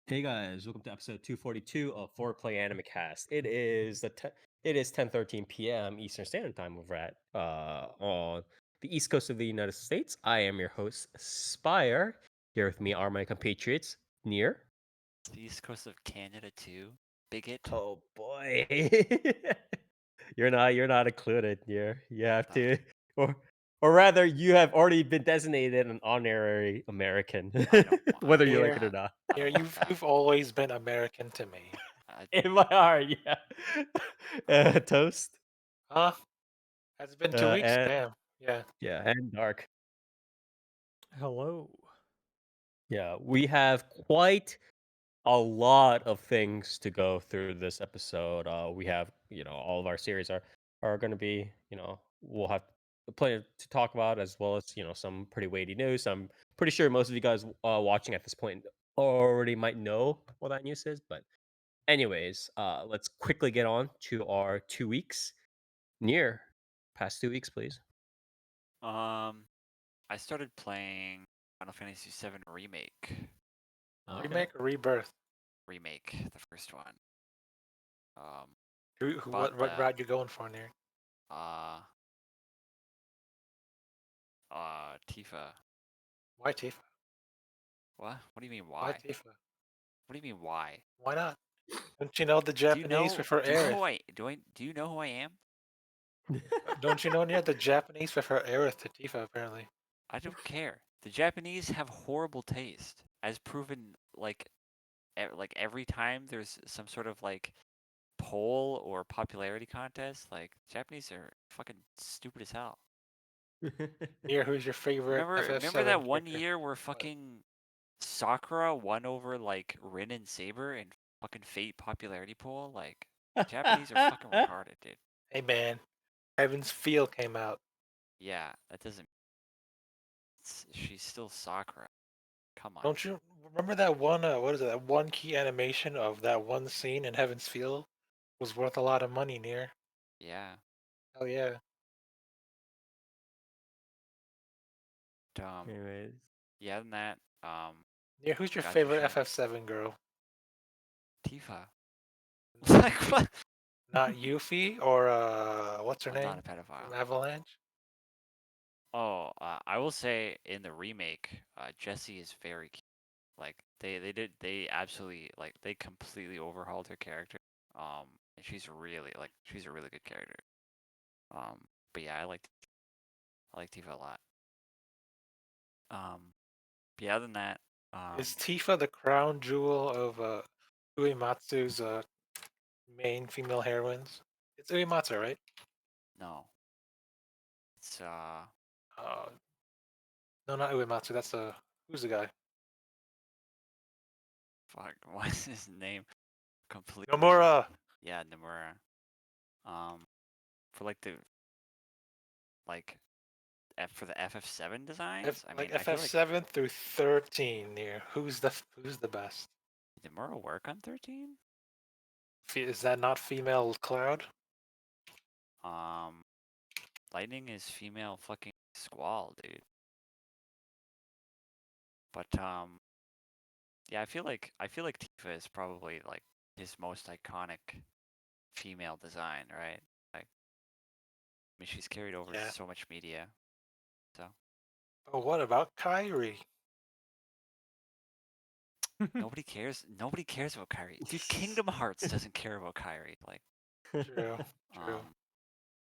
Hey guys, welcome to episode 242 of 4PlayAnimecast. It is 10:13 p.m. Eastern Standard Time over at on the East Coast of the United States. I am your host, Spire. Here with me are my compatriots, Near. The East Coast of Canada too. Bigot. Oh boy. you're not included, Near. You have The, to or or rather you have already been designated an honorary American, I don't want. whether you like Near, it or not. I near don't want you've that. always been American to me. I, In my heart, yeah. Toast. Huh? Has it been 2 weeks? And Damn. Yeah. yeah, and dark. Hello. Yeah, we have quite a lot of things to go through this episode. We have, all of our series are going to be, we'll have plenty to talk about as well as, some pretty weighty news. I'm pretty sure most of you guys watching at this point already might know what that news is, but anyways, let's quickly get on to our 2 weeks. Near past 2 weeks, please. um, I started playing Final Fantasy VII Remake. Okay. Remake or rebirth? Remake, the first one. Um, What bought what that. route you going for, Near? Uh, Tifa. Why Tifa? What? What do you mean Why why? Tifa? What do you mean why? Why not? Don't you know the Japanese prefer Do you know Aerith? who I do you know who I am? Don't you know, Near, the Japanese prefer Aerith to Tifa, apparently. I don't care. The Japanese have horrible taste, as proven like every time there's some sort of like poll or popularity contest, like Japanese are fucking stupid as hell. Near, who's your favorite Remember FF7 that one character? year where What? fucking Sakura won over like Rin and Saber in fucking Fate popularity poll? Like Japanese are fucking retarded, dude. Hey man, Heaven's Feel came out. Yeah, that doesn't. She's still Sakura. Come on. Don't you remember that one? What is it? That one key animation of that one scene in Heaven's Feel was worth a lot of money, Near. Yeah. Hell yeah. Anyways. Yeah, than that, Yeah, who's your got your favorite shit. FF7 girl? Tifa. Not, Like what? not Yuffie or what's her I'm not name a pedophile. from Avalanche? Oh, I will say in the remake, Jessie is very cute. Like they absolutely like they completely overhauled her character. And she's a really good character. Um, but yeah, I like Tifa a lot. But yeah, other than that, Is Tifa the crown jewel of Uematsu's main female heroines? It's Uematsu, right? no, it's Uh, no, not Uematsu. That's who's the guy? fuck, what's his name? Completely. Nomura. Yeah, Nomura. For like the like for the FF7 designs, I Like mean, I feel like FF7 through 13. Near who's the best? did Nomura work on 13? Is that not female Cloud? Um, Lightning is female fucking Squall, dude. But yeah, I feel like Tifa is probably like his most iconic female design, right? Like, I mean, she's carried over Yeah. so much media. So Oh, what about Kyrie? nobody cares. Nobody cares about Kyrie, dude. Kingdom Hearts doesn't care about Kyrie. Like, True, true. um,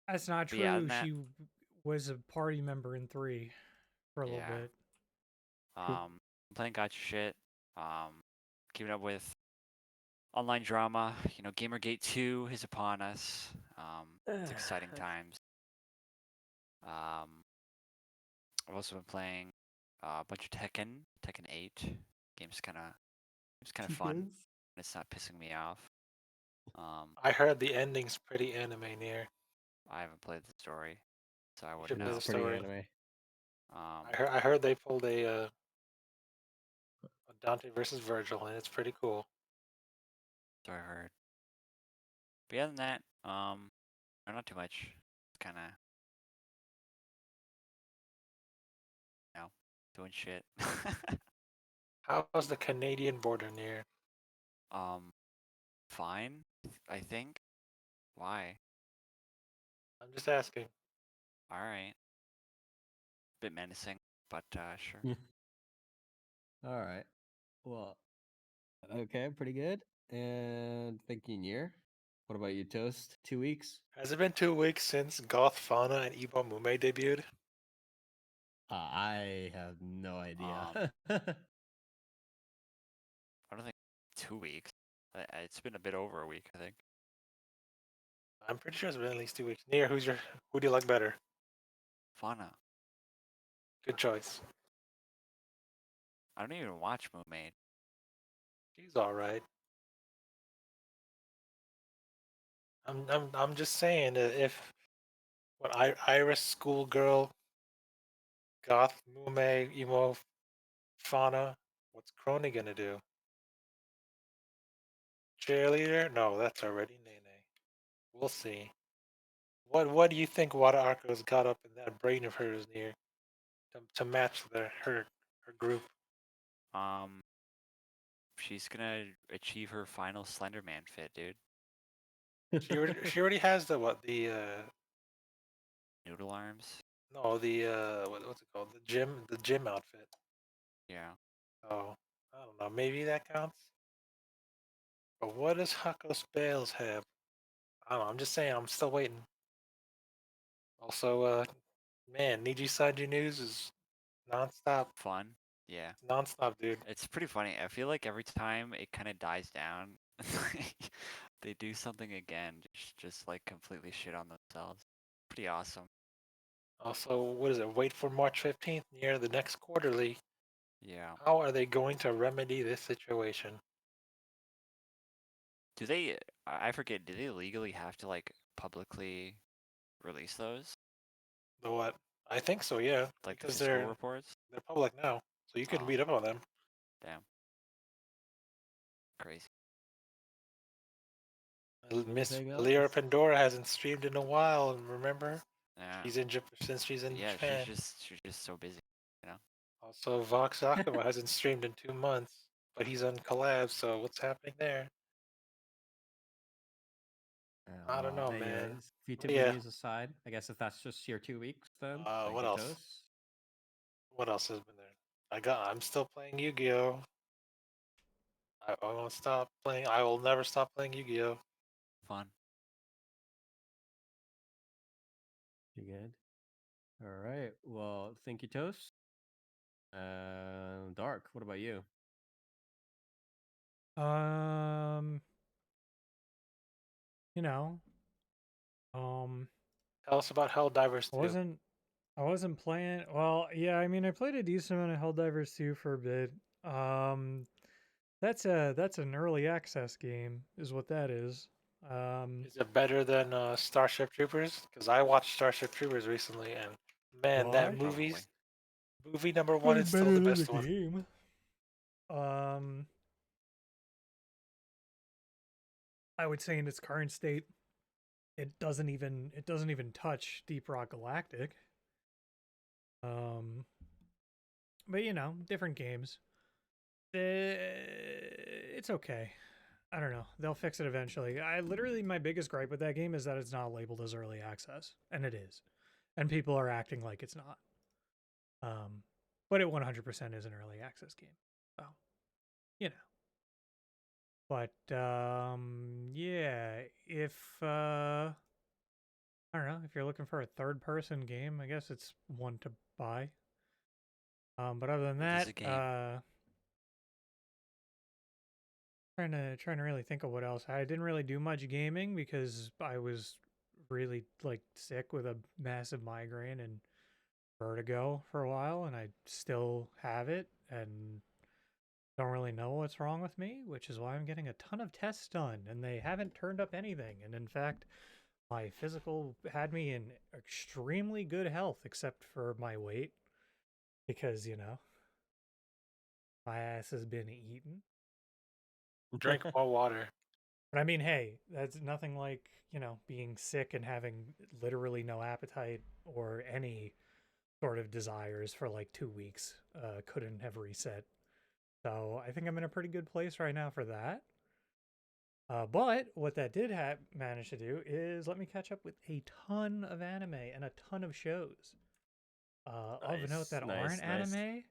That's not but yeah, true. and that, She was a party member in 3 for a little yeah. bit. I'm playing gotcha shit. Um, keeping up with online drama. You know, Gamergate 2 is upon us. It's exciting times. Um, I've also been playing a bunch of Tekken 8. Game's kind of fun. And it's not pissing me off. I heard the ending's pretty anime, Near. I haven't played the story, so I You wouldn't should play It's the know. pretty story. anime. I heard they pulled a Dante versus Virgil, and it's pretty cool. So I heard. But other than that, not too much. It's kind of, you know, doing shit. How's the Canadian border, Near? Fine, I think. Why? I'm just asking. All right. Bit menacing, but sure. All right. Well, okay, pretty good. And thinking year. What about you, Toast? 2 weeks? Has it been 2 weeks since Goth Fauna and Ibo Mume debuted? I have no idea. I don't think 2 weeks. It's been a bit over a week, I think. I'm pretty sure it's been at least 2 weeks. Nier, who do you like better? Fauna. Good choice. I don't even watch Moonmaid. She's all right. I'm just saying that if Iris schoolgirl, Goth Mume, Emo Fauna, what's Crony gonna do? Cheerleader? No, that's already Nene. We'll see. What do you think Wada Arco's got up in that brain of hers near to match her group? She's gonna achieve her final Slenderman fit, dude. She already has the Noodle arms. no the what's it called, the gym outfit. Yeah. Oh, I don't know, maybe that counts. But what does Hako Spales have? I don't know. I'm just saying. I'm still waiting. Also, man, Niji Sanji news is nonstop. Fun. Yeah. Nonstop, dude. It's pretty funny. I feel like every time it kind of dies down, they do something again, just like completely shit on themselves. Pretty awesome. Also, what is it? Wait for March 15th, near the next quarterly. Yeah. How are they going to remedy this situation? Do they? I forget. Do they legally have to like publicly release those, The what? I think so, yeah. like the Because physical reports? they're public now, so you can Oh, read up on them. damn. Crazy. Miss Anything Lyra else? Pandora hasn't streamed in a while, and remember, Yeah. she's in since she's in Yeah. Japan. She's just so busy. You know. Also, Vox Akuma hasn't streamed in 2 months, but he's on collab. So what's happening there? I don't know, man. Anyways, But VTuber yeah. news aside, I guess if that's just your 2 weeks, then thank What you, else? Toast. What else has been there? I'm still playing Yu-Gi-Oh. I won't stop playing. I will never stop playing Yu-Gi-Oh. Fun. You good? All right. Well, thank you, Toast. Dark. What about you? You know, um, Tell us about Helldivers 2. I wasn't playing. Well, yeah, I mean, I played a decent amount of Helldivers 2 for a bit. That's an early access game, is what that is. Is it better than Starship Troopers? Because I watched Starship Troopers recently, and man, that Why? movie number one is still the best one. Game. I would say in its current state, it doesn't even touch Deep Rock Galactic. But you know, different games. It's okay. I don't know. They'll fix it eventually. My biggest gripe with that game is that it's not labeled as early access, and it is, and people are acting like it's not. But it 100% is an early access game. So, you know. But yeah, if I don't know, if you're looking for a third-person game, I guess it's one to buy. But other than It is that, a game. trying to really think of what else. I didn't really do much gaming because I was really like sick with a massive migraine and vertigo for a while, and I still have it and don't really know what's wrong with me, which is why I'm getting a ton of tests done, and they haven't turned up anything. And in fact, my physical had me in extremely good health, except for my weight, because you know my ass has been eaten. Drink more water. But I mean, hey, that's nothing like, you know, being sick and having literally no appetite or any sort of desires for like 2 weeks. Couldn't have reset. So I think I'm in a pretty good place right now for that. But what that did manage to do is let me catch up with a ton of anime and a ton of shows. Of note that aren't Nice. anime,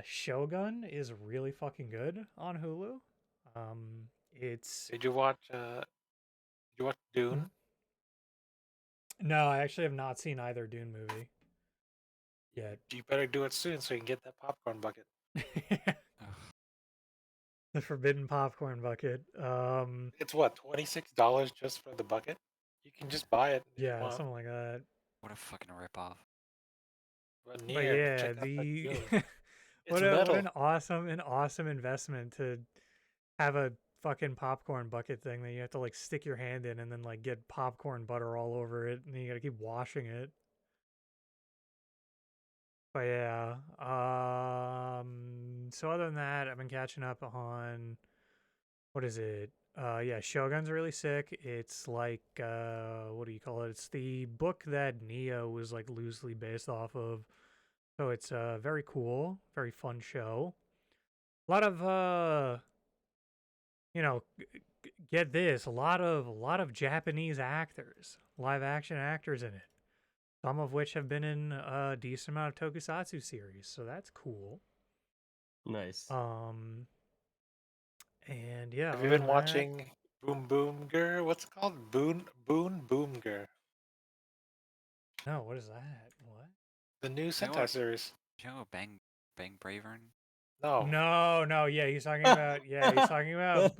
Shogun is really fucking good on Hulu. It's Did you watch Dune? no, I actually have not seen either Dune movie yet. You better do it soon so you can get that popcorn bucket. The forbidden popcorn bucket. It's what, $26 just for the bucket? You can just buy it if you Yeah, want. something like that. What a fucking ripoff. But But Nier, yeah, check out that the Dune. It's what metal. an awesome investment to have a fucking popcorn bucket thing that you have to like stick your hand in and then like get popcorn butter all over it and then you gotta keep washing it. But yeah, so other than that, I've been catching up on what is it? Yeah, Shogun's really sick. It's like what do you call it? It's the book that Neo was like loosely based off of. So it's very cool, very fun show. A lot of you know, get this, a lot of Japanese actors, live action actors in it. Some of which have been in a decent amount of tokusatsu series, so that's cool. Nice. And yeah, Have you other been than that, watching Boom Boomger? What's it called? Boon Boomger. no, what is that? What? The new You know Sentai what? series. You know Bang Bravern? No. No, yeah, he's talking about he's talking about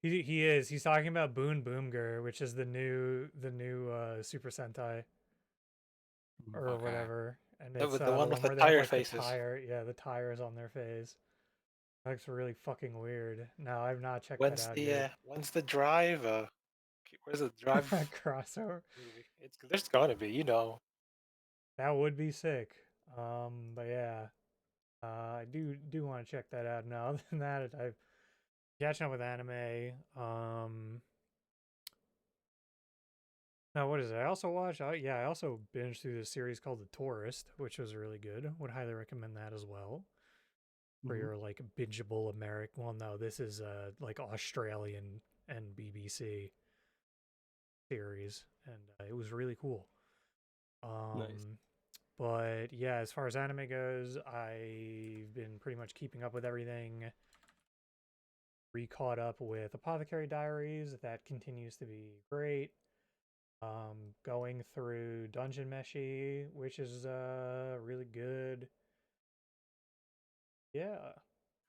he is. He's talking about Boon Boomger, which is the new Super Sentai or Okay. whatever. And The, it's the one the with one the where they have tire like the faces. tires on their face. That's really fucking weird. No, I've not checked that out yet. When's the drive? Where's the drive Crossover. movie? There's gonna be, That would be sick. But yeah. I do want to check that out. Now, other than that, I've catching up with anime. Now what is it? I also watched. I also binged through this series called The Tourist, which was really good. Would highly recommend that as well for your like bingeable American. Well, no, this is like Australian and BBC series, and it was really cool. Nice. But yeah, as far as anime goes, I've been pretty much keeping up with everything. Re-caught up with Apothecary Diaries. That continues to be great. Going through Dungeon Meshi, which is really good. Yeah.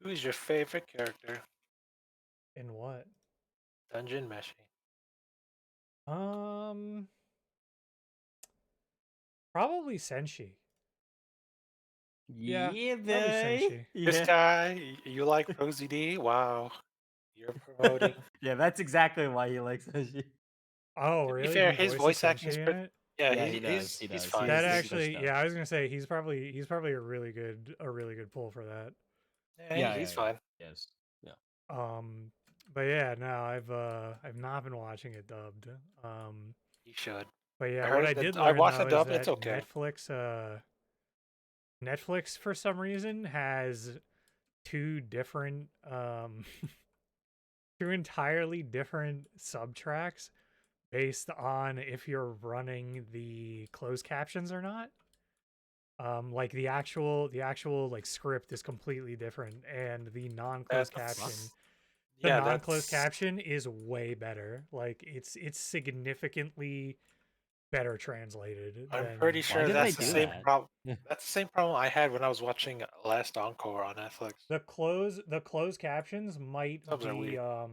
Who is your favorite character? In what? Dungeon Meshi. Probably Senshi. Yeah, Yeah, probably boy. Senshi. This Yeah. guy, you like Rosie D? Wow. You're promoting. Yeah, that's exactly why he likes Senshi. Oh, To be really? fair, He his voices voice acting Senshi is in pretty. it? Yeah, Yeah, he does. He he's does. fine. That He's actually, pushed up. yeah, I was gonna say he's probably a really good pull for that. Yeah, Yeah, he's fine. Yes. Yeah. But yeah, no, I've not been watching it dubbed. He should. But I yeah, what heard I that did I learn watched though it is dubbed. It's that okay. Netflix for some reason has two different two entirely different subtracks based on if you're running the closed captions or not. Like the actual like script is completely different and the non-closed caption That's the yeah. non-closed That's caption is way better. Like it's significantly better translated I'm than pretty Why sure did they that's the do same that? problem. That's the same problem I had when I was watching Last Encore on Netflix. the closed captions Subs are weird.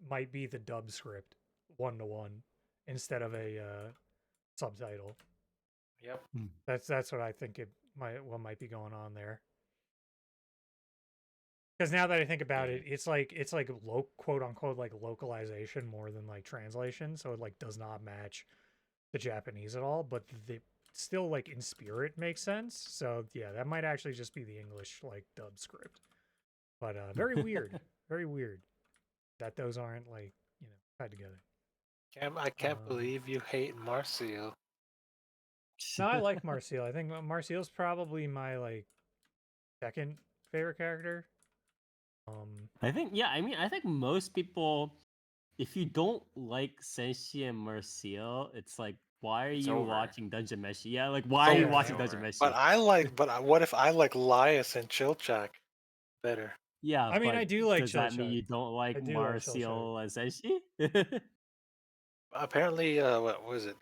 might be the dub script 1-to-1 instead of a subtitle. Yep. That's what I think what might be going on there. Because now that I think about Yeah. it, it's like quote unquote like localization more than like translation, so it like does not match the Japanese at all, but the still like in spirit makes sense. So yeah, that might actually just be the English like dub script. But very weird, very weird that those aren't like tied together. I can't Um, believe you hate Marcio. no, I like Marcial. I think Marcial's probably my like second favorite character. I think I think most people if you don't like Senshi and Marcial, it's like, why are It's you over. watching Dungeon Meshi? Yeah, like why are Oh, you yeah. watching It's Dungeon over. Meshi? But I like. But what if I like Lias and Chilchak better? Yeah, I mean, but I do like does that mean Chilchuk. you don't like I do like Chilchuk. Marcial and Senshi? Apparently, what was it?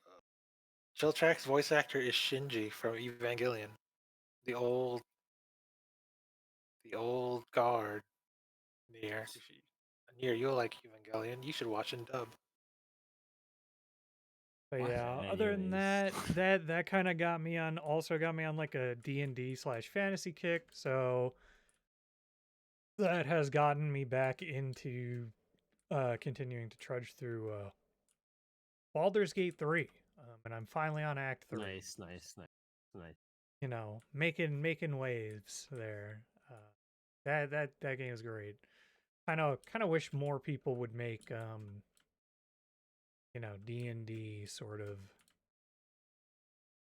Chilchak's voice actor is Shinji from Evangelion, the old, the old guard. Near, near, you'll like Evangelion. You should watch in dub. But What? yeah, Okay, other than anyways. that kind of got me on. Also got me on like a D&D/fantasy kick. So that has gotten me back into continuing to trudge through Baldur's Gate 3, and I'm finally on Act 3. Nice, nice, nice, nice. You know, making waves there. That game is great. Kind of wish more people would make you know, D&D sort of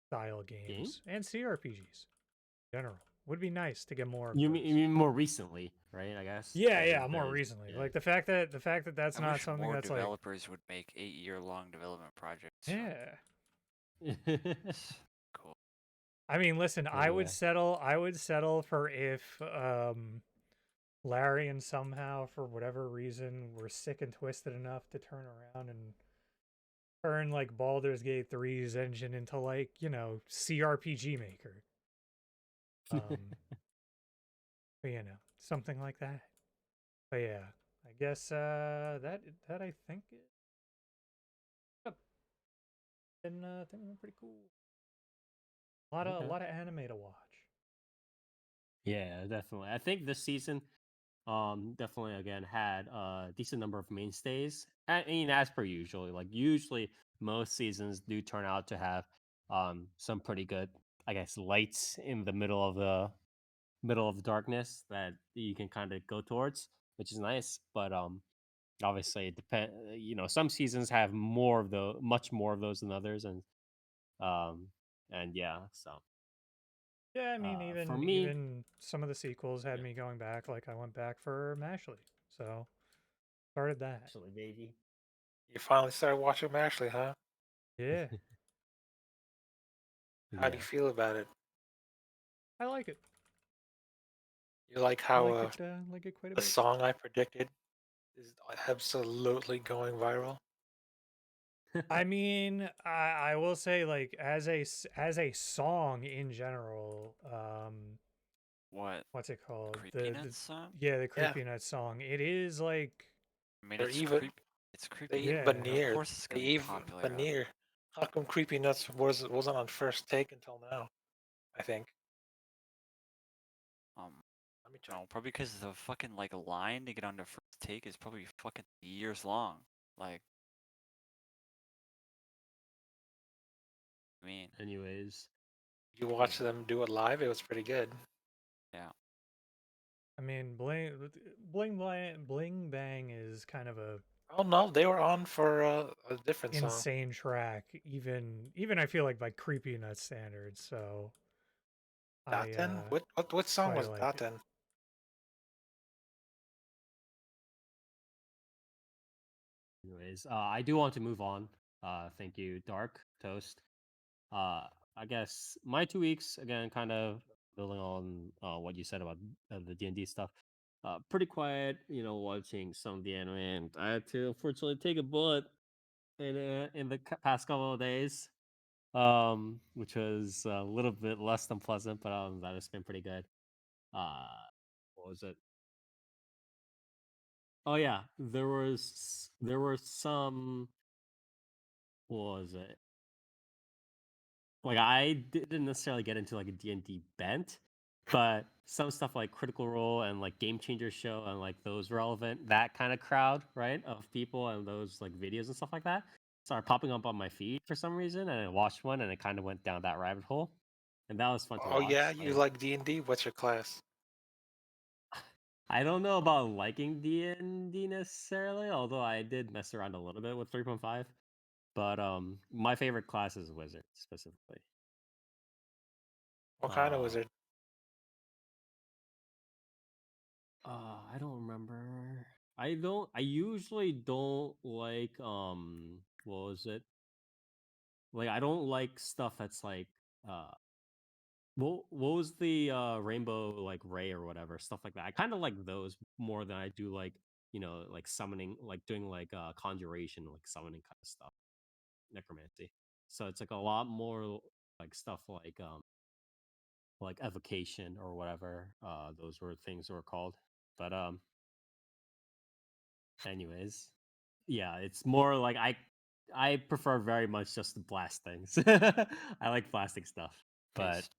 style Game? games and CRPGs in general. Would be nice to get more of You those. mean more recently, right? I guess. Yeah, more recently. Yeah. Like the fact that that's I not wish something more that's like, developers would make 8-year-long development projects. yeah. It's cool. I mean, listen, Oh, yeah. I would settle for if Larian somehow, for whatever reason, were sick and twisted enough to turn around and turn like Baldur's Gate 3's engine into like, you know, CRPG maker. But you know, something like that. But yeah, I guess that I think it been pretty cool. Okay. A lot of anime to watch. Yeah, definitely. I think this season, definitely again had a decent number of mainstays. I mean, as per usually, like usually most seasons do turn out to have some pretty good, I guess, lights in the middle of the darkness that you can kind of go towards, which is nice. But obviously it depend. You know, some seasons have more of the much more of those than others, um and yeah. So Yeah, I mean, for me, even some of the sequels had yeah, me going back. Like I went back for Mashley, so started that. actually, baby. You finally started watching Mashley, huh? Yeah, How do you Yeah. feel about it? I like it. You like I how like it quite a the bit. song I predicted is absolutely going viral? I mean, I will say like as a song in general, What? what's it called? Creepy Nuts song? Yeah, the Yeah, Creepy Nuts song. It is like, I mean, they're even It's they creepy. even yeah, Of veneered. course, it's They gonna be even popular. veneer. How come Creepy Nuts wasn't on first take until now? I think. Um, Let me check. no, probably because the fucking like line to get on the first take is probably fucking years long. Like, I mean, Anyways, You yeah. watched them do it live. It was pretty good. yeah. I mean, Bling Bang is kind of a Oh no, they were on for a different song. insane track. Even I feel like by Creepy Nuts standards. So I Daten? What song quite was like it. Daten? Anyways, I do want to move on. Thank you, Dark Toast. Uh, I guess my 2 weeks again, kind of building on what you said about the D&D stuff. Pretty quiet, you know, watching some of the anime, and I had to unfortunately take a bullet in the past couple of days, which was a little bit less than pleasant, but that has been pretty good. Uh, what was it? Oh yeah, there were some. What was it? Like I didn't necessarily get into like a D&D bent, but some stuff like Critical Role and like Game Changer Show and like those relevant that kind of crowd, right, of people and those like videos and stuff like that started popping up on my feed for some reason, and I watched one and it kind of went down that rabbit hole, and that was fun to Oh yeah, watch. you Like like D&D? What's your class? I don't know about liking D&D necessarily, although I did mess around a little bit with 3.5, but my favorite class is Wizard specifically. What kind of Uh, wizard? I don't remember. I usually don't like what was it? Like I don't like stuff that's like uh what was the rainbow like ray or whatever, stuff like that. I kind of like those more than I do like, like summoning, like doing like conjuration, like summoning kind of stuff, necromancy. So it's like a lot more like stuff like evocation or whatever. Those were things were called. But anyways, yeah, it's more like I prefer very much just to blast things. I like blasting stuff. But Taste.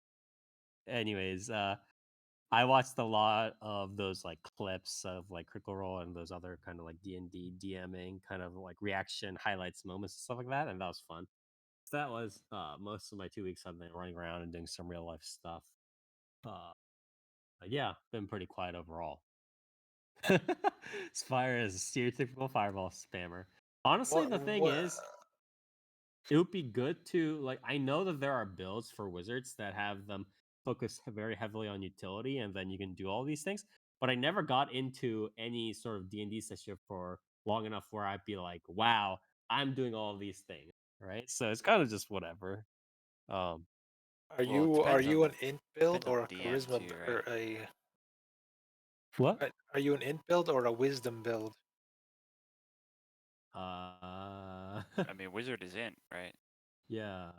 anyways, I watched a lot of those like clips of like Critical Role and those other kind of like D&D DMing kind of like reaction highlights moments and stuff like that, and that was fun. So that was most of my 2 weeks. I've been running around and doing some real life stuff. But yeah, been pretty quiet overall. Spire is a stereotypical fireball spammer. Honestly, the thing What? is, it would be good to like. I know that there are builds for wizards that have them focus very heavily on utility, and then you can do all these things. But I never got into any sort of D&D session for long enough where I'd be like, "Wow, I'm doing all these things." Right? So it's kind of just whatever. Um, Well, it Are depends you on an int build or a the DM charisma too, right? or a what? are you an int build or a wisdom build? I mean, wizard is in, right? Yeah,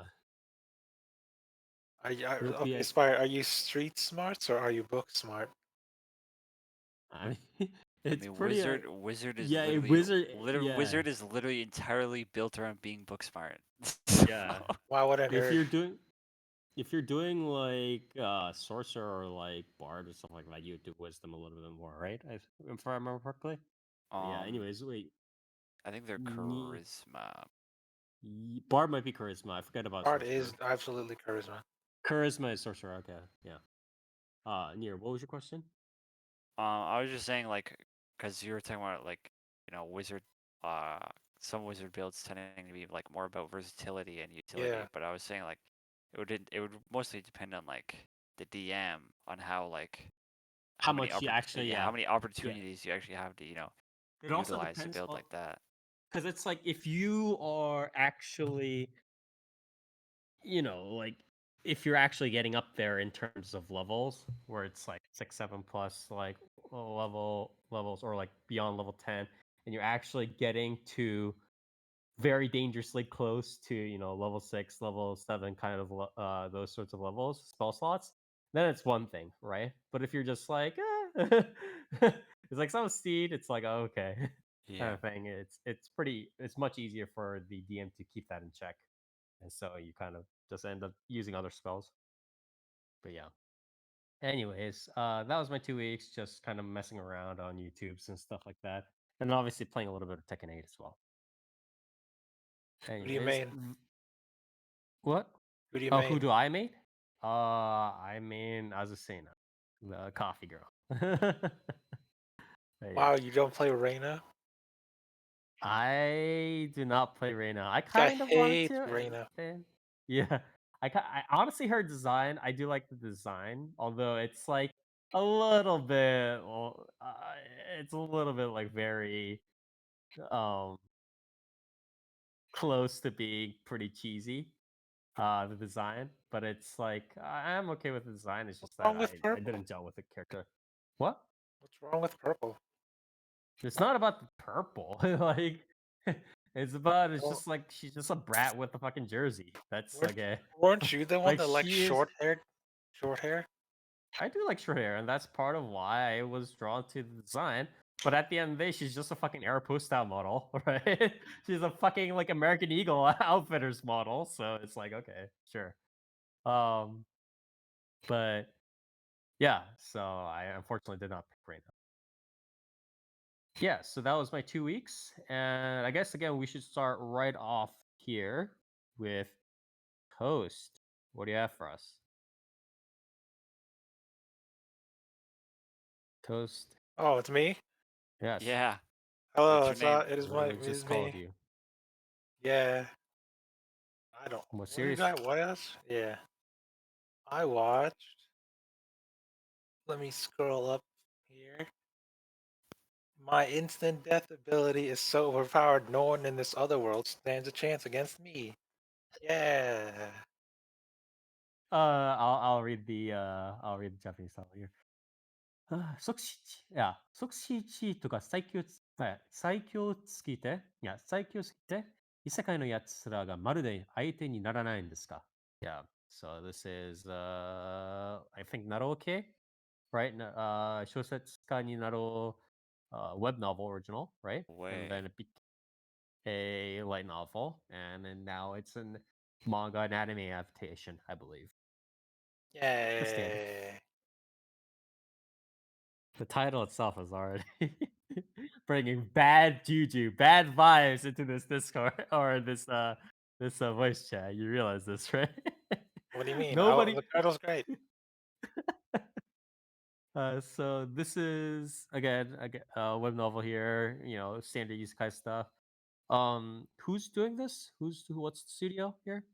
it'll be Okay, a. Spire, are you street smarts or are you book smart? I mean, I it's mean, pretty. wizard is Yeah, a literally wizard. Yeah, wizard is literally entirely built around being book smart. So, yeah. Wow, what a If nerd. you're doing, if you're doing like sorcerer or like bard or something like that, you do wisdom a little bit more, right? If I remember correctly. But yeah. um, Anyways, wait. I think they're Ni- charisma. Bard might be charisma. I forget about Art is sorcerer. absolutely charisma. Charisma is sorcerer. Okay. Yeah. Near. What was your question? I was just saying, like, because you were talking about, like, wizard, uh, some wizard builds tending to be like more about versatility and utility. Yeah. But I was saying, like, it would mostly depend on like the DM on how like How much you actually? yeah, Yeah. how many Yeah. opportunities you actually have to It also utilize a depends build on like that. because it's like if you are actually like if you're actually getting up there in terms of levels, where it's like 6, 7 plus, like levels, or like beyond level 10, and you're actually getting to very dangerously close to level 6, level 7, kind of those sorts of levels, spell slots, then it's one thing, right? But if you're just like, it's like some steed, it's like, oh, okay, kind Yeah. of thing. It's much easier for the DM to keep that in check, and so you kind of just end up using other spells. But yeah. Anyways, that was my 2 weeks, just kind of messing around on YouTube's and stuff like that, and obviously playing a little bit of Tekken 8 as well. Who do you Anyways, main? what? Who do you Oh, who main? do I main? I main Azucena, the coffee girl. But yeah, Wow, you don't play Reina? I do not play Reina. I This guy kind of wanted hates to. Reina. Yeah, I honestly her design. I do like the design, although it's like a little bit. It's a little bit like very um close to being pretty cheesy. The design, but it's like I'm okay with the design. It's What's just that wrong I with I purple? didn't gel with the character. What? What's wrong with purple? It's not about the purple. Like it's Well, just like she's just a brat with a fucking jersey. That's weren't like a weren't you the one like that liked she is. short hair? I do like short hair, and that's part of why I was drawn to the design. But at the end of the day, she's just a fucking Aeropostale model, right? She's a fucking like American Eagle Outfitters model, so it's like okay, sure. Um, but yeah, so I unfortunately did not pick Reina. Yeah, so that was my 2 weeks. And I guess again, we should start right off here with Toast. What do you have for us? Toast. Oh, it's me. Yes. Yeah. What's Hello, your name? it I is literally it just is called me. you. Yeah. I don't. What What did series? I? What else? Yeah. I watched. Let me scroll up here. My instant death ability is so overpowered, no one in this other world stands a chance against me. Yeah. I'll read the Japanese title here. 即、最強値とか最強すぎて、異世界の奴らがまるで相手にならないんですか? Yeah. So this is I think Naruto, right? Shousetsuka ni Naro web novel original, right? And Way. then it became a light novel, and then now it's an manga and anime adaptation, I believe. Understandable. Yay. The title itself is already bringing bad juju, bad vibes into this Discord or this voice chat. You realize this, right? What do you mean? Nobody. The title's great. So this is again a web novel here. You know, standard isekai stuff. Who's doing this? What's the studio here?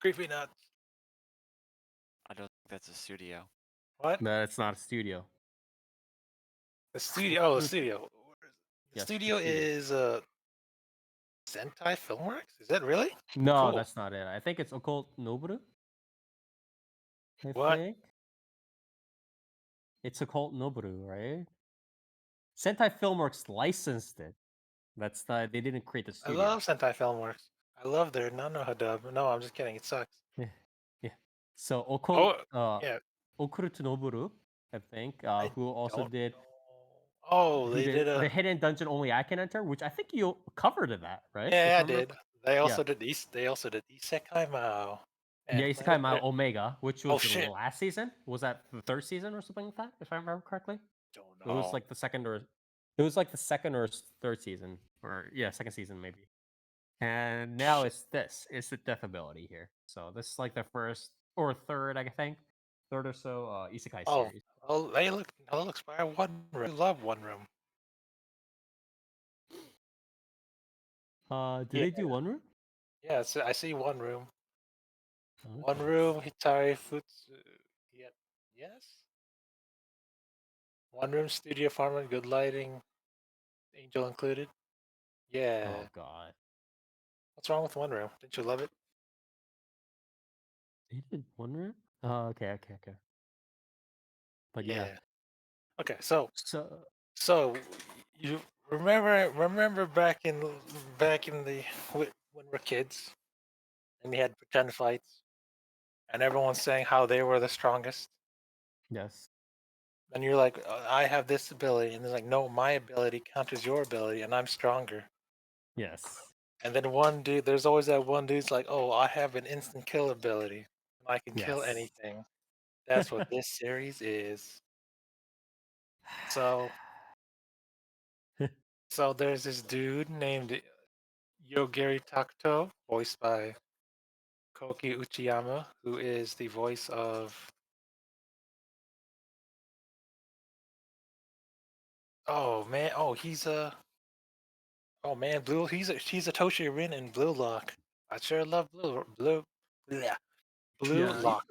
Creepy nuts. I don't think that's a studio. What? No, it's not a studio. The studio. Oh, the studio. The Yes, studio the studio. is Sentai Filmworks. Is that really? No, Cool. that's not it. I think it's Occult Noboru. I What? think it's Occult Noboru, right? Sentai Filmworks licensed it. They didn't create the I studio. love Sentai Filmworks. I love their Nanoha dub. No, I'm just kidding. It sucks. Yeah, yeah. So Oh, yeah. Occult Noboru, I think, I who also don't did know. Oh, who they did did a. the hidden dungeon only I can enter, which I think you covered in that, right? If Yeah, I I remember. did. They Yeah, also did these. They also did Isekai Mao yeah, and Isekai Planet. Mile Omega, which Oh was the shit! last season. Was that the third season or something like that? If I remember correctly. Don't It was know. like the second or it was like the second or third season, or yeah, second season maybe. And now Shit. it's this. It's the death ability here. So this is like the first or third, I think, third or so isekai Oh, series. oh, they look. Oh, looks by One Room. I love One Room. Do Yeah, they do One Room? yeah. So I see One Room. One Okay. Room, Hitari Futsu. Yeah, yes. One Room Studio Apartment, good lighting, Angel included. Yeah. Oh God, What's wrong with One Room? Didn't you love it? they did One Room. Oh, okay. But yeah, Yeah. Okay, so so so you remember back in the when we're kids and we had pretend fights and everyone's saying how they were the strongest yes, and you're like I have this ability and they're like no my ability counters your ability and I'm stronger yes. and then one dude there's always that one dude's like oh I have an instant kill ability and I can kill Yes. anything. That's what this series is. So so there's this dude named Yogiri Takuto, voiced by Koki Uchiyama, who is the voice of oh man, oh man, Blue he's a Toshi Rin in Blue Lock. I sure love yeah, Blue Yeah, Lock.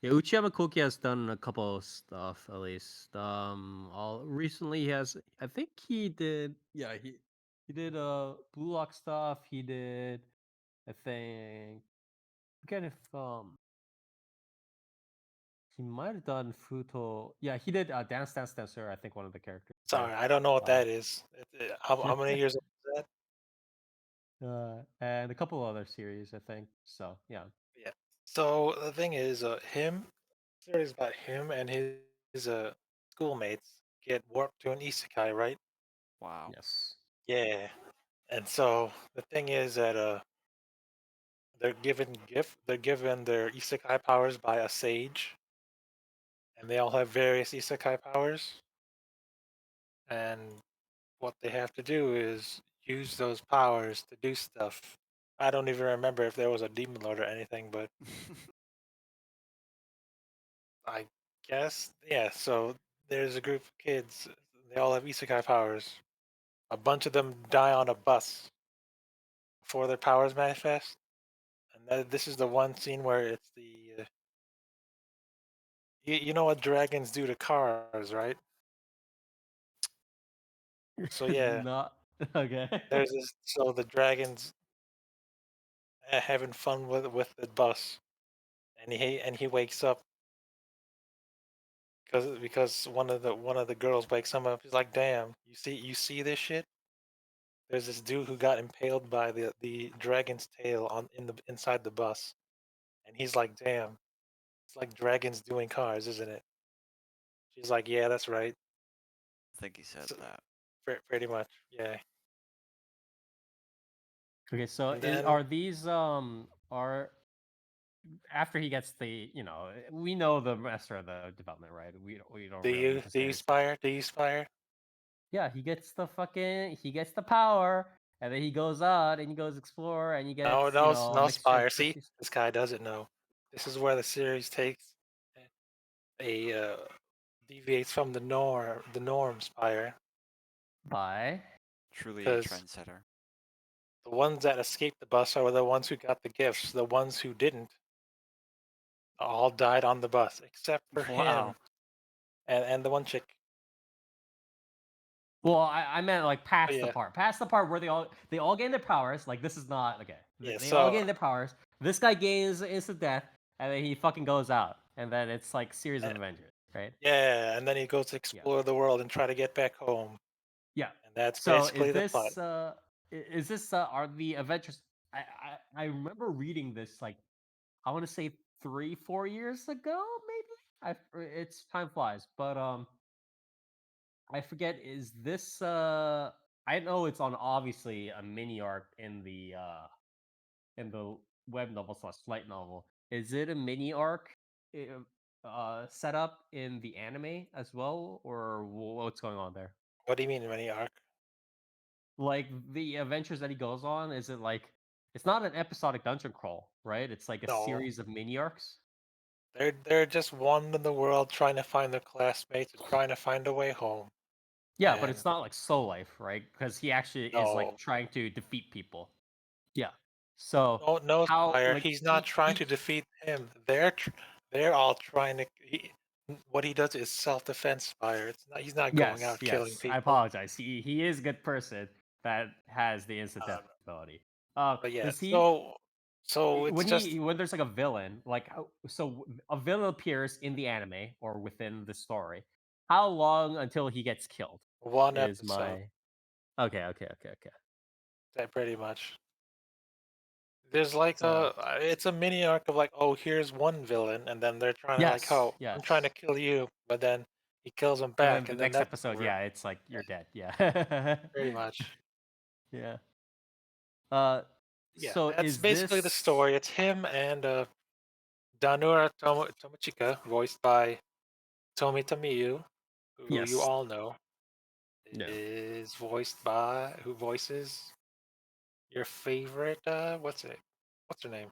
yeah. Uchiyama Koki has done a couple of stuff at least. All recently he has. I think he did. Yeah, he did Blue Lock stuff. He did. I think. Forget if he might have done Futo. Yeah, he did Dance Dance Dancer. I think one of the characters there. Sorry, I don't know what Uh, that is. How many years old is that? and a couple other series, I think. So yeah. Yeah. So the thing is, series about him and his schoolmates get warped to an isekai, right? Wow. Yes. Yeah. And so the thing is that they're given their isekai powers by a sage, and they all have various isekai powers. And what they have to do is use those powers to do stuff. I don't even remember if there was a demon lord or anything, but I guess yeah. So there's a group of kids. They all have isekai powers. A bunch of them die on a bus before their powers manifest. And this is the one scene where it's the you know what dragons do to cars, right? So yeah, Not okay. there's this. So the dragons having fun with the bus, and he wakes up because one of the girls wakes him up. He's like, "Damn, you see this shit? There's this dude who got impaled by the dragon's tail inside the bus." And he's like, "Damn, it's like dragons doing cars, isn't it?" She's like, "Yeah, that's right." I think he said So, that. pretty much, yeah. Okay, so And then are these are after he gets the we know the rest of the development, right? We don't do really you need to do say you this. spire? Do you spire? Yeah, he gets the power, and then he goes out and he goes explore, and he No, gets no, a no mixture of spire. See, species. this guy doesn't know. This is where the series takes a deviates from the norm spire, By Truly a because trendsetter. the ones that escaped the bus are the ones who got the gifts. The ones who didn't all died on the bus, except for him Wow. and the one chick. well, I meant like But yeah, past the part where they all gain their powers. Like this is not okay. yeah. They all So gain their powers. This guy gains instant death, and then he fucking goes out, and then it's like series uh, of Avengers, right? yeah, and then he goes to Yeah. explore the world and try to get back home, Yeah. and that's So basically the plot. is this are the Avengers? I remember reading this like I want to say 3-4 years ago, maybe. It's time flies, but I forget. Is this I know it's on obviously a mini arc in the web novel slash light novel. Is it a mini arc set up in the anime as well, or what's going on there? What do you mean mini arc? Like the adventures that he goes on, is it like it's not an episodic dungeon crawl, right? It's like a No, series of mini arcs. they're just wandering the world trying to find their classmates and trying to find a way home. Yeah, but And it's not like Soul Life, right? Because he actually is like no, trying to defeat people. Yeah. So no how Spire. like He's not trying to defeat him. They're all trying to. What he does is self-defense, Spire. It's not. He's not going yes, out killing yes. I people. apologize. He is a good person that has the instant death Um, ability. but yeah, Does he so it's just when there's like a villain, like a villain appears in the anime or within the story, how long until he gets killed one is episode. my okay. That pretty much. There's like So it's a mini arc of like, oh, here's one villain, and then they're trying to like, yes, oh, I'm trying to yes. kill you, but then he kills him And then back, the and then next that's episode, over. yeah, it's like Yeah, you're dead. Yeah. pretty much. Yeah. Uh Yeah, so that's is basically the this story. It's him and Danura Tomochika, voiced by Tomi Tamiyu, who you yes. all know, No. is voiced by who voices your favorite. What's it? What's her name?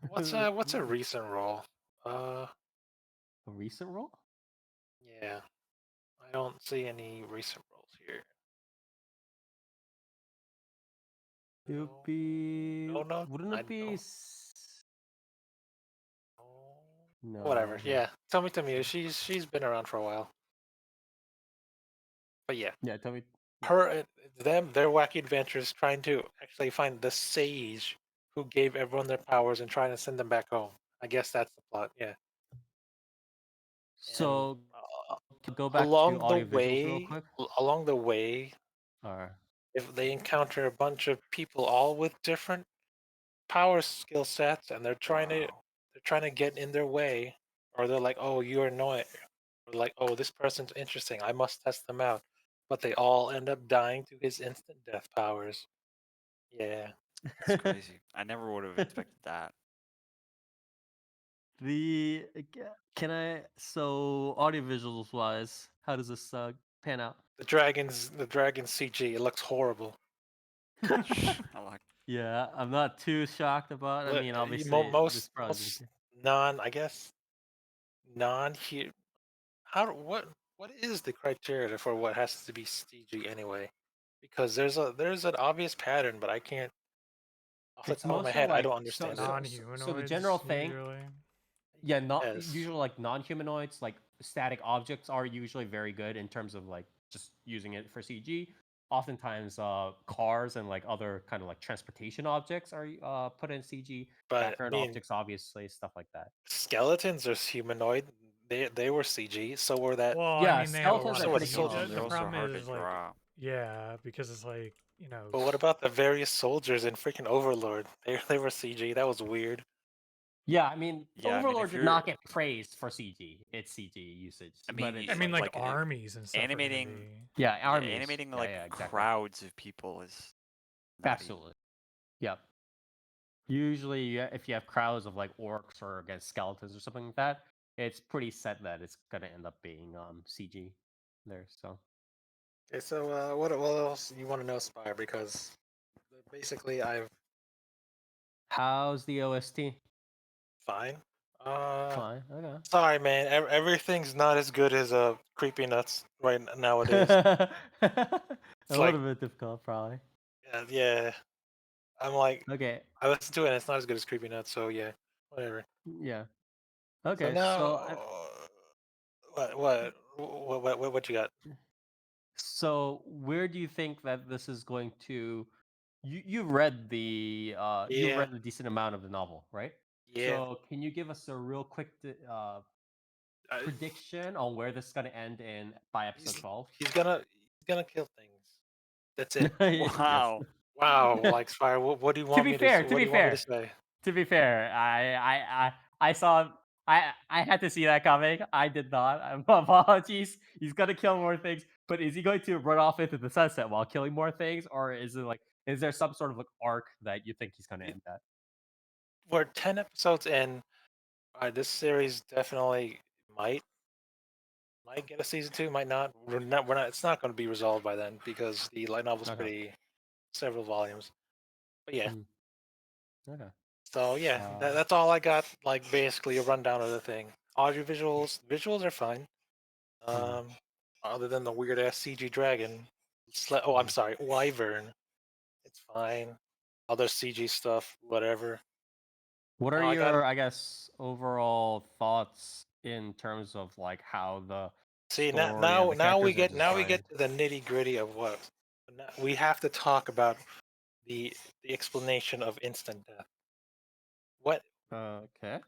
What's a recent role? Uh, A recent role? yeah, I don't see any recent roles here. It would No, be no, wouldn't I it be don't. Whatever. no, no. Yeah, Tomi Tamiyu. She's been around for a while, but yeah, Yeah, tell me. Yeah. their wacky adventures trying to actually find the sage who gave everyone their powers and trying to send them back home. I guess that's the plot. Yeah, and So go back to along the audiovisuals real way, quick. along the way, Or if they encounter a bunch of people all with different power skill sets, and they're trying to get in their way, or they're like, oh, you're annoying, or like, oh, this person's interesting, I must test them out, but they all end up dying to his instant death powers. Yeah. That's crazy. I never would have expected that. the can I so audiovisuals wise, how does this pan out? The dragon's CG, it looks horrible. I like. Yeah, I'm not too shocked about. I mean, obviously, this probably Most non I guess non here how what is the criteria for what has to be CG anyway? Because there's an obvious pattern, but I can't off the it's top of my mostly head I like don't understand it. so the general Non-humanoids thing. usually. yeah, not Yes, usually like non-humanoids, like static objects are usually very good in terms of like just using it for CG. Oftentimes, cars and like other kind of like transportation objects are put in CG. but I Background mean, objects, obviously, stuff like that. skeletons are humanoid. They were CG. So were that. Well, I Yeah, mean, they have a skeletons lot are So of were pretty the CG. soldiers. The They're also problem hard to is like, draw. yeah, because it's like But what about the various soldiers in freaking Overlord? They were CG. That was weird. Yeah, I mean, Yeah, I mean, Overlord if did you're, not get praised for CG. It's CG usage, I but mean, it's I mean, like like armies and stuff are gonna animating, be. yeah, yeah, armies. animating Yeah, like yeah, exactly. crowds of people is nutty. Absolutely. Yep. Usually, if you have crowds of like orcs or against skeletons or something like that, it's pretty set that it's gonna end up being CG there. So Okay, so what else you want to know, Spire? Because basically I've how's the OST? fine. Uh, Fine. Okay. sorry, man. Everything's not as good as Creepy Nuts nowadays. A It's like, little bit difficult, probably. yeah. I'm like, Okay. I listened to it, and it's not as good as Creepy Nuts. So yeah, whatever. Yeah. So Okay. now, So what you got? where do you think that this is going to you read you Yeah, read a decent amount of the novel, right? yeah. So can you give us a real quick Uh, prediction on where this is going to end in by episode he's 12? he's gonna kill things. That's it. Yes. Wow. Wow, like Spire. What do you To want be me to? fair, to What do be you want me to fair, say? to be fair, I saw I had to see that coming. I did not. Apologies. He's gonna kill more things, but is he going to run off into the sunset while killing more things, or is it like is there some sort of like arc that you think he's gonna end at? We're 10 episodes in. This series definitely might might get a season two. Might not. We're not. It's not going to be resolved by then because the light novel's Okay. pretty several volumes. But yeah. Mm, okay. So yeah, Uh, that's all I got. Like basically a rundown of the thing. Audio visuals are fine. mm, Um, other than the weird ass CG dragon. Oh, I'm mm. sorry, wyvern. It's fine. Other CG stuff, whatever. What are Now I got your, I guess, overall thoughts in terms of like how the see story and the now characters are we designed? get to the nitty gritty of what we have to talk about the the explanation of instant death. What Okay.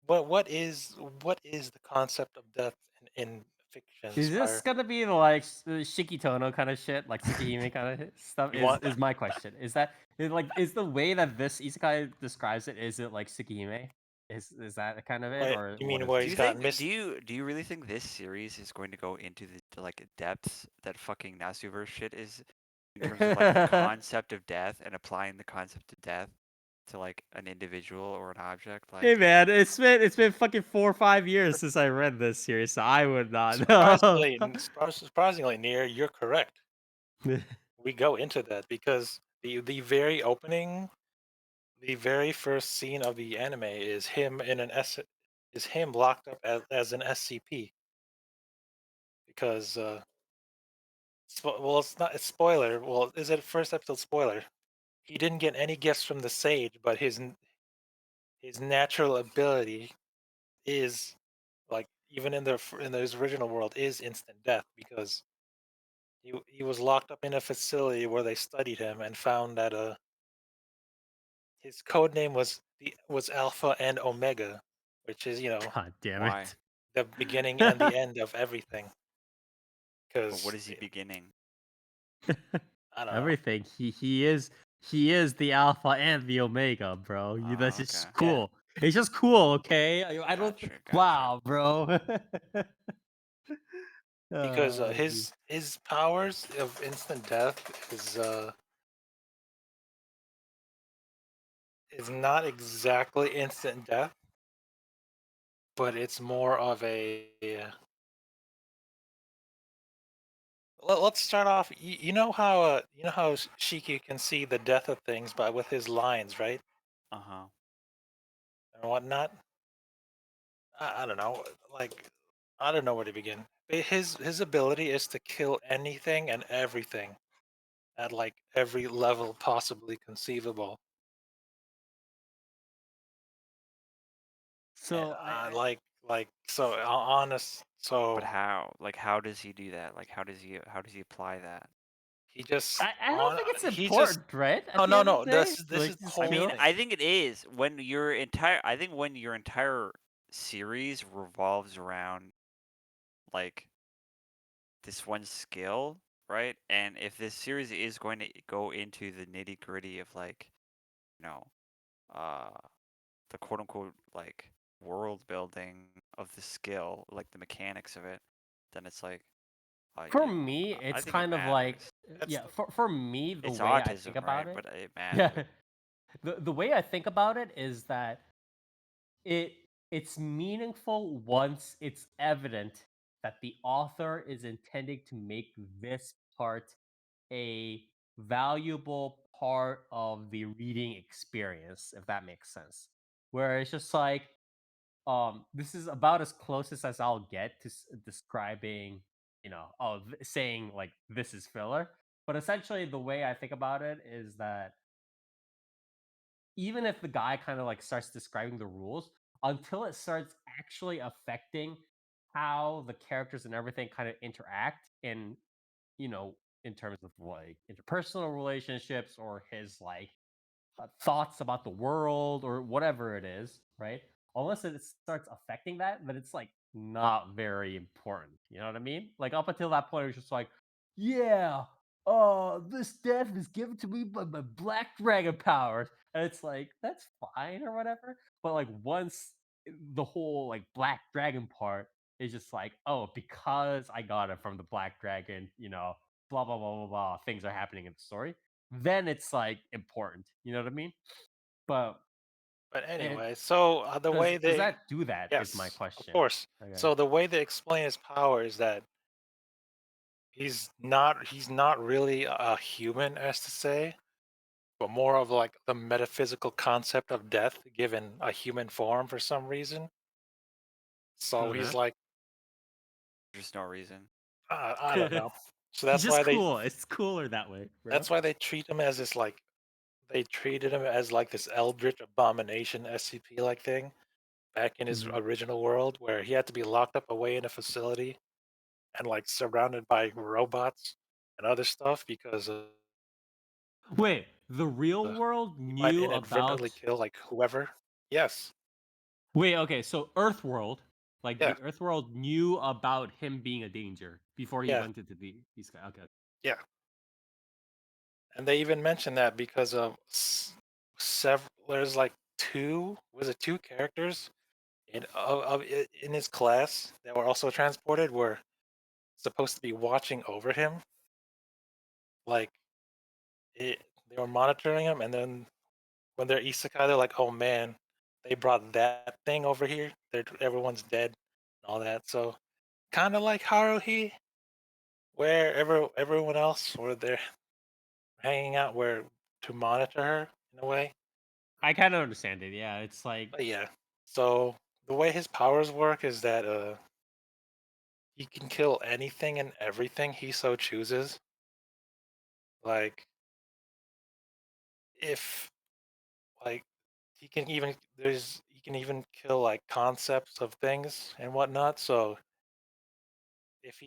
what is the concept of death in fiction, Is this Spire? gonna be like Shikitono kind of shit, like Tsukihime kind of stuff? You want Is my question? Is the way that this isekai describes it? Is it like Tsukihime? Is that kind of it, what or you what mean is where Do it? he's you got think? missed? Do you really think this series is going to go into the like depths that fucking Nasuverse shit is, in terms of like the concept of death and applying the concept of death to like an individual or an object? Hey Like, man, it's been fucking 4 or 5 years since I read this series, so I would not know. Surprisingly near, you're correct. We go into that because the very opening, the very first scene of the anime is him in an S is him locked up as an SCP because well it's not it's spoiler well is it first episode spoiler, he didn't get any gifts from the sage but his natural ability is like even in his original world is instant death because he was locked up in a facility where they studied him and found that his code name was Alpha and Omega, which is God damn why? it. the beginning and the end of everything. But what Because is he beginning? I don't know. Everything. He is the alpha and the omega, bro. That's Oh, okay. just Yeah, cool. It's just cool, okay? I don't. Gotcha. Wow, bro. because Geez. his powers of instant death is not exactly instant death, but it's more of a. Let's start off. You know how Shiki can see the death of things by with his lines, right, Uh-huh. and whatnot. I don't know. Like I don't know where to begin. His ability is to kill anything and everything at like every level possibly conceivable. So So honest. So But how? Like, how does he do that? Like, how does he apply that? he just I don't on think it's he just important, right? At no the no end of no. the day, This is like the just I whole mean, kill. thing. I think it is when your entire. I think when your entire series revolves around like this one skill, right? And if this series is going to go into the nitty gritty of like, you know, uh, the quote unquote like world building of the skill, like the mechanics of it, then it's like, For me, I it's think it kind of like matters. That's yeah. For me, the It's way I think autism, right? about it, But it yeah, matters. the way I think about it is that it it's meaningful once it's evident that the author is intending to make this part a valuable part of the reading experience, if that makes sense. Where it's just like, this is about as closest as I'll get to describing, saying like this is filler. But essentially, the way I think about it is that even if the guy kind of like starts describing the rules, until it starts actually affecting how the characters and everything kind of interact in, you know, in terms of like interpersonal relationships or his like thoughts about the world or whatever it is, right? Unless it starts affecting that, then it's like not very important. You know what I mean? Like up until that point, it was just like, yeah, this death is given to me by my black dragon powers. And it's like, that's fine or whatever. But like once the whole like black dragon part is just like, oh, because I got it from the black dragon, blah blah blah blah blah, things are happening in the story, then it's like important. You know what I mean? But but it anyway. So the way does they that do that is my yes, of question. course. Okay. So the way they explain his power is that he's not really a human, as to say, but more of like the metaphysical concept of death given a human form for some reason. So he's Uh-huh. like, There's no reason. I don't know. So It's just cool. It's cooler that way, bro. that's why they treat him as this like they treated him as like this eldritch abomination SCP like thing back in his Mhm. original world where he had to be locked up away in a facility and like surrounded by robots and other stuff because Wait, the real world he might knew inadvertently about. kill like whoever. Yes. Wait, okay, so Earth world, like Yeah. the Earth world knew about him being a danger before he Yeah. went into the these guys. Okay. Yeah. And they even mentioned that because of several. There's like two. Was it two characters in his class that were also transported? Were supposed to be watching over him. Like they were monitoring him, and then when they're isekai, they're like, "Oh man, they brought that thing over here. Everyone's dead, and all that." So kind of like Haruhi, where everyone else were there hanging out where to monitor her in a way. I kind of understand it. Yeah, it's like But yeah, so the way his powers work is that he can kill anything and everything he so chooses. Like if like he can even kill like concepts of things and whatnot. So if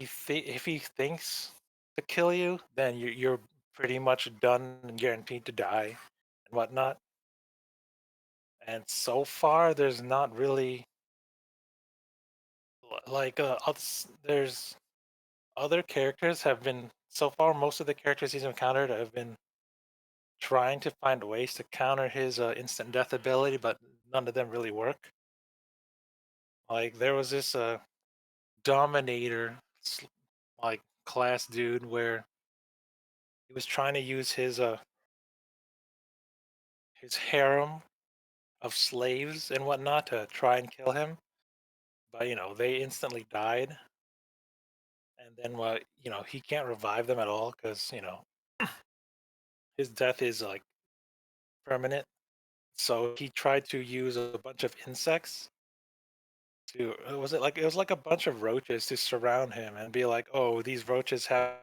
he thinks to kill you, then you're pretty much done and guaranteed to die and whatnot. And so far, there's not really like there's other characters have been so far. Most of the characters he's encountered have been trying to find ways to counter his instant death ability, but none of them really work. Like there was this dominator like class dude where he was trying to use his harem of slaves and whatnot to try and kill him, but they instantly died, and then he can't revive them at all because his death is like permanent. So he tried to use a bunch of insects to it was like a bunch of roaches to surround him and be like, oh, these roaches have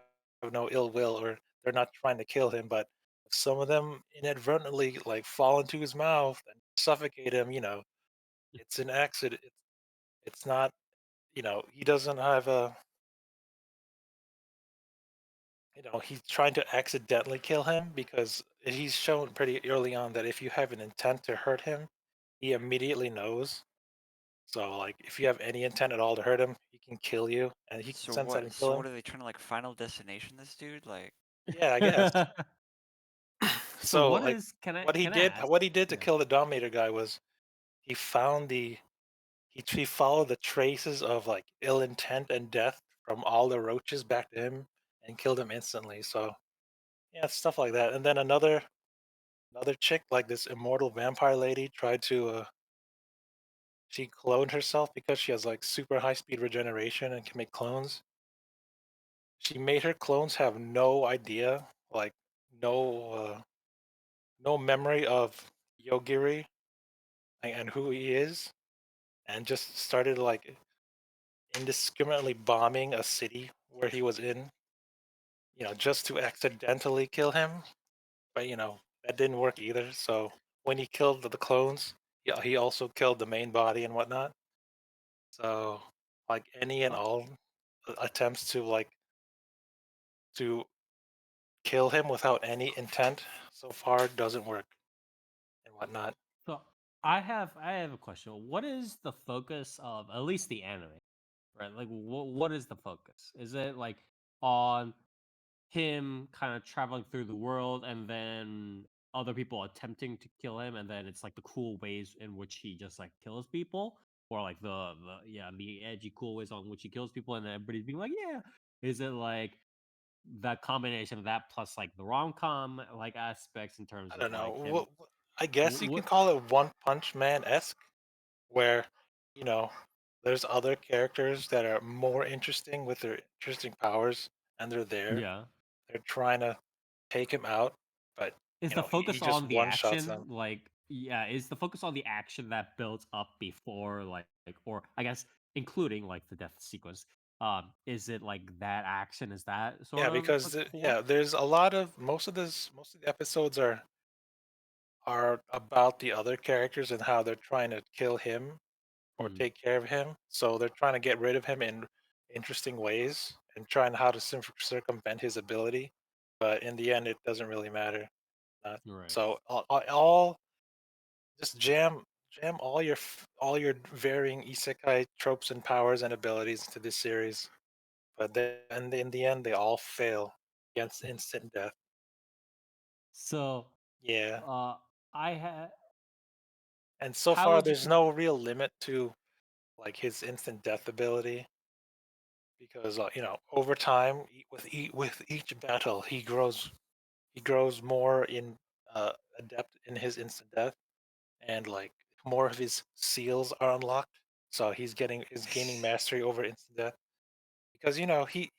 no ill will or they're not trying to kill him, but some of them inadvertently like fall into his mouth and suffocate him, It's an accident. It's not. He doesn't have a. He's trying to accidentally kill him because he's shown pretty early on that if you have an intent to hurt him, he immediately knows. So, like, if you have any intent at all to hurt him, he can kill you, and he can So sense that what? and So kill what him. are they trying to like Final Destination this dude? Like, Yeah, I guess. So So, what like, is what he can I did, ask? what he did to Yeah. kill the Dominator guy was he found he followed the traces of like ill intent and death from all the roaches back to him and killed him instantly. So yeah, stuff like that. And then another chick, like this immortal vampire lady, tried to she cloned herself because she has like super high speed regeneration and can make clones. She made her clones have no idea, like no no memory of Yogiri and who he is, and just started like indiscriminately bombing a city where he was in, just to accidentally kill him. But that didn't work either. So when he killed the clones, he also killed the main body and whatnot. So like any and Uh, all attempts to kill him without any intent so far doesn't work and whatnot. so I have a question. What is the focus of at least the anime? Right? Like what is the focus? Is it like on him kind of traveling through the world and then other people attempting to kill him and then it's like the cool ways in which he just like kills people or like the edgy cool ways on which he kills people and then everybody's being like yeah, is it like that combination of that plus like the rom-com like aspects in terms I of don't know. like him I guess you can what call it One Punch Man esque, where you know there's other characters that are more interesting with their interesting powers, and they're there. yeah, They're trying to take him out, but is the he focus just on the one shots action them. like yeah, is the focus on the action that builds up before like or I guess including like the death sequence, is it like that action is that Yeah, sort of because the core? there's a lot of most of the episodes are about the other characters and how they're trying to kill him or Hmm, take care of him. So they're trying to get rid of him in interesting ways and trying how to circumvent his ability. But in the end, it doesn't really matter. right. So all just jam all your varying isekai tropes and powers and abilities into this series. But then in the end, they all fail against instant death. So Yeah, uh I had and so how far would you there's no real limit to like his instant death ability because over time with each battle he grows more in adept in his instant death and like more of his seals are unlocked. So he's gaining mastery over instant death because he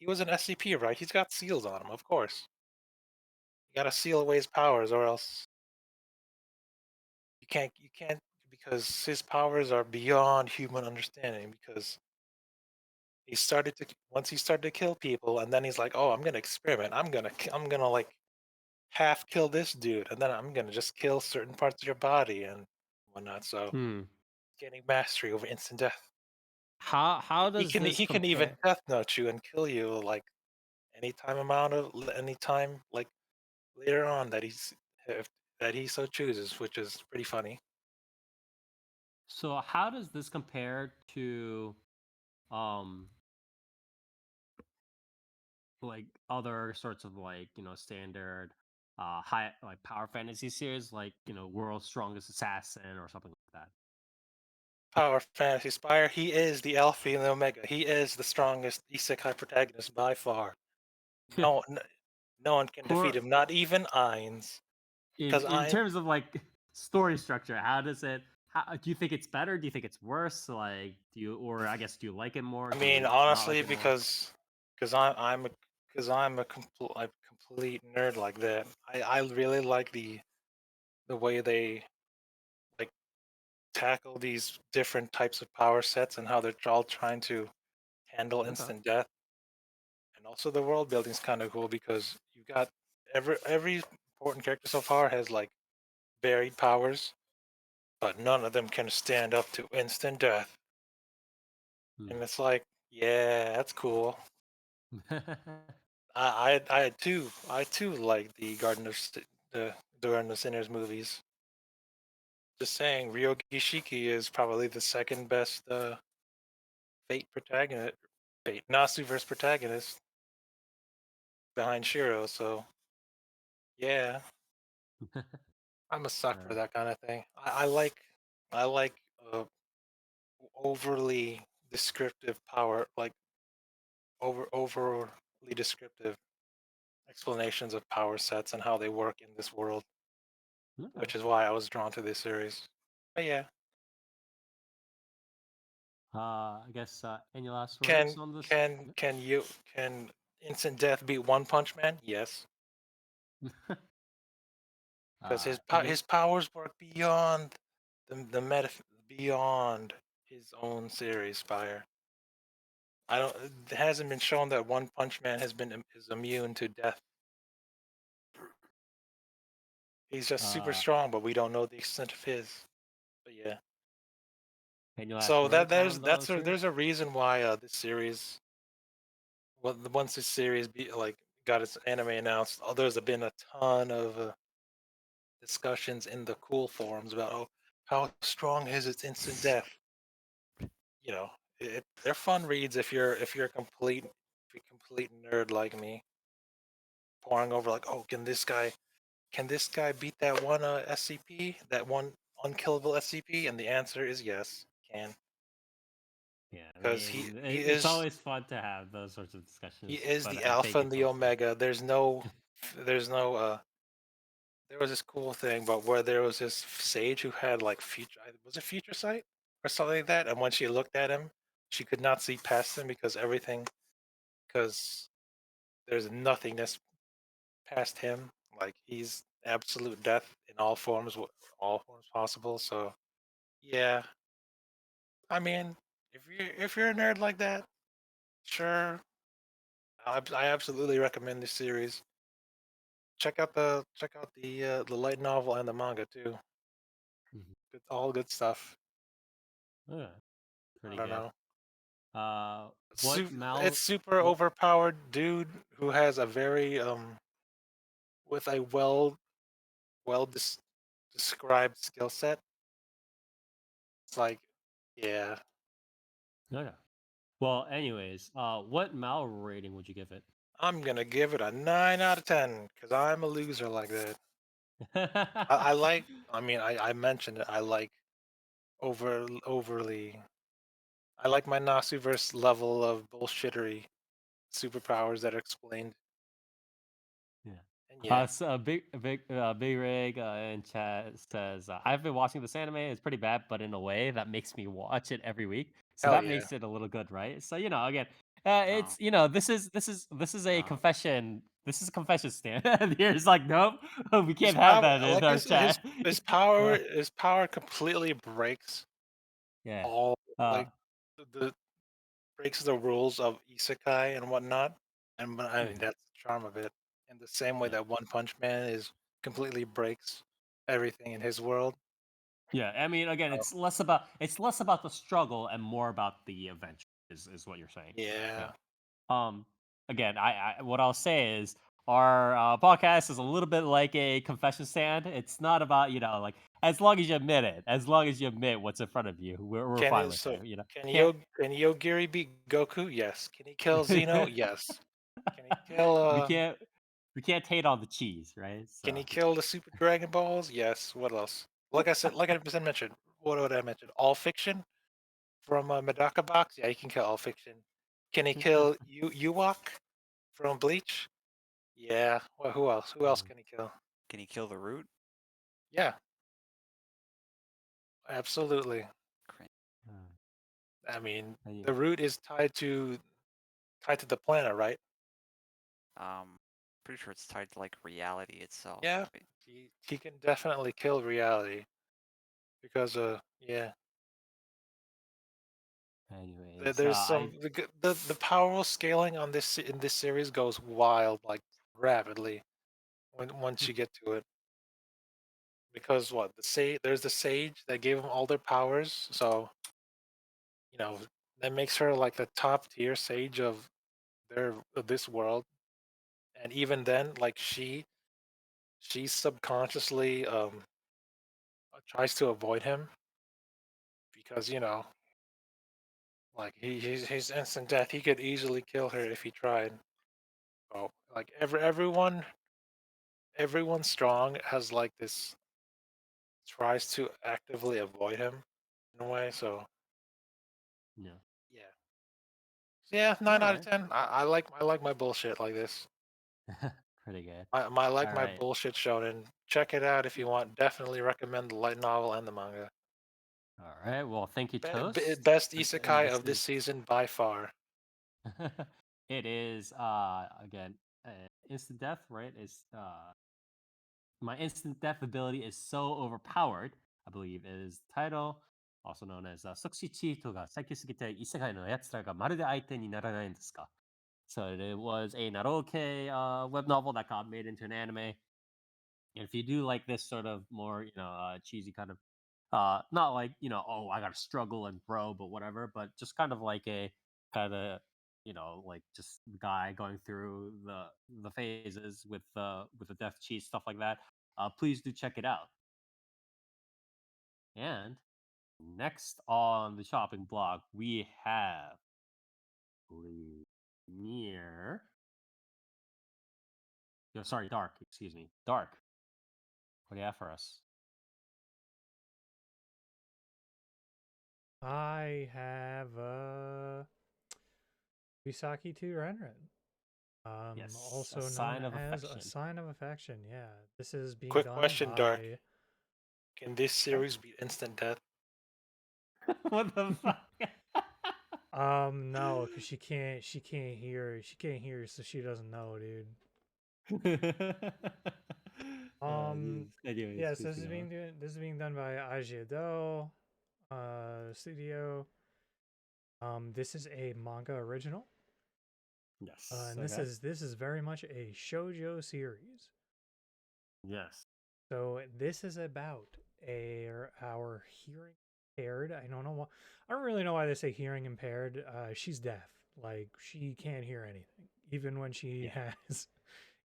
was an SCP, right? He's got seals on him, of course. You gotta seal away his powers, or else you can't because his powers are beyond human understanding. Because once he started to kill people, and then he's like, oh, I'm gonna experiment. I'm gonna like half kill this dude, and then I'm gonna just kill certain parts of your body and whatnot. So hmm getting mastery over instant death. how He does can this he can even compare? death note you and kill you like anytime like later on if, that he so chooses, which is pretty funny. So how does this compare to um like other sorts of like standard high like power fantasy series like world's strongest assassin or something like that? Power Fantasy Spire. He is the Alpha and the Omega. He is the strongest isekai protagonist by far. No, no, no one can defeat For him. Not even Ainz. Because in I, terms of like story structure, how does it how do you think it's better, do you think it's worse, like do you or I guess do you like it more, I do mean, you not like honestly, it more? because I'm a complete nerd like that. I really like the way they like tackle these different types of power sets and how they're all trying to handle Okay. instant death. And also the world building is kind of cool because you got every important character so far has like varied powers. but none of them can stand up to instant death. And it's like, yeah, that's cool. I too like the Garden of Sinners movies. Just saying, Ryogi Shiki is probably the second best Fate protagonist, Fate Nasuverse protagonist behind Shiro. So yeah, I'm a suck for that kind of thing. I like overly descriptive power, like overly descriptive explanations of power sets and how they work in this world, which is why I was drawn to this series. But yeah, I guess any last words on this? can instant death beat One Punch Man? Yes, because his powers work beyond beyond his own series Fire. I don't. It hasn't been shown that One Punch Man is immune to death. He's just super strong, but we don't know the extent of his. But yeah. Any last So words on the series? there's a reason why this series, well, once this series got its anime announced, there's been a ton of discussions in the cool forums about how strong is its instant death. You know, they're fun reads if you're a complete nerd like me, poring over like, oh, can this guy beat that one SCP, that one unkillable SCP? And the answer is yes, can. Yeah, I Because mean, it's always fun to have those sorts of discussions. he is but the I alpha think and it's the also omega. There's no there was this cool thing, but where there was this sage who had like was it future sight or something like that, and when she looked at him, she could not see past him because there's nothingness past him. Like he's absolute death in all forms possible. So yeah, I mean, if you're a nerd like that, sure, I absolutely recommend this series. Check out the light novel and the manga too. It's all good stuff. yeah, I pretty don't good. know. What It's Mal? super overpowered dude who has a very with a well described skill set. It's like, yeah, Okay. Well, anyways, what Mal rating would you give it? I'm gonna give it a 9 out of 10 because I'm a loser like that. I like. I mean, I mentioned it. I like overly. I like my Nasuverse level of bullshittery superpowers that are explained. Yeah. And yeah, So big rig in chat says I've been watching this anime. It's pretty bad, but in a way that makes me watch it every week. So hell that yeah. makes it a little good, right? So again, No, it's this is a no. confession. This is a confession stand. And here's like, nope, we His can't have power, that in like our chat. Uh, his power completely breaks yeah. all Uh, like the breaks the rules of isekai and whatnot. And I mean mhm, that's the charm of it. In the same way yeah. that One Punch Man is completely breaks everything in his world. Yeah, I mean, again, So, it's less about the struggle and more about the adventure. Is what you're saying. yeah. Yeah. Um. Again, what I'll say is our podcast is a little bit like a confession stand. It's not about like as long as you admit it, as long as you admit what's in front of you, we're Can fine his with so it. Can't. can Yogiri beat Goku? Yes. Can he kill Zeno? Yes. Can he kill we can't we can't hate on the cheese, right? can he So. kill the Super Dragon Balls? Yes. What else? Like I mentioned, what would I mention? All Fiction from Medaka Box. Yeah, he can kill All Fiction. Can he kill Ewok from Bleach? Yeah. Well, who else? Who else can he kill? Can he kill the root? Yeah, absolutely. Crin- I mean, And the root is tied to the planet, right? Pretty sure it's tied to like reality itself. Yeah. Right? He can definitely kill reality because yeah, anyways, there's some the power scaling on in this series goes wild like rapidly once you get to it. because what there's the sage that gave them all their powers, so you know that makes her like the top tier sage of this world. And even then, like she subconsciously tries to avoid him because like he's instant death. He could easily kill her if he tried. So like everyone strong has like this tries to actively avoid him in a way. So Yeah. yeah, yeah, All 9 out of right. 10. I like my bullshit like this. Pretty good. I like All my right. bullshit shonen. Check it out if you want. Definitely recommend the light novel and the manga. All right. Well, thank you, Toast. Best And isekai this of this is season by far. it is again instant death, right? Is my instant death ability is so overpowered, I believe is the title, also known as Sokushi ga Saikyousugite Isekai no Yatsura ga marude Aite ni Naranain desu ka. So it was a Naroke web novel that got made into an anime. And if you do like this sort of more, cheesy kind of, not like, oh, I got to struggle and grow, but whatever, but just kind of like a kind of, like just guy going through the phases with the death cheese stuff like that. Please do check it out. And next on the shopping block, we have near. No, sorry, Dark. Excuse me, Dark. What do you have for us? I have Yubisaki to Renren. Yes, a Also known sign of as A affection. Sign of Affection. Yeah, this is being Quick done question, Dark. by. Can this series beat instant death? What the fuck? No, because she can't hear, so she doesn't know, dude. Jesus. Anyways, Yes, please go on. this is being done by Yajuu studio. This is a manga original. Yes. And Okay. this is very much a shoujo series. Yes. So this is about our hearing impaired. I don't know why. I don't really know why they say hearing impaired. She's deaf. Like she can't hear anything, even when she Yeah. has,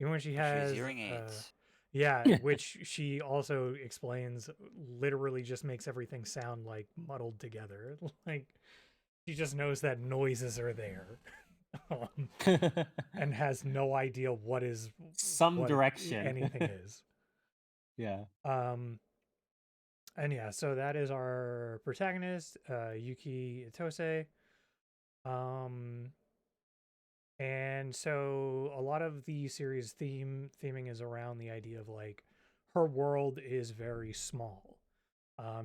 even when she But she has has. hearing aids. Yeah, which she also explains literally just makes everything sound like muddled together. Like she just knows that noises are there. um, and has no idea Some what direction. anything is. Yeah. Um, and yeah, so that is our protagonist, Yuki Itose. Um, and so a lot of the series theming is around the idea of like her world is very small.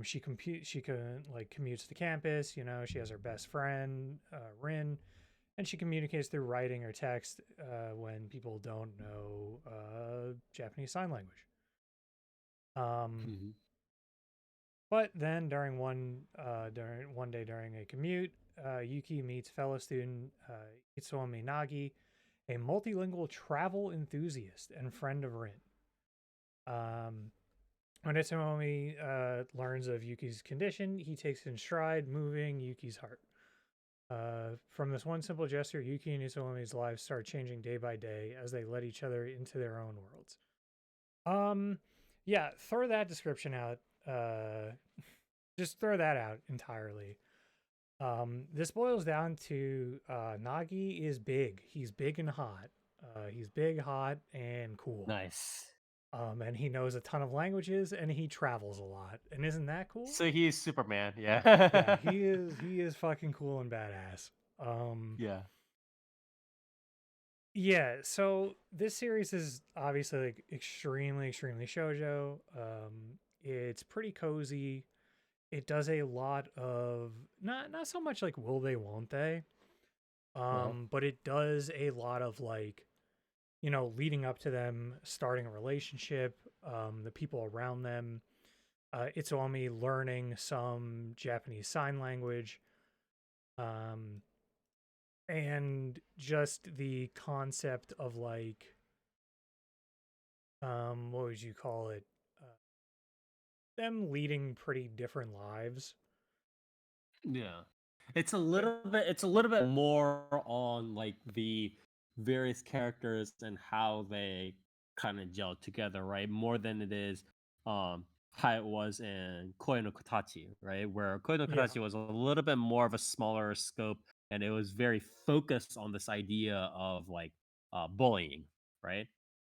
She can like commutes to campus. She has her best friend, Rin, and she communicates through writing or text when people don't know Japanese Sign Language. Mhm. But then during one day during a commute, Yuki meets fellow student Itsuomi Nagi, a multilingual travel enthusiast and friend of Rin. When Itsuomi learns of Yuki's condition, he takes it in stride, moving Yuki's heart. From this one simple gesture, Yuki and Itsuomi's lives start changing day by day as they let each other into their own worlds. Yeah, throw that description out. Just throw that out entirely. This boils down to Nagi is big. He's big and hot. He's big, hot, and cool. Nice. And he knows a ton of languages and he travels a lot. And isn't that cool? So he's Superman. Yeah. Yeah, he is fucking cool and badass. Yeah. Yeah, so this series is obviously like extremely shoujo. It's pretty cozy. It does a lot of not so much like will they won't they, Uh-huh. but it does a lot of like leading up to them starting a relationship, the people around them, Itsuomi learning some Japanese Sign Language, um, and just the concept of like what would you call it? them leading pretty different lives. Yeah. It's a little bit more on like the various characters and how they kind of gel together, right? More than it is how it was in Koi no Katachi, right? Where Koi no Yeah. Katachi was a little bit more of a smaller scope and it was very focused on this idea of like bullying, right?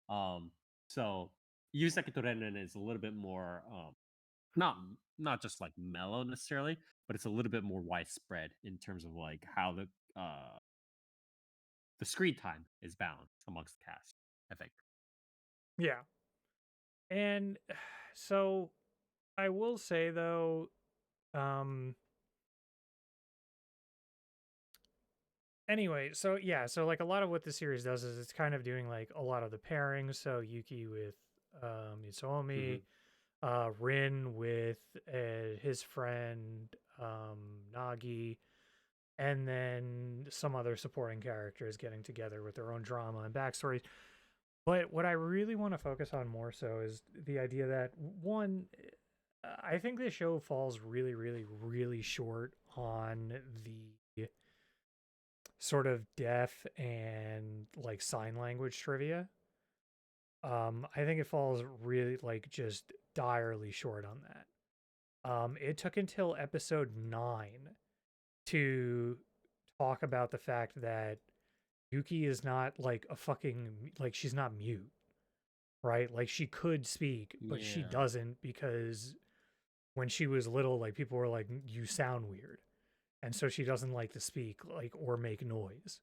Um so Yusaki to Renren is a little bit more not not just like mellow necessarily, but it's a little bit more widespread in terms of like how the screen time is balanced amongst the cast. I think. Yeah. And so I will say though, um anyway, so yeah, so like a lot of what the series does is it's kind of doing like a lot of the pairings. So Yuki with Itsuomi, Hmm. Rin with his friend Nagi, and then some other supporting characters getting together with their own drama and backstories. But what I really want to focus on more so is the idea that one, I think this show falls really, really, really short on the sort of deaf and like sign language trivia. I think it falls really like just direly short on that. It took until episode 9 to talk about the fact that Yuki is not like a fucking like she's not mute, right? Like she could speak, but she Yeah. doesn't because when she was little, like people were like, you sound weird. And so she doesn't like to speak like or make noise,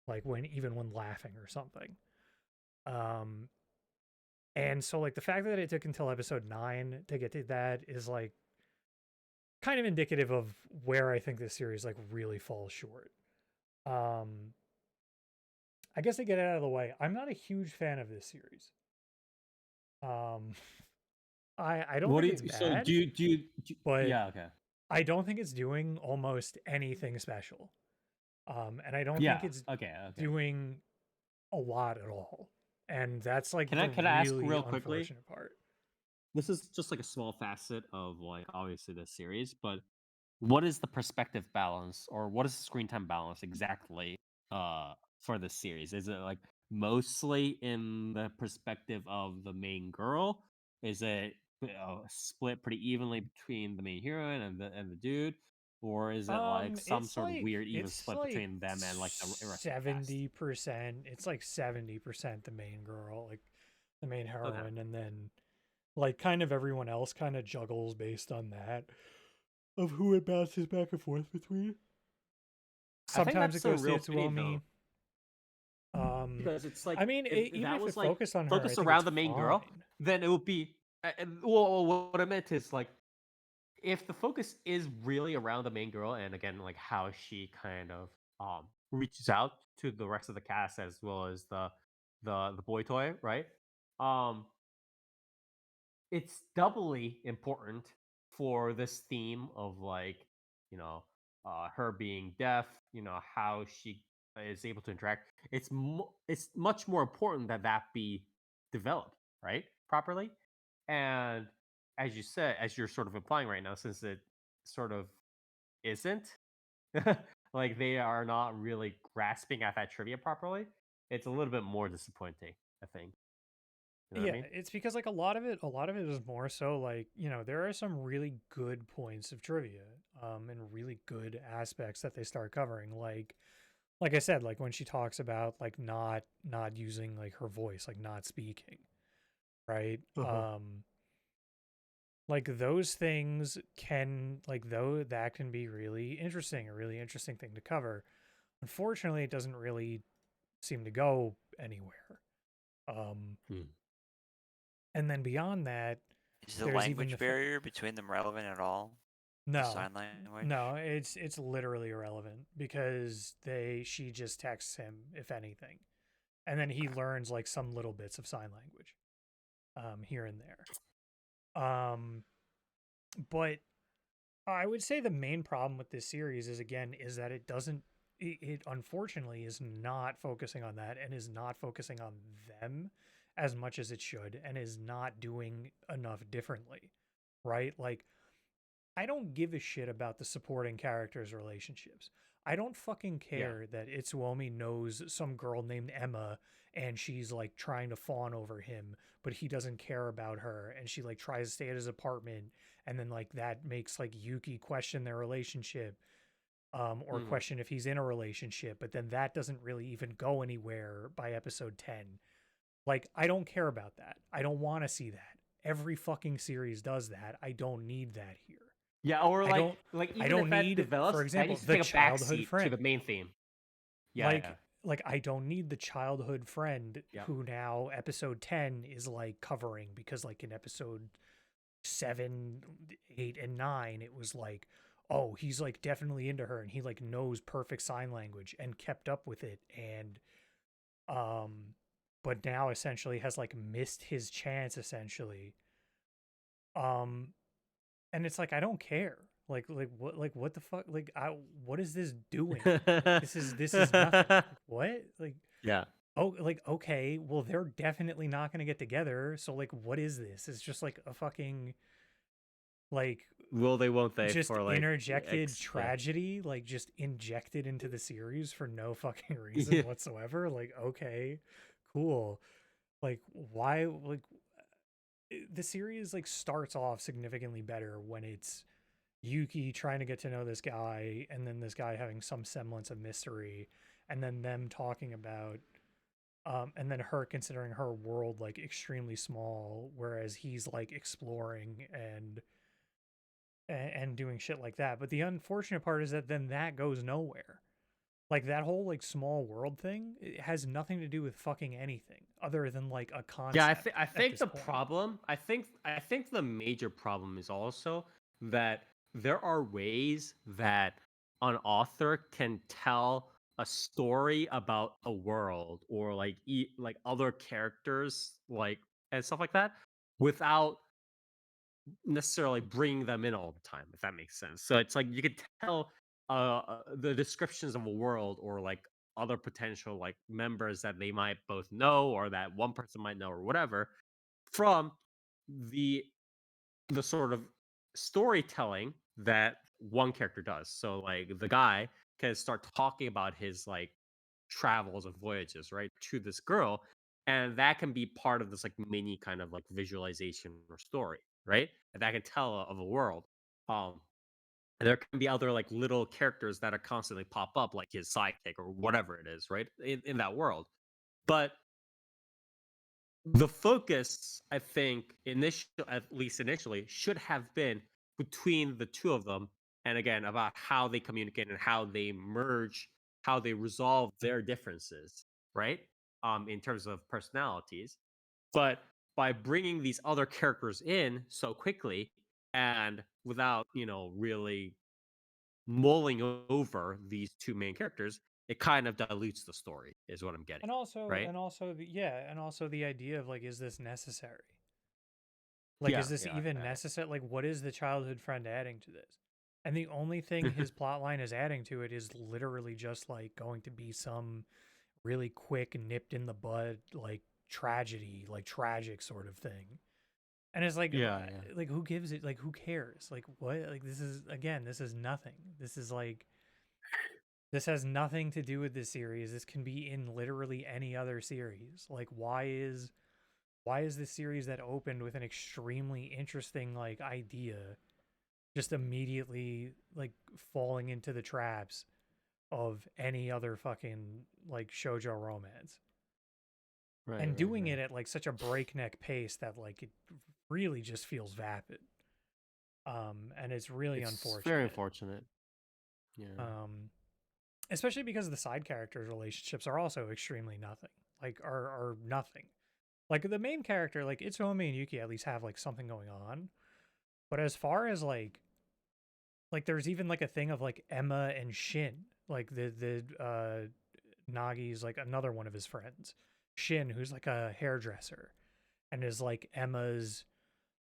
like when even when laughing or something. Um, and so like the fact that it took until episode 9 to get to that is like kind of indicative of where I think this series like really falls short. Um, I guess to get it out of the way, I'm not a huge fan of this series. Um, I don't What do think it's you? So bad, but yeah. Okay. I don't think it's doing almost anything special. And I don't think Yeah. it's Okay. Okay. doing a lot at all. And that's like Can the I ask really real quickly? unfortunate part. This is just like a small facet of like obviously this series, but what is the perspective balance or what is the screen time balance exactly for this series? Is it like mostly in the perspective of the main girl? Is it split pretty evenly between the main heroine and the dude? Or is it like some sort of weird even It's split like between them and like the rest of the cast? 70%. It's like 70% the main girl, like the main Okay. heroine, and then like kind of everyone else kind of juggles based on that of who it bounces back and forth between. I think Sometimes it that's a goes to real pity Itsuomi. though, because it's like I mean, if even that if it was like focused on her, I focused think it's around the main girl, fine. then it would be. Well, what I meant is like if the focus is really around the main girl, and again, like how she kind of reaches out to the rest of the cast as well as the boy toy, right? Um, it's doubly important for this theme of like you know her being deaf, how she is able to interact. It's much more important that that be developed right properly, and as you said, as you're sort of implying right now, since it sort of isn't, like they are not really grasping at that trivia properly, it's a little bit more disappointing, I think. You know what I Yeah, mean? it's because like a lot of it is more so like, there are some really good points of trivia, and really good aspects that they start covering. Like I said, like when she talks about like not using like her voice, like not speaking, right? Uh-huh. Like those things can like though that can be really interesting, a really interesting thing to cover. Unfortunately, it doesn't really seem to go anywhere. Um, Hmm. and then beyond that, Is the there's even the language barrier between them relevant at all? The no, sign language? no, it's literally irrelevant because she just texts him if anything, and then he Okay. learns like some little bits of sign language, here and there. Um, but I would say the main problem with this series is that it doesn't it unfortunately is not focusing on that and is not focusing on them as much as it should and is not doing enough differently. right? Like, I don't give a shit about the supporting characters' relationships. I don't fucking Yeah. care that Itsuomi knows some girl named Emma and she's like trying to fawn over him, but he doesn't care about her and she like tries to stay at his apartment and then like that makes like Yuki question their relationship or Mhm. question if he's in a relationship, but then that doesn't really even go anywhere by episode 10. Like, I don't care about that. I don't want to see that. Every fucking series does that. I don't need that here. Yeah, or I don't like I even don't if that need, develops, for that example, needs to the take a childhood backseat to friend. the main theme. Yeah, Like I don't need the childhood friend yeah. who now episode 10 is like covering, because like in episode 7, 8 and 9 it was like, oh, he's like definitely into her and he like knows perfect sign language and kept up with it, and um but now essentially has like missed his chance essentially. um and it's like, I don't care. Like what the fuck? Like, what is this doing? Like, this is nothing. Like, what? Like, Yeah. oh, like, okay, well, they're definitely not going to get together. So like, what is this? It's just like a fucking like Will they, won't they, just for like interjected yeah. tragedy, like just injected into the series for no fucking reason Yeah. whatsoever. Like, okay, cool. Like, why? Like, the series like starts off significantly better when it's Yuki trying to get to know this guy, and then this guy having some semblance of mystery, and then them talking about, and then her considering her world like extremely small, whereas he's like exploring and doing shit like that. But the unfortunate part is that then that goes nowhere. Like, that whole like small world thing, it has nothing to do with fucking anything other than like a Yeah, concept I at think this the point. problem, I think the major problem is also that there are ways that an author can tell a story about a world or like like other characters like and stuff like that without necessarily bringing them in all the time, if that makes sense. So it's like you could tell the descriptions of a world or like other potential like members that they might both know or that one person might know or whatever from the the sort of storytelling that one character does. So like the guy can start talking about his like travels and voyages, right, to this girl, and that can be part of this like mini kind of like visualization or story, right? And that can tell of a world. Um, and there can be other like little characters that are constantly pop up, like his sidekick or whatever it is, right, in that world. But the focus, I think, at least initially, should have been between the two of them, and again about how they communicate and how they merge, how they resolve their differences, right? In terms of personalities, but by bringing these other characters in so quickly and without, really mulling over these two main characters, it kind of dilutes the story, is what I'm getting, right? And also the idea of like, is this necessary? Like, Yeah, is this yeah, even necessary? Like, what is the childhood friend adding to this? And the only thing his plot line is adding to it is literally just like going to be some really quick, nipped in the bud, like tragedy, like tragic sort of thing. And it's yeah, yeah. like, who gives it? Like, who cares? Like, what? Like, this is, again, this is nothing. This is like, this has nothing to do with this series. This can be in literally any other series. Like, why is this series that opened with an extremely interesting like idea just immediately like falling into the traps of any other fucking like shoujo romance, Right, and right, doing it right. at like such a breakneck pace that like it really just feels vapid. And it's really It's very unfortunate. unfortunate. Yeah. um Especially because the side characters relationships are also extremely nothing, like are nothing. Like, the main character, like Itsuomi and Yuki, at least have like something going on. But as far as like there's even like a thing of like Emma and Shin, like the Nagi's like another one of his friends, Shin, who's like a hairdresser and is like Emma's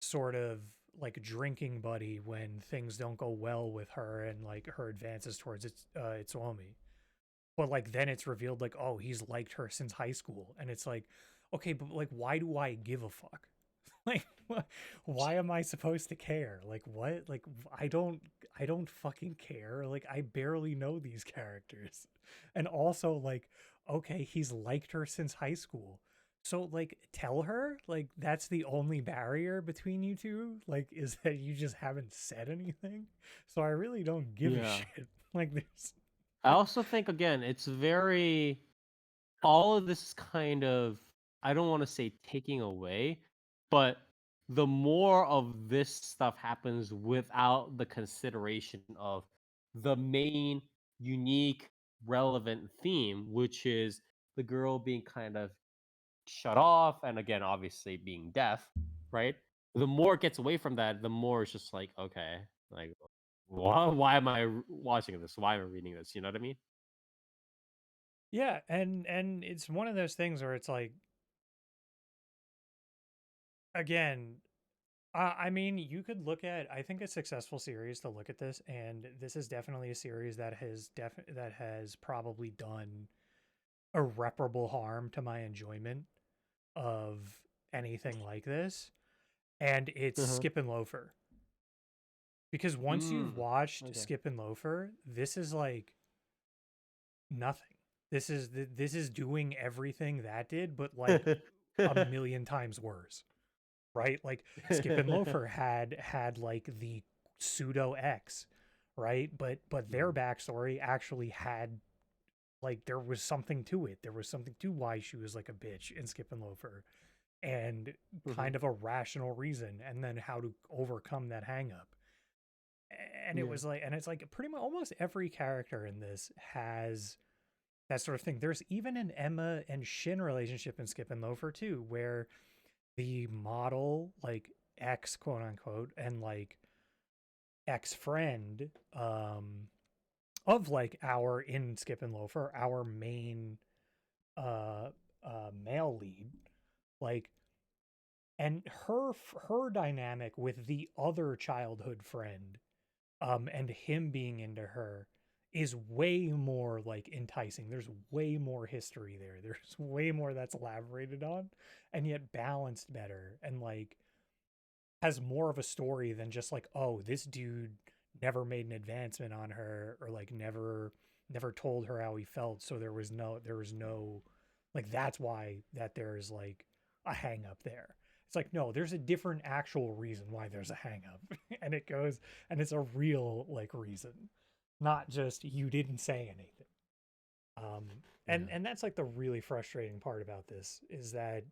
sort of like drinking buddy when things don't go well with her and like her advances towards Itsuomi. But like then it's revealed like, oh, he's liked her since high school, and it's like, okay, but like, why do I give a fuck? Like, why am I supposed to care? Like, what? Like, I don't fucking care. Like, I barely know these characters. And also, like, okay, he's liked her since high school. So, like, tell her, like, that's the only barrier between you two, like, is that you just haven't said anything. So I really don't give a Yeah. shit. Like, there's. I also think again, it's very all of this is kind of, I don't want to say taking away, but the more of this stuff happens without the consideration of the main unique relevant theme, which is the girl being kind of shut off and again obviously being deaf, right? The more it gets away from that, the more it's just like, okay, like why am I watching this? Why am I reading this? You know what I mean? Yeah, and it's one of those things where it's like, again, I mean, you could look at, I think, a successful series to look at this, and this is definitely a series that has probably done irreparable harm to my enjoyment of anything like this, and it's Uh-huh. Skip and Loafer. Because once you've watched Okay. Skip and Loafer, this is like nothing. This is doing everything that did, but like a million times worse. Right? Like Skip and Loafer had like the pseudo X, right? But their backstory actually had, like, there was something to it. There was something to why she was like a bitch in Skip and Loafer, and Mhm. kind of a rational reason, and then how to overcome that hang up. And it Yeah. was like, and it's like pretty much almost every character in this has that sort of thing. There's even an Emma and Shin relationship in Skip and Loafer too, where the model, like, ex quote unquote, and like ex friend of like our, in Skip and Loafer, our main uh male lead, like, and her dynamic with the other childhood friend, and him being into her, is way more like enticing. There's way more history there. There's way more that's elaborated on, and yet balanced better, and like has more of a story than just like, oh, this dude never made an advancement on her, or like never told her how he felt, so there was no like, that's why that there's like a hang up there. It's like, no, there's a different actual reason why there's a hang up. And it goes, and it's a real like reason, not just you didn't say anything. um Yeah. and that's like the really frustrating part about this, is that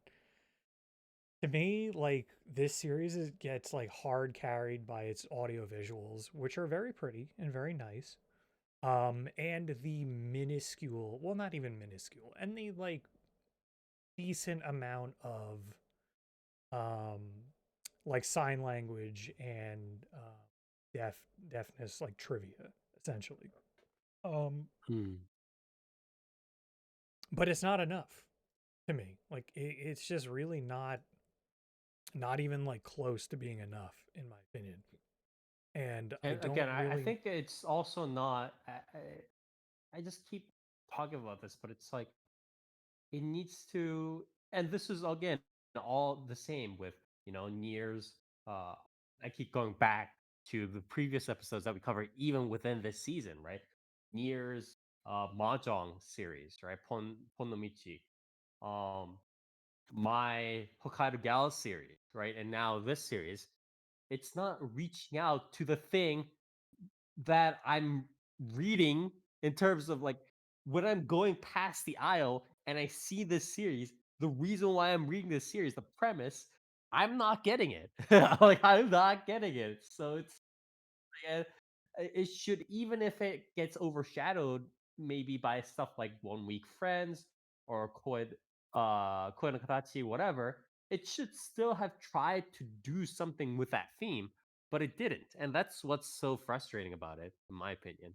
to me, like, this series gets like hard carried by its audio visuals, which are very pretty and very nice. And the minuscule, well, not even minuscule, and the like decent amount of um like sign language and deafness, like, trivia, essentially. Um, Hmm. but it's not enough to me. Like, it's just really not even like close to being enough, in my opinion. And I And don't again, I really. think it's also not. I just keep talking about this, but it's like it needs to, and this is again all the same with Nier's. Uh, I keep going back to the previous episodes that we covered, even within this season, right? Nier's Mahjong series, right? Pon no Michi, um, my Hokkaido Gal series, right? And now this series, it's not reaching out to the thing that I'm reading in terms of like when I'm going past the aisle and I see this series, the reason why I'm reading this series, the premise, I'm not getting it. Like I'm not getting it. So it's it should, even if it gets overshadowed maybe by stuff like One Week Friends or Koi no Katachi, whatever, it should still have tried to do something with that theme, but it didn't. And that's what's so frustrating about it, in my opinion.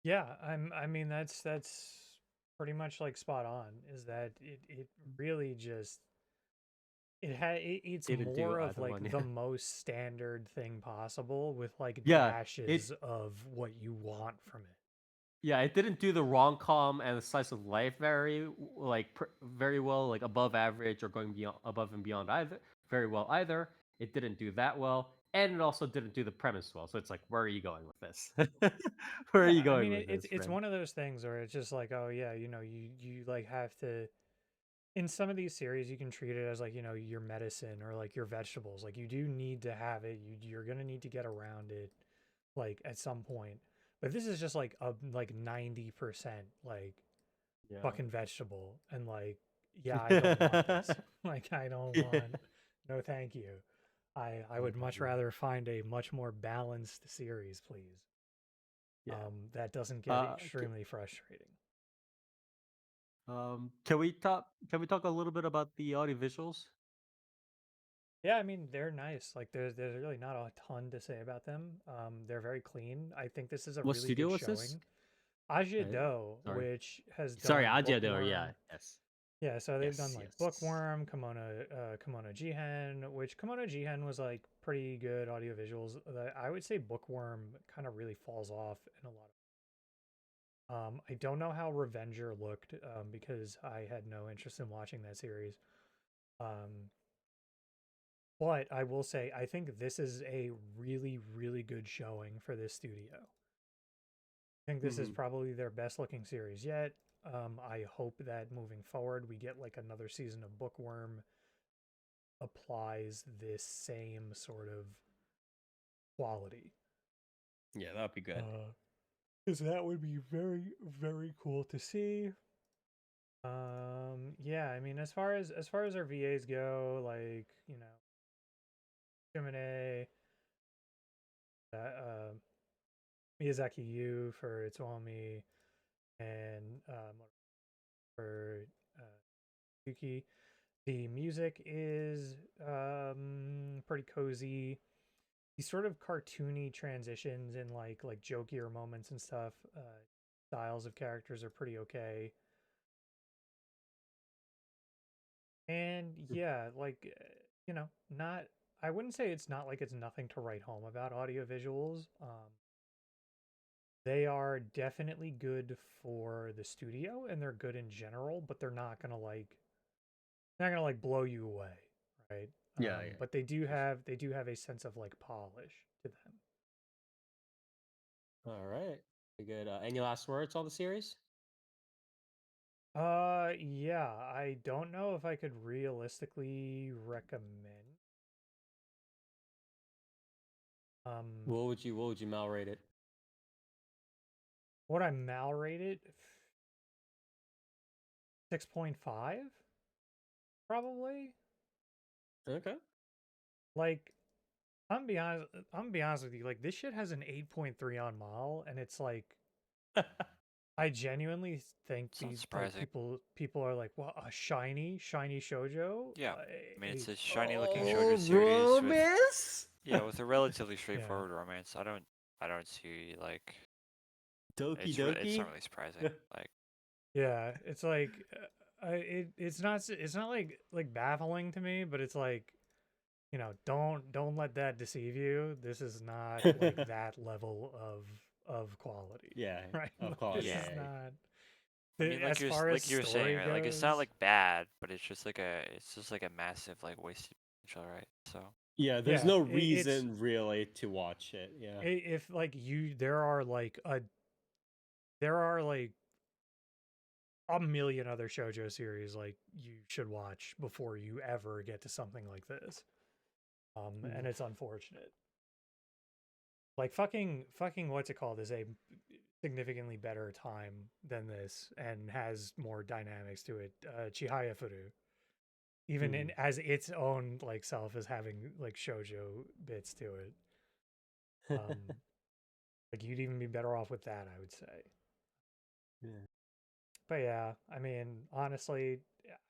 Yeah, I mean, that's pretty much like spot on, is that it really just, it's Didn't do more of either like one. the most standard thing possible, with like Yeah, dashes it of what you want from it. Yeah, it didn't do the rom-com and the slice of life very well, like above average or going beyond above and beyond either very well either. It didn't do that well, and it also didn't do the premise well. So it's like, where are you going with this? Where are Yeah, you I going mean, with this, it's friend? one of those things where it's just like, oh yeah, you like have to. In some of these series, you can treat it as like your medicine or like your vegetables. Like you do need to have it. You're gonna need to get around it, like at some point. But this is just like a like 90% like Yeah. fucking vegetable, and like yeah, I don't want this. Like I don't Yeah. want. No, thank you. I would much Yeah. rather find a much more balanced series, please. Yeah. That doesn't get Ca- extremely frustrating. Can we talk a little bit about the audio visuals? Yeah, I mean they're nice. Like there's really not a ton to say about them. They're very clean. I think this is a What really studio good was this? showing. Aja Uh, Do, sorry. which has Sorry, done Ajiado. Yeah. Bookworm. Yes. Yeah, so they've done Yes. like Yes. Bookworm, Kimono Jihen, which Kimono Jihen was like pretty good audio visuals. I would say Bookworm kind of really falls off in a lot of. I don't know how Revenger looked because I had no interest in watching that series. Um, but I will say I think this is a really, really good showing for this studio. I think this is Hmm. probably their best looking series yet. I hope that moving forward we get like another season of Bookworm applies this same sort of quality. Yeah, that'd be good. Because that would be very, very cool to see. Yeah, I mean, as far as our VAs go, like Shimane, Miyazaki Yu for Itsuomi, and for Yuki. The music is pretty cozy. These sort of cartoony transitions and like jokier moments and stuff. Styles of characters are pretty okay. And yeah, like not. I wouldn't say it's not like it's nothing to write home about audio visuals. They are definitely good for the studio and they're good in general, but they're not gonna blow you away, right? Yeah, yeah, But they do for sure. have a sense of like polish to them. All right, very good. Any last words on the series? Yeah, I don't know if I could realistically recommend. Um, What would you mal rate it? what I mal rated 6.5 probably. Okay. Like I'm gonna be honest with you. Like this shit has an 8.3 on Mal, and it's like I genuinely think It's not these like surprising. people are like, what a shiny shoujo. Yeah, I mean it's a A- shiny looking Oh, shoujo series with romance. with a relatively yeah, straightforward romance. I don't see like Doki it's not doki. really surprising. Like yeah. It's like it's not like baffling to me, but it's like don't let that deceive you. This is not like that level of quality, Yeah, right? of Like, course. this yeah, is Yeah. not I mean as far as like you were saying story right. Like it's not goes. like bad, but it's just like a massive like wasted potential, right? So Yeah, there's Yeah, no it's reason really to watch it. Yeah. if like you there are like a million other shojo series like you should watch before you ever get to something like this. Mhm. And it's unfortunate. Like fucking what's it called is a significantly better time than this and has more dynamics to it. Chihaya Furu, even in Mhm. as its own like self as having like shojo bits to it. Um, like you'd even be better off with that, I would say. Yeah. But yeah, I mean, honestly,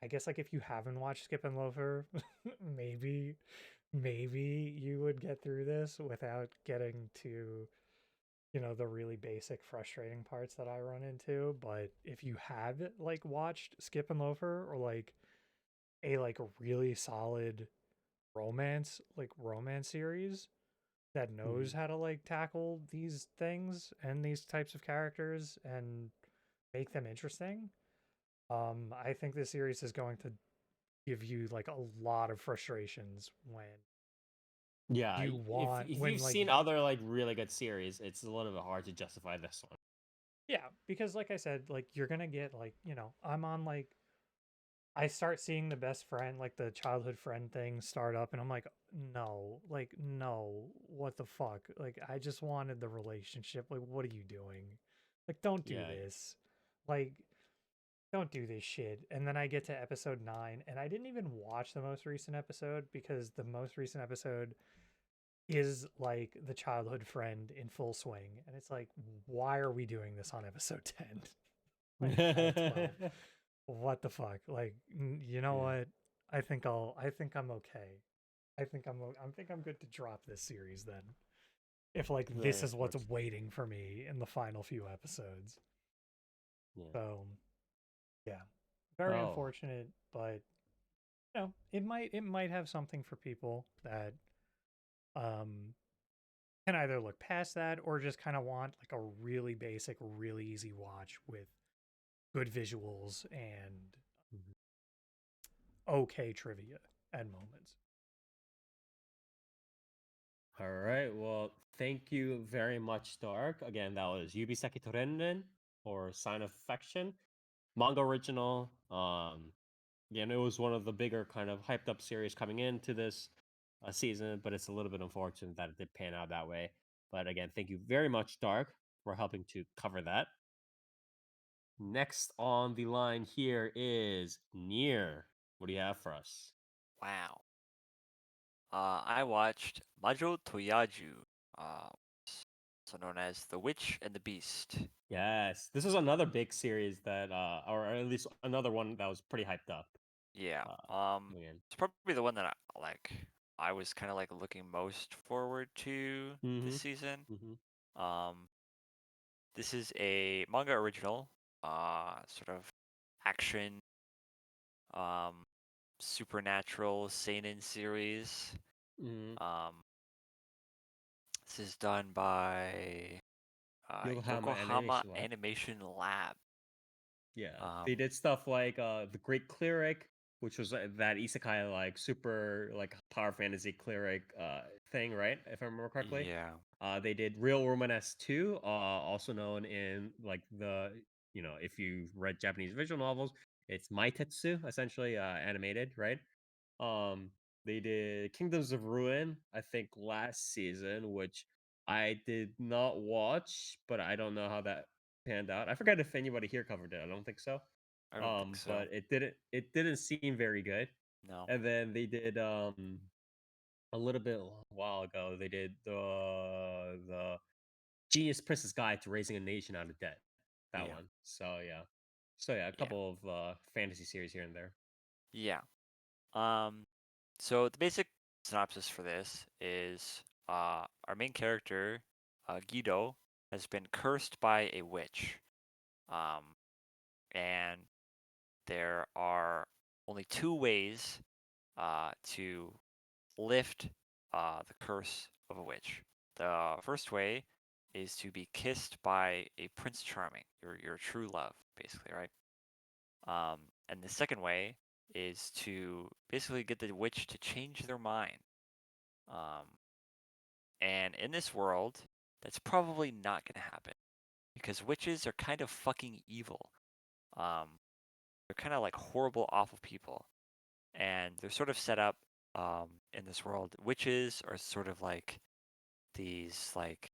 I guess like if you haven't watched Skip and Loafer, maybe maybe you would get through this without getting to the really basic frustrating parts that I run into. But if you have like watched Skip and Loafer or like a really solid romance series, that knows how to like tackle these things and these types of characters and make them interesting. I think this series is going to give you like a lot of frustrations when Yeah, you want if when you've like seen other like really good series, it's a little bit hard to justify this one. yeah, because like I said, like you're gonna get like, I'm on like I start seeing the best friend, like the childhood friend thing start up, and I'm like, no, what the fuck? Like, I just wanted the relationship. Like, what are you doing? Like, don't do Yeah, this. Like, don't do this shit. And then I get to episode 9, and I didn't even watch the most recent episode because the most recent episode is like the childhood friend in full swing. And it's like, why are we doing this on episode 10? Like, out of 12. yeah. What the fuck? Like, you know what? I think I'm okay. I think I'm good to drop this series then. If like Very this is what's unfortunate. waiting for me in the final few episodes. Yeah. So, yeah. Very Oh, unfortunate, but it might have something for people that um can either look past that or just kind of want like a really basic, really easy watch with good visuals and mhm. okay trivia at moments. All right. Well, thank you very much, Dark. Again, that was Yubisaki to Renren, or Sign of Affection, manga original. Again, it was one of the bigger kind of hyped up series coming into this season, but it's a little bit unfortunate that it did pan out that way. But again, thank you very much, Dark, for helping to cover that. Next on the line here is Near. What do you have for us? Wow. I watched Majo to Yajuu, uh, also known as The Witch and the Beast. Yes, this is another big series that, or at least another one that was pretty hyped up. Yeah. Uh, Again. It's probably the one that I was kind of like looking most forward to this Mm-hmm. season. Mm-hmm. Um, this is a manga original, sort of action, um, supernatural seinen series. Mm-hmm. Um, this is done by Yokohama Yokohama Animation Lab. Animation Lab. Yeah, Um, they did stuff like the Great Cleric, which was that isekai like super like power fantasy cleric thing, right? If I remember correctly. yeah, They did Real Romance 2, also known in like the if you read Japanese visual novels, it's Maitetsu essentially animated, right? Um, they did Kingdoms of Ruin, I think last season, which I did not watch, but I don't know how that panned out. I forget if anybody here covered it. I don't think so. I don't think so. But it didn't seem very good. No. And then they did a little bit a while ago. They did the Genius Princess Guide to Raising a Nation Out of Debt. That Yeah. one. So yeah, a Yeah. couple of fantasy series here and there. Yeah. Um, so the basic synopsis for this is our main character, Guido, has been cursed by a witch. Um, and there are only two ways to lift the curse of a witch. The first way is to be kissed by a Prince Charming, your true love, basically, right? And the second way is to basically get the witch to change their mind. Um, and in this world, that's probably not going to happen because witches are kind of fucking evil. Um, they're kind of like horrible, awful people, and they're sort of set up in this world. Witches are sort of like these like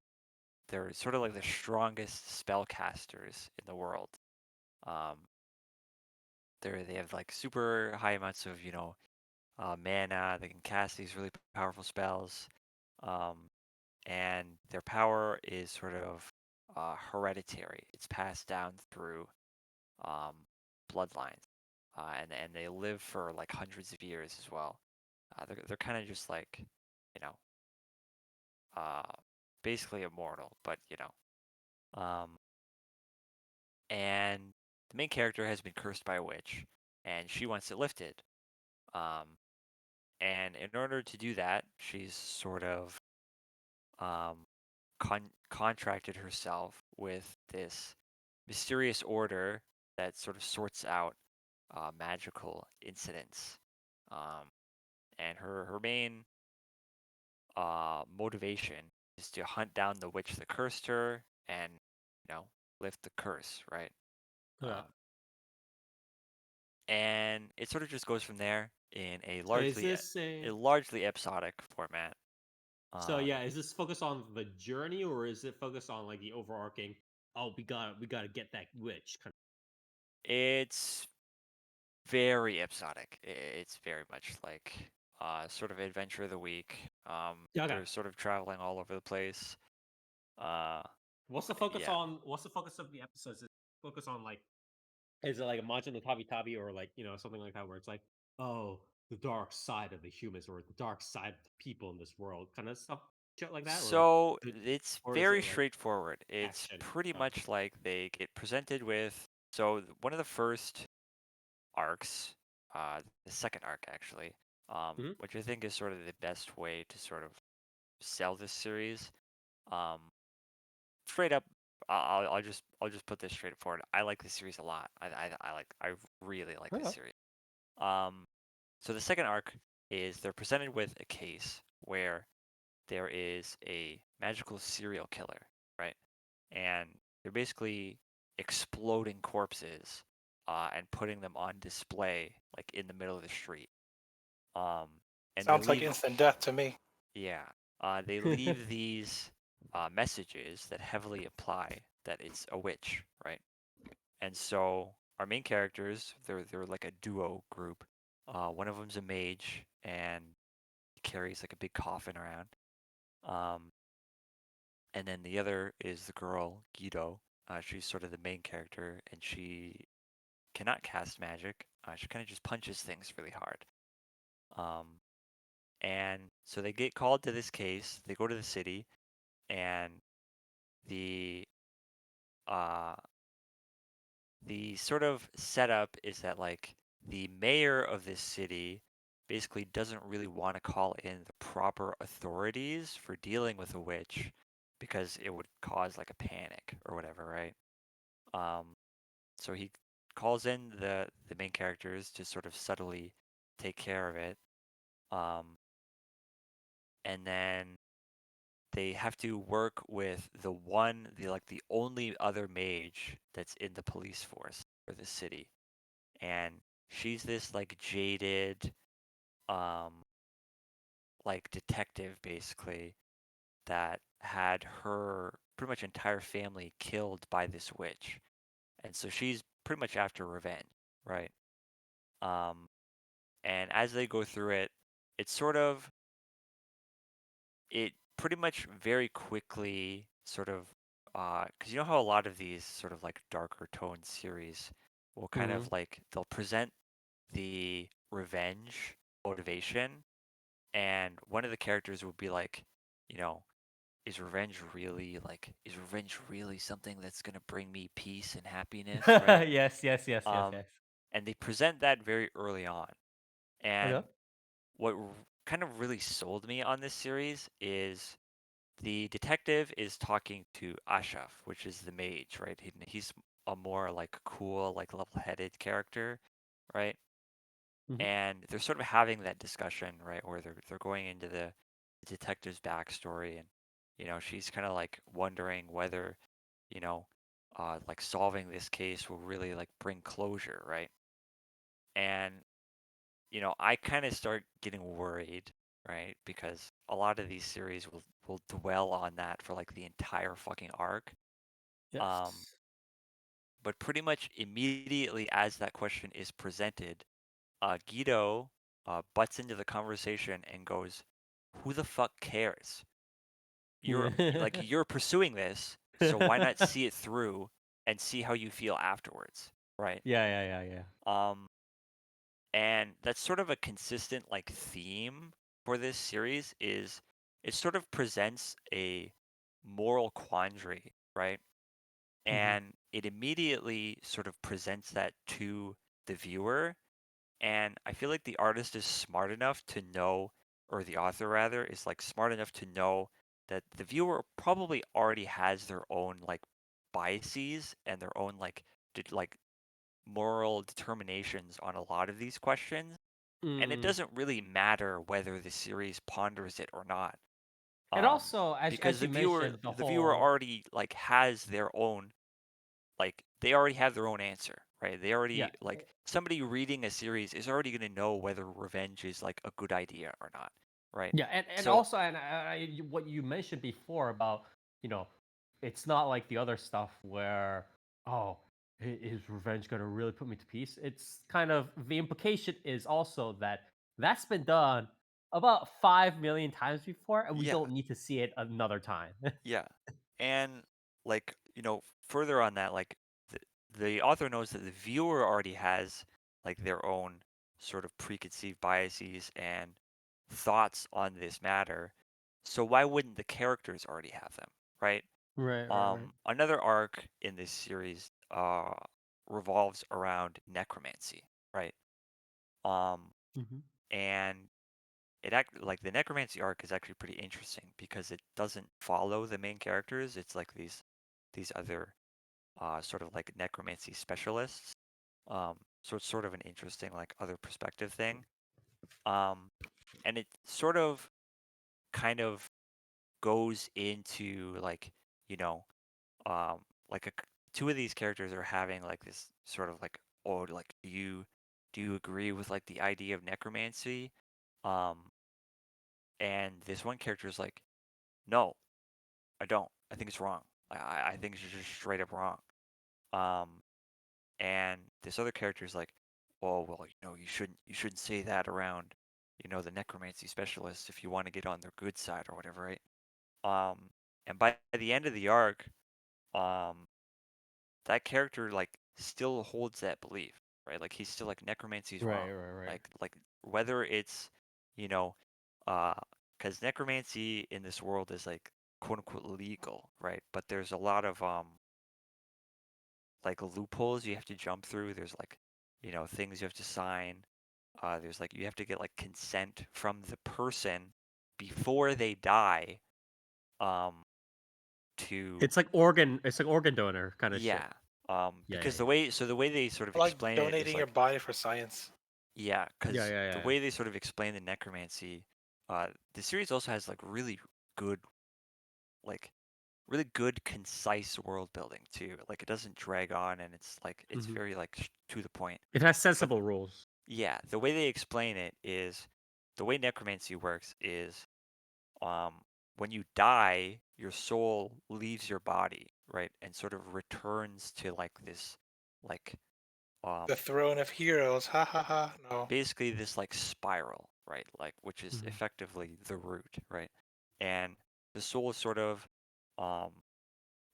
they're sort of like the strongest spellcasters in the world. Um, they have like super high amounts of mana. They can cast these really powerful spells, um, and their power is sort of hereditary. It's passed down through um, bloodlines, and they live for like hundreds of years as well. They're kind of just like you know uh, basically immortal, but and the main character has been cursed by a witch, and she wants it lifted. Um, and in order to do that, she's sort of contracted herself with this mysterious order that sort of sorts out magical incidents. And her main motivation is to hunt down the witch that cursed her and, lift the curse, right? Yeah. And it sort of just goes from there in a So is this largely episodic format. so yeah, is this focused on the journey or is it focused on like the overarching? Oh, we gotta get that witch. It's very episodic. It's very much like sort of adventure of the week. Yeah, okay. They're sort of traveling all over the place. What's the focus Yeah. on? What's the focus of the episodes? Is it focus on like? Is it like a Majo no Tabi Tabi or like something like that where it's like, oh, the dark side of the humans or the dark side of the people in this world, kind of stuff, shit like that, or like, So it's or is very it like straightforward. It's action? pretty much like they get presented with. So one of the first arcs, the second arc actually, Mhm. which I think is sort of the best way to sort of sell this series. Um, straight up, I'll just put this straight forward. I like this series a lot. I really like this Okay. series. So the second arc is they're presented with a case where there is a magical serial killer, right? And they're basically exploding corpses and putting them on display like in the middle of the street. And they Sounds like leave, instant death to me. yeah, they leave these messages that heavily imply that it's a witch, right? And so our main characters, they're like a duo group. One of them's a mage and carries like a big coffin around. And then the other is the girl, Guido. She's sort of the main character, and she cannot cast magic. She kind of just punches things really hard. And so they get called to this case. They go to the city, and the uh, the sort of setup is that like the mayor of this city basically doesn't really want to call in the proper authorities for dealing with a witch because it would cause like a panic or whatever, right? So he calls in the main characters to sort of subtly take care of it. And then they have to work with the only other mage that's in the police force for the city. And she's this like jaded um like detective basically that had her pretty much entire family killed by this witch. And so she's pretty much after revenge, right? Um and as they go through it, it's sort of it pretty much very quickly sort of because you know how a lot of these sort of like darker toned series will kind Mhm. of like they'll present the revenge motivation, and one of the characters would be like, you know, is revenge really something that's gonna bring me peace and happiness, right? Yes, yes, yes, yes, Um, yes. and they present that very early on. And Okay. what kind of really sold me on this series is the detective is talking to Ashaf, which is the mage, right? He's a more like cool, like level-headed character, right? Mhm. And they're sort of having that discussion, right, where they're going into the detective's backstory, and she's kind of like wondering whether, you know, like solving this case will really like bring closure, right? And I kind of start getting worried, right? Because a lot of these series will dwell on that for like the entire fucking arc. Um, Yes. but pretty much immediately as that question is presented, Guido butts into the conversation and goes, "Who the fuck cares? You're pursuing this, so why not see it through and see how you feel afterwards, right?" Yeah, yeah, yeah, yeah. Um, and that's sort of a consistent like theme for this series is it sort of presents a moral quandary, right? Mhm. And it immediately sort of presents that to the viewer. And I feel like the artist is smart enough to know, or the author rather, is like smart enough to know that the viewer probably already has their own like biases and their own like moral determinations on a lot of these questions, and it Mm. doesn't really matter whether the series ponders it or not. And also, Because as you mentioned, the viewer already like has their own, like they already have their own answer, right? They yeah, already like somebody reading a series is already going to know whether revenge is like a good idea or not, right? yeah, and So also, and what you mentioned before about, you know, it's not like the other stuff where, oh, is revenge gonna really put me to peace? It's kind of the implication is also that that's been done about 5 million times before, and we yeah, don't need to see it another time. yeah. And like, further on that, like the, the author knows that the viewer already has like their own sort of preconceived biases and thoughts on this matter. So why wouldn't the characters already have them, right? Right. Another arc in this series revolves around necromancy, right? Um, Hmm. and like the necromancy arc is actually pretty interesting because it doesn't follow the main characters. It's like these other sort of like necromancy specialists. So it's sort of an interesting like other perspective thing. And it sort of kind of goes into like, you know, um, like two of these characters are having like this sort of like, oh, like do you agree with like the idea of necromancy? Um, and this one character is like, no, I don't. I think it's wrong. I think it's just straight up wrong. Um, and this other character is like, oh well, you shouldn't say that around, the necromancy specialists if you want to get on their good side or whatever, right? Um, and by the end of the arc, um, that character like still holds that belief, right? Like he's still like necromancy is wrong. Right. Like whether it's, you know, uh, because necromancy in this world is like quote unquote legal, right? But there's a lot of like loopholes you have to jump through. There's like, things you have to sign. There's like you have to get like consent from the person before they die, um, to It's like organ donor kind of shit. yeah. Yeah. Because the way they sort of Like explain it is donating your like, body for science. yeah, because the Yeah. way they sort of explain the necromancy, the series also has like good, like really good concise world building too. Like it doesn't drag on, and it's like it's Hmm. very like to the point. It has But sensible rules. yeah, the way they explain it is the way necromancy works is um when you die, your soul leaves your body, right, and sort of returns to like this like um The throne of heroes. Ha ha ha. No. basically this like spiral, right? Like which is Hmm. effectively the root, right? And the soul sort of um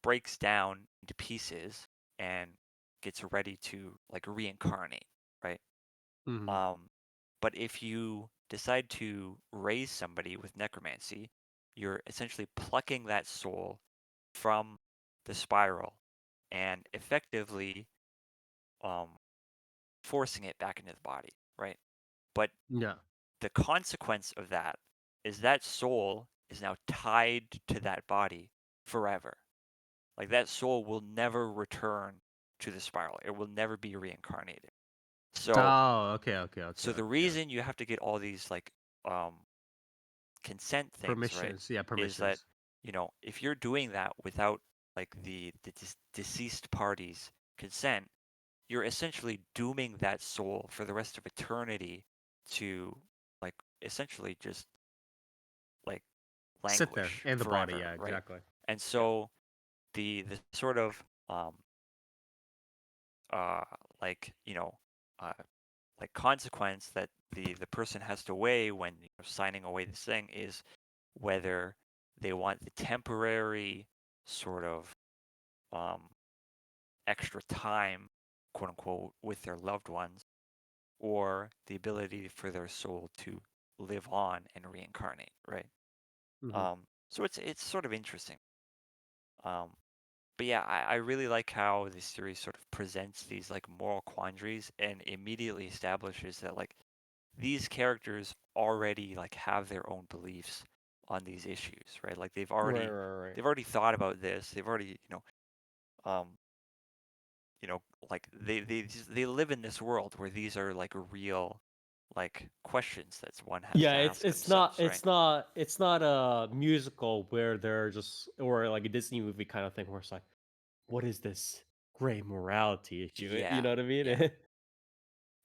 breaks down into pieces and gets ready to like reincarnate, right? Hmm. Um but if you decide to raise somebody with necromancy, you're essentially plucking that soul from the spiral and effectively um forcing it back into the body, right? But Yeah. the consequence of that is that soul is now tied to that body forever. Like that soul will never return to the spiral. It will never be reincarnated. So Oh, so the okay. reason you have to get all these like um consent things, right, Permissions. Yeah, is that, permissions. if you're doing that without like the deceased party's consent, you're essentially dooming that soul for the rest of eternity to like essentially just like Sit there languish in the body. forever, Yeah, right? exactly. And Yeah. so the sort of uh like uh like consequence that the person has to weigh when signing away this thing is whether they want the temporary sort of um extra time, quote unquote, with their loved ones, or the ability for their soul to live on and reincarnate, right? Hmm. So it's sort of interesting. Um, but yeah, I really like how this series sort of presents these like moral quandaries and immediately establishes that like these characters already like have their own beliefs on these issues, right? Like they've Right, already right, right. thought about this. They've already, um, like they live in this world where these are like real, like questions that one has Yeah, to it's ask it's not themselves, right? it's not it's not a musical where they're just, or like a Disney movie kind of thing where it's like, what is this gray morality issue? You Yeah, know what I mean? yeah.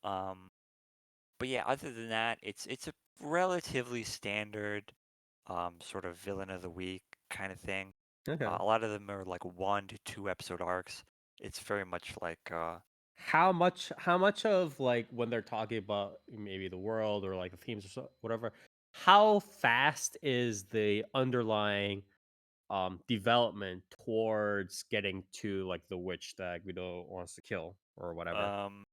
Um, but yeah, other than that, it's a relatively standard, sort of villain of the week kind of thing. Okay. A lot of them are like 1 to 2 episode arcs. It's very much like How much of like when they're talking about maybe the world or like the themes or whatever, how fast is the underlying development towards getting to like the witch that Guido wants to kill or whatever? um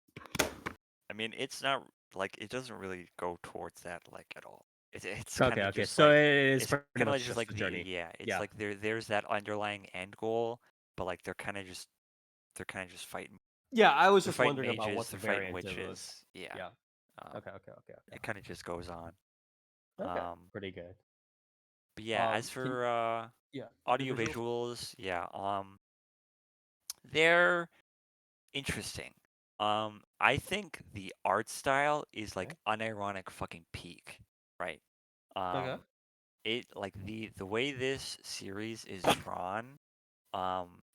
I mean, it's not like it doesn't really go towards that like at all. It's kind Okay, of okay. just So like it is it's pretty kind of like much just just like the the journey. yeah, it's Yeah. like there's that underlying end goal, but like they're kind of just fighting Yeah, I was they're just fighting wondering about mages, what the they're fighting variant of those. witches. Yeah. Yeah. Um, Okay, okay, okay, it kind of just goes on. okay. Okay. Um, Pretty good. but yeah, as Can for yeah, the audio visuals? visuals, yeah, they're interesting. I think the art style is like Okay. unironic fucking peak, right? Okay. Um, it like the way this series is drawn,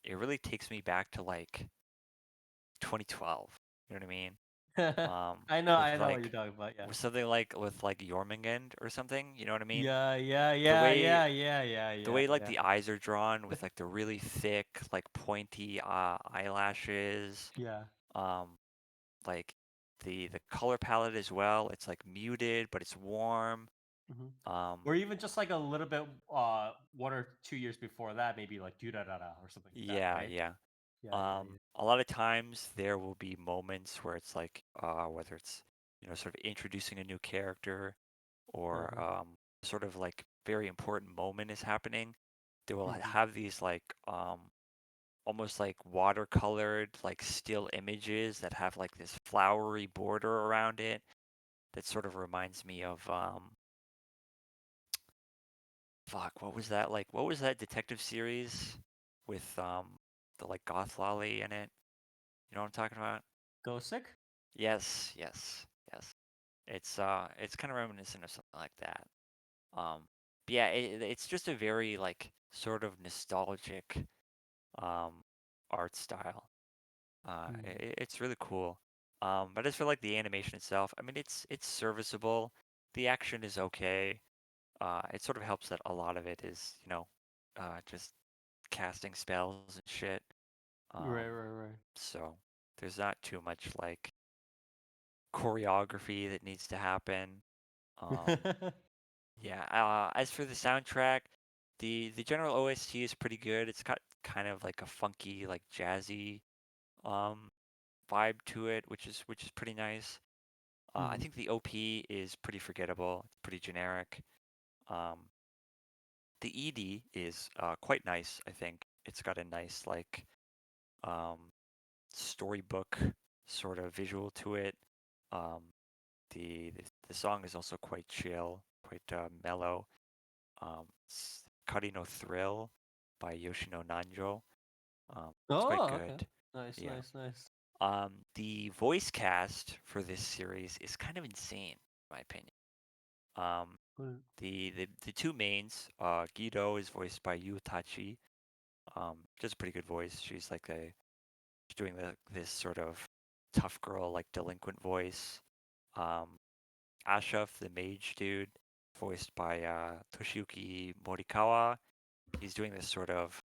it really takes me back to like 2012. You know what I mean? With I know what you're like talking about. Yeah. with something like with like Jormungand or something. You know what I mean? Yeah, yeah, The yeah, way yeah, yeah, yeah, the yeah, way like yeah. the eyes are drawn with like the really thick like pointy eyelashes. Yeah. Um, like the color palette as well. It's like muted, but it's warm. Hmm. Um, Or even just like a little bit 1 or 2 years before that, maybe like do da da da or something like that, yeah, right? yeah. Yeah, yeah, A lot of times there will be moments where it's like, whether it's, sort of introducing a new character yeah. or sort of like very important moment is happening. They will Hmm. have these like almost like watercolored like still images that have like this flowery border around it that sort of reminds me of fuck, what was that like? What was that detective series with the like goth lolly in it? You know what I'm talking about? Go sick? Yes, yes, yes. It's kind of reminiscent of something like that. Um, but yeah, it's just a very like sort of nostalgic um art style. Hmm. It's really cool. But as for like the animation itself, I mean it's serviceable. The action is okay. It sort of helps that a lot of it is, just casting spells and shit. Right, Um, right, so there's not too much like choreography that needs to happen. Um, right. yeah. As for the soundtrack, the general OST is pretty good. It's got kind of like a funky, like jazzy um vibe to it, which is pretty nice. I Hmm. think the OP is pretty forgettable. It's pretty generic. Um, the ED is quite nice. I think it's got a nice like um storybook sort of visual to it. Um, the song is also quite chill, quite mellow. It's Kari no Thrill by Yoshino Nanjo. It's quite Oh, okay. good. Nice, Yeah. nice, nice. The voice cast for this series is kind of insane, in my opinion. Um, Right. the two mains, Guido is voiced by Yu Tachi. Just a pretty good voice. She's doing this sort of tough girl like delinquent voice. Um, Ashaf, the mage dude, voiced by Toshiyuki Morikawa. He's doing this sort of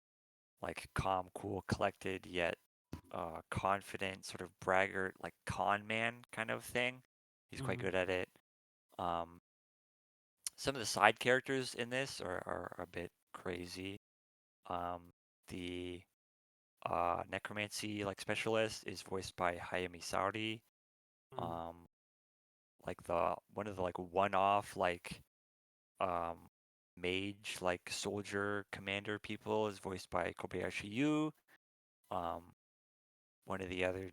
like calm, cool, collected, yet confident, sort of braggart, like con man kind of thing. He's quite Hmm. good at it. Um, some of the side characters in this are a bit crazy. The necromancy like specialist is voiced by Hayami Saori. Hmm. Um, like the one of the like one-off like um mage like soldier commander people is voiced by Kobayashi Yu. Um, one of the other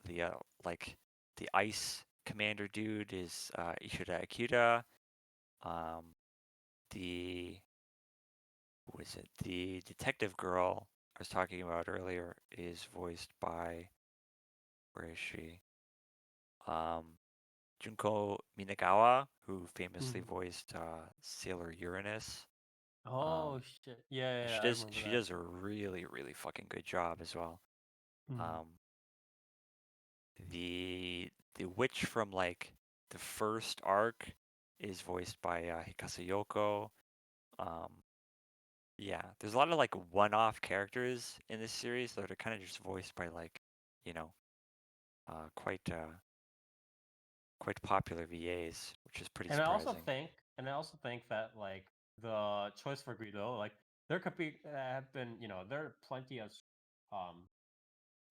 the like the ice commander dude is Ishida Akira. Um, the who is it? The detective girl I was talking about earlier is voiced by, where is she? Junko Minagawa, who famously voiced Sailor Uranus. Oh shit! Yeah, I remember She that. does a really, really fucking good job as well. The witch from like the first arc is voiced by Hikasa Yoko. Yeah, there's a lot of like one-off characters in this series that are kind of just voiced by like, you know, quite popular VAs, which is pretty And I also surprising. think that like the choice for Guido, like there could be have been, there are plenty of um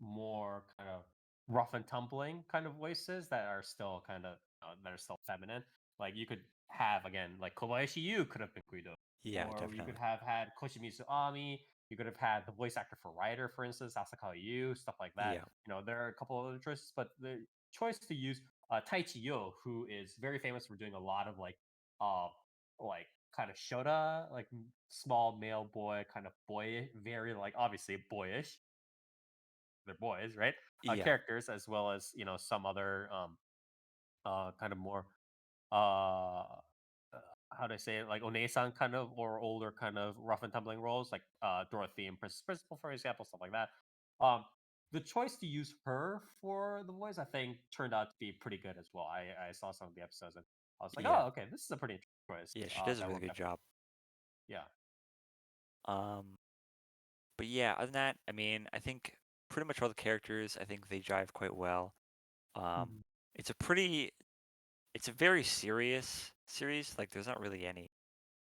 more kind of rough and tumbling kind of voices that are still that are still feminine. Like you could have again, like Kobayashi Yu could have been Guido, Yeah, or you could definitely. have had Koshimizu Ami. You could have had the voice actor for Ryder, for instance, Asakawa Yu, stuff like that. Yeah. There are a couple of other choices, but the choice to use Taichi Yo, who is very famous for doing a lot of uh, like kind of shota, like small male boy, kind of boy, very like obviously boyish they're boys, right? Yeah. Characters as well as some other kind of more uh how do I say it, like Onesan kind of or older kind of rough and tumbling roles, like Dorothy and Princess Principal, for example, stuff like that. Um, the choice to use her for the voice, I think, turned out to be pretty good as well. I saw some of the episodes and I was like, Yeah. oh, okay, this is a pretty interesting choice. Yeah, she does a That really worked good out pretty job. well. But yeah, other than that, I mean, I think pretty much all the characters, I think they jive quite well. Yeah. It's a pretty, it's a very serious series. Like, there's not really any,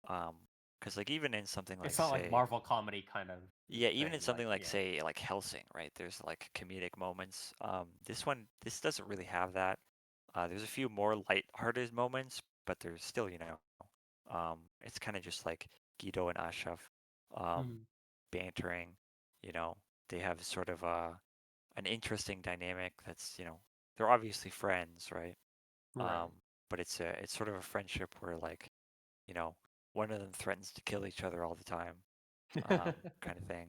because like even in something like It's not like say, Marvel comedy kind of yeah, even in thing. Like, something like yeah. say like Helsing, right? There's like comedic moments. This doesn't really have that. There's a few more light-hearted moments, but there's still, it's kind of just like Guido and Ashaf, um, bantering. You know, they have sort of an interesting dynamic. That's, they're obviously friends, right? Right. But it's sort of a friendship where like, you know, one of them threatens to kill each other all the time, kind of thing.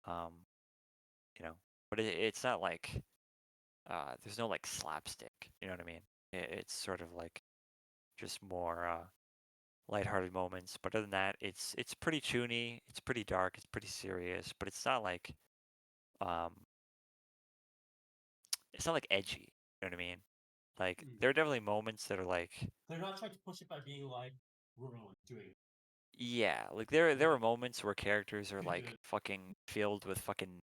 Um, you know, but it's not like there's no like slapstick. You know what I mean? It's sort of like just more lighthearted moments. But other than that, it's pretty toony. It's pretty dark. It's pretty serious. But um, it's not like edgy. You know what I mean? Like there are definitely moments that are like, They're not trying to push it by being like, we're going doing. yeah, like there are moments where characters are like fucking filled with fucking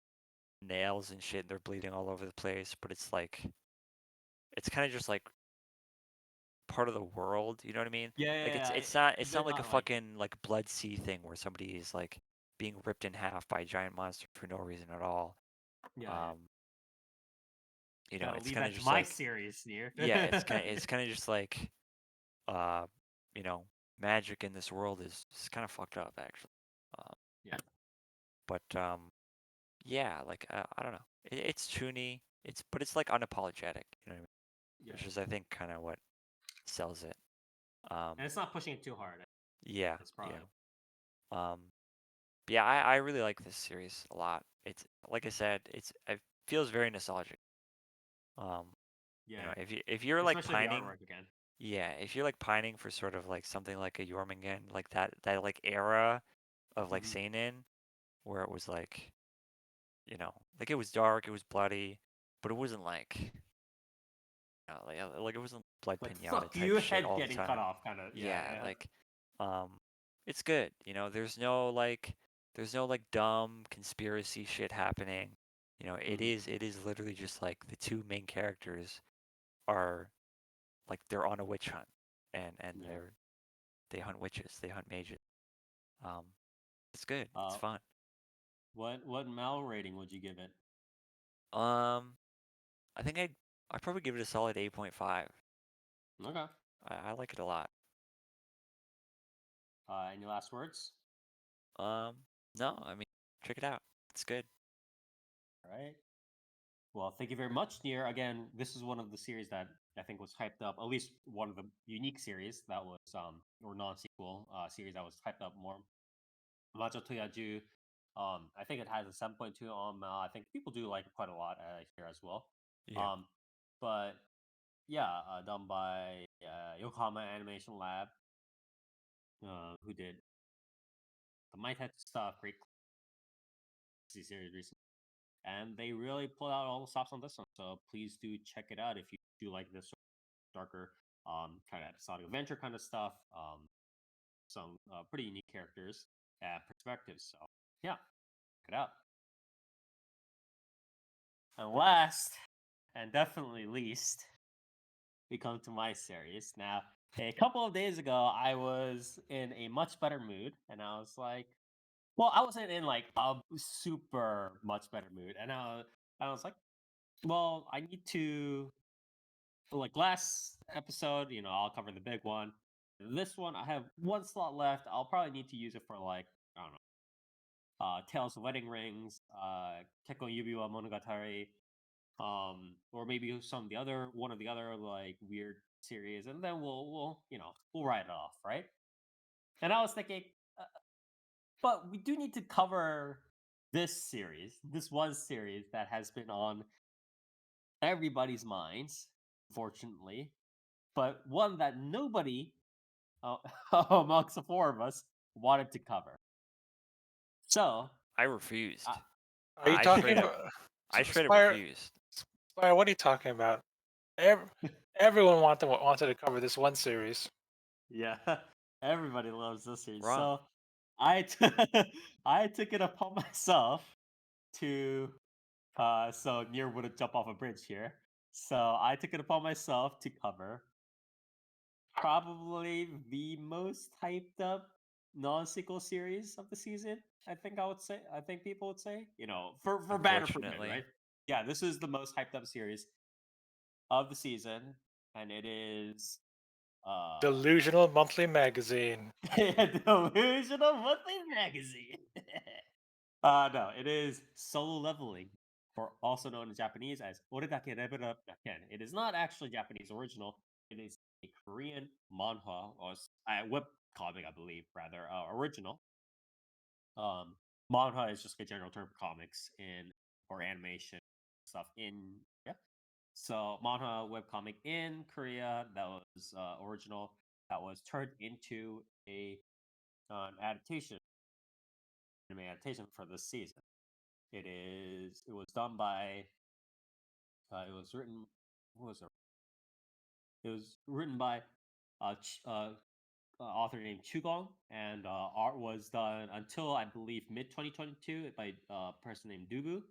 nails and shit. And they're bleeding all over the place. But it's kind of just like part of the world. You know what I mean? Like Yeah. it's They're not like a not like fucking like blood sea thing where somebody is like being ripped in half by a giant monster for no reason at all. yeah. Gotta It's leave kind of that to just my like, series here. yeah, it's kind of just like uh you know magic in this world is kind of fucked up actually. Um, Yeah. but yeah, like I don't know. It's toony. But it's like unapologetic. You know what I mean? Yeah. Which is I think kind of what sells it. Um, And it's not pushing it too hard. yeah, That's yeah. probably Um, But yeah, I really like this series a lot. It's like I said, it feels very nostalgic. Um, yeah. if you're like Especially the pining, artwork again. yeah, if you're like pining for sort of like something like a Jormungand, like that like era of like seinen, where it was like, like it was dark, it was bloody, but it wasn't like, like it wasn't blood Like pinata fuck type you, shit head all the getting cut time. off, kind of. Yeah. Yeah, Yeah. like, um, it's good. There's no like dumb conspiracy shit happening. It is literally just like the two main characters are like they're on a witch hunt, and Yeah. they hunt witches, they hunt mages. Um, it's good. It's Uh, fun. what Mal rating would you give it? Um, I think I'd probably give it a solid 8.5. Okay. I like it a lot. Any last words? Um, no, I mean check it out. It's good. All right. Well, thank you very much, Nier. Again, this is one of the series that I think was hyped up. At least one of the unique series that was or non-sequel series that was hyped up more. Majo to Yajuu. I think it has a 7.2 on. I think people do like it quite a lot here as well. Yeah. Um, but yeah, done by Yokohama Animation Lab, who did the Might Have stuff, great series recently, and they really pulled out all the stops on this one. So please do check it out if you do like this darker, kind of episodic adventure kind of stuff. Some pretty unique characters and perspectives. So yeah, check it out. And last, and definitely least, we come to my series. Now, a couple of days ago, I was in a much better mood, and I was like, well, I wasn't in like a super much better mood, and I was like, well, I need to like last episode, I'll cover the big one. This one, I have one slot left. I'll probably need to use it for like I don't know, Tales of Wedding Rings, Kekkon Yubi wa Monogatari, or maybe one of the other like weird series, and then we'll write it off, right? And I was thinking, uh, but we do need to cover this one series that has been on everybody's minds, fortunately, but one that nobody uh, amongst the four of us wanted to cover. So I refused. Are you I talking straight up, about I straight up Spire? refused. Spire, what are you talking about? Everyone wanted to cover this one series. yeah, everybody loves this series. Wrong. So I took it upon myself to so Nier wouldn't jump off a bridge here. So I took it upon myself to cover probably the most hyped up non-sequel series of the season. I think I would say. I think people would say, for bad or for good, Unfortunately. right? Yeah, this is the most hyped up series of the season, and it is Delusional Monthly Magazine. Delusional Monthly Magazine. No, it is Solo Leveling, or also known in Japanese as Oredake Level Up Naken. It is not actually Japanese original. It is a Korean manhwa or web comic, I believe, rather original. Um, Manhwa is just a general term for comics in or animation stuff in yeah. So manhwa webcomic in Korea that was original that was turned into a an adaptation anime adaptation for this season. It was done by it was written what was it? It was written by author named Chugong, and art was done until I believe mid 2022 by a person named Dubu,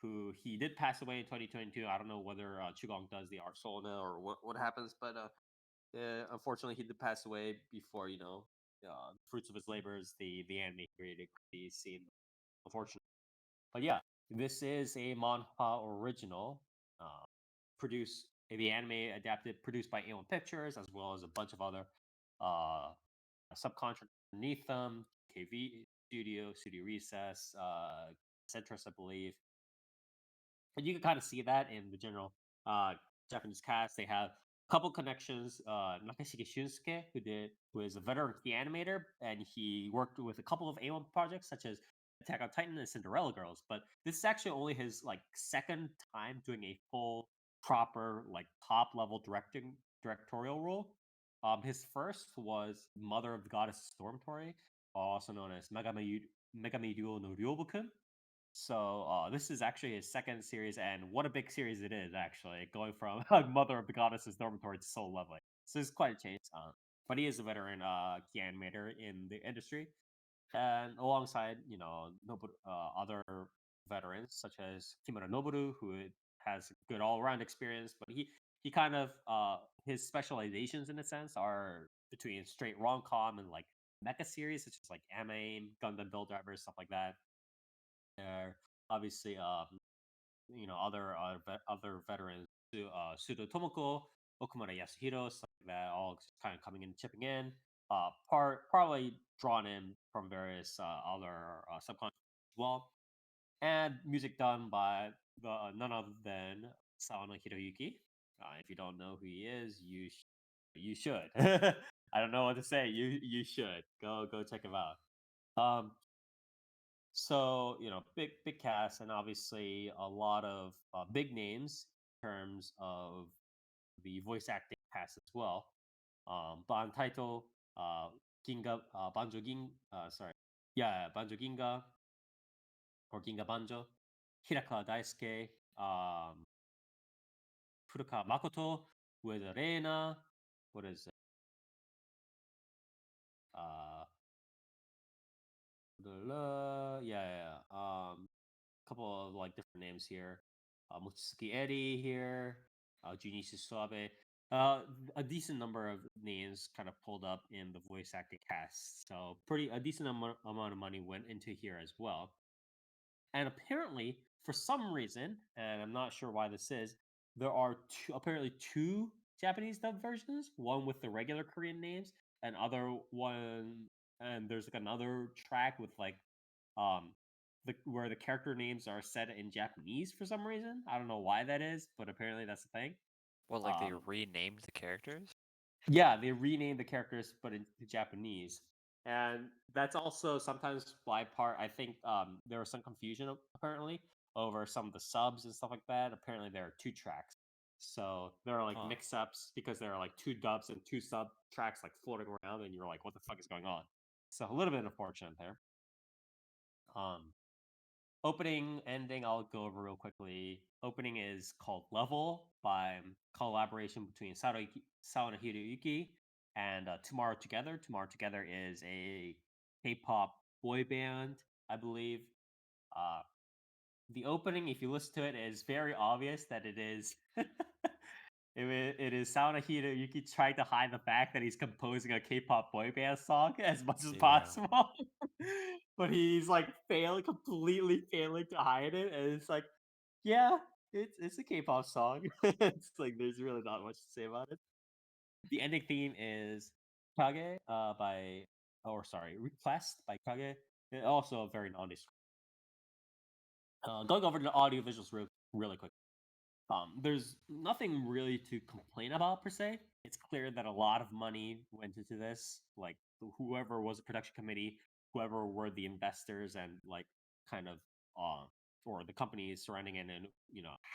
who he did pass away in 2022. I don't know whether Chugong does the art solo now or what happens, but unfortunately he did pass away before the fruits of his labors, the anime created could be seen. Unfortunately, but yeah, this is a manhwa original, uh, produced the anime adapted, produced by A1 Pictures, as well as a bunch of other uh, subcontract underneath them, KV Studio, Studio Recess, Centrus, I believe. And you can kind of see that in the general Japanese cast. They have a couple connections. Nakashige Shunsuke, who is a veteran key animator, and he worked with a couple of A1 projects such as Attack on Titan and Cinderella Girls. But this is actually only his like second time doing a full, proper, like top level directorial role. His first was Mother of the Goddess Stormtori, also known as Megami Duo no Ryobukun. So this is actually his second series, and what a big series it is! Actually, going from Mother of the Goddess's Dormitory to Soul Lovely, so it's quite a change. But he is a veteran key animator in the industry, and alongside other veterans such as Kimura Noboru, who has good all around experience, but he kind of his specializations in a sense are between straight rom com and like mecha series such as like Anime, Gundam Build Drivers, stuff like that. There, obviously, other veterans, Sudo Tomoko, Okumura Yasuhiro, stuff like that, all just kind of coming in, chipping in. Probably drawn in from various other subcontractors as well. and music done by none other than Sawano Hiroyuki. If you don't know who he is, you should. I don't know what to say. You should go check him out. So big cast, and obviously a lot of big names in terms of the voice acting cast as well. Untitled, Ginga, Banjo Ging, sorry, yeah, Banjo Ginga or Ginga Banjo, Hirakawa Daisuke, Furukawa Makoto, Ueda Reina, what is it? Yeah. Couple of like different names here. Mochizuki Eri here, Junichi Suabe. A decent number of names kind of pulled up in the voice acting cast. So a decent amount of money went into here as well. And apparently, for some reason, and I'm not sure why this is, there are apparently two Japanese dub versions. One with the regular Korean names, and there's like another track with like um where the character names are said in Japanese for some reason. I don't know why that is, but apparently that's the thing. Well, like they renamed the characters? Yeah, they renamed the characters, but in Japanese, and that's also sometimes by part. I think there was some confusion apparently over some of the subs and stuff like that. Apparently, there are two tracks, so there are like mix-ups because there are like two dubs and two sub tracks like floating around, and you're like, "What the fuck is going on?" So a little bit unfortunate there. Opening, ending, I'll go over real quickly. Opening is called Level by collaboration between Sawano Hiroyuki and Tomorrow Together. Tomorrow Together is a K-pop boy band, I believe. The opening, if you listen to it, is very obvious that it is it is Sawano Hiroyuki trying to hide the fact that he's composing a K-pop boy band song as much as possible. But he's like completely failing to hide it, and it's like, yeah, it's a K-pop song. It's like there's really not much to say about it. The ending theme is Kage Request by Kage. Also very nondescript. Going over to the audio visuals really quick. There's nothing really to complain about per se. It's clear that a lot of money went into this. Like whoever was the production committee, whoever were the investors, and like kind of or the companies surrounding it, and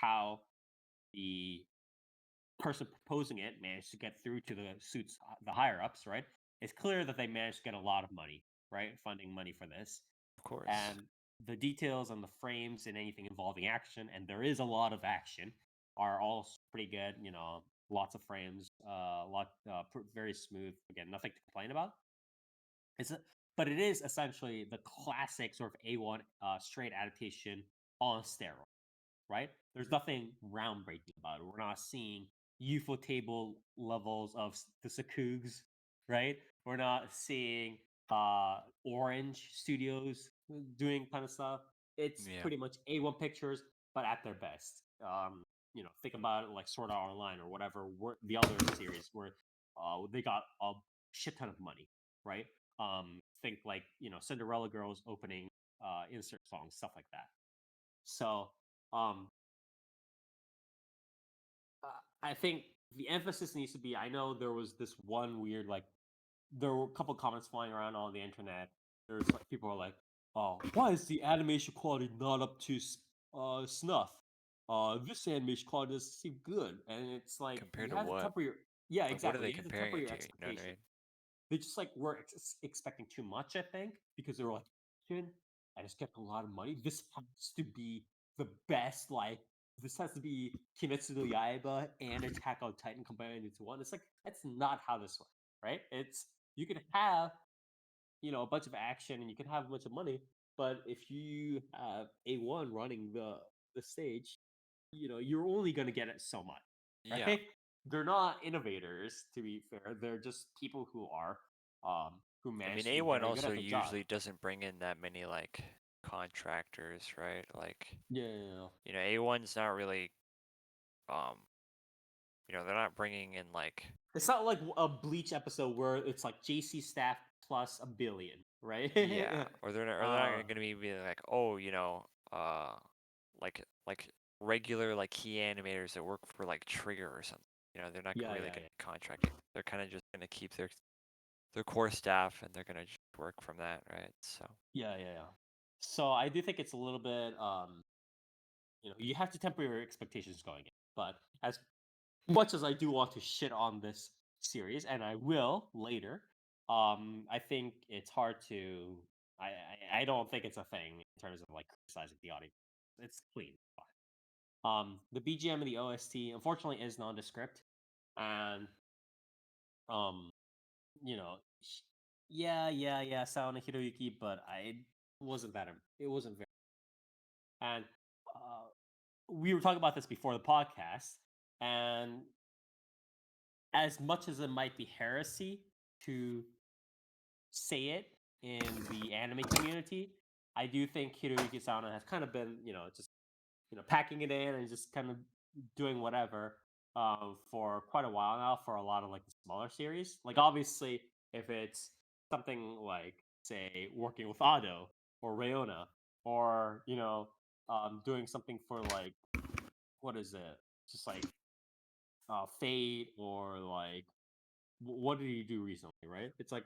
how the person proposing it managed to get through to the higher ups. Right? It's clear that they managed to get a lot of money, right? Funding money for this. Of course. And the details on the frames and anything involving action, and there is a lot of action, are all pretty good. Lots of frames, very smooth. Again, nothing to complain about. But it is essentially the classic sort of A1 straight adaptation on steroids, right? There's nothing groundbreaking about it. We're not seeing UFO table levels of the Sakugs, right? We're not seeing Orange Studios doing kind of stuff. It's pretty much A1 Pictures, but at their best. Think about it like Sword Art Online or whatever. The other series where they got a shit ton of money, right? Think like Cinderella Girls opening insert songs, stuff like that. So I think the emphasis needs to be. I know there was this one weird there were a couple comments flying around on the internet. There's like people are like, "Oh, why is the animation quality not up to snuff? This animation quality doesn't seem good." And it's like compared you to have to what? temper your exactly. What are they You have to comparing temper it your to? You know what I expectations. mean? They just like were expecting too much, I think, because they were like, I just get a lot of money. This has to be the best. Like, this has to be Kimetsu no Yaiba and Attack on Titan combined into one. It's like that's not how this works, right? It's you can have a bunch of action and you can have a bunch of money, but if you have A1 running the stage, you're only gonna get it so much, right? Yeah. They're not innovators, to be fair. They're just people who are who I manage mean, to be A1 very good also at the job. usually doesn't bring in that many like contractors, right? Like, Yeah. A1's not really, um, they're not bringing in like. It's not like a Bleach episode where it's like JC staff plus $1 billion, right? Yeah, or they're not going to be like, oh, like regular like key animators that work for like Trigger or something. You know, they're not Yeah, really yeah, gonna yeah. be contracting. They're kind of just gonna keep their core staff and they're gonna just work from that, right? So Yeah, yeah, yeah. So I do think it's a little bit you have to temper your expectations going in. But as much as I do want to shit on this series, and I will later, I think it's hard to. I don't think it's a thing in terms of like criticizing the audio. It's clean. The BGM and the OST unfortunately is nondescript, and um, you know, yeah, Saona Hiroyuki, but I wasn't that. It wasn't very. And we were talking about this before the podcast, and as much as it might be heresy to say it in the anime community, I do think Hiroyuki Sano has kind of been, just packing it in and just kind of doing whatever for quite a while now for a lot of like the smaller series. Like obviously, if it's something like say working with Ado or Rayona or doing something for like what is it, just like Fate or like what did he do recently, right? It's like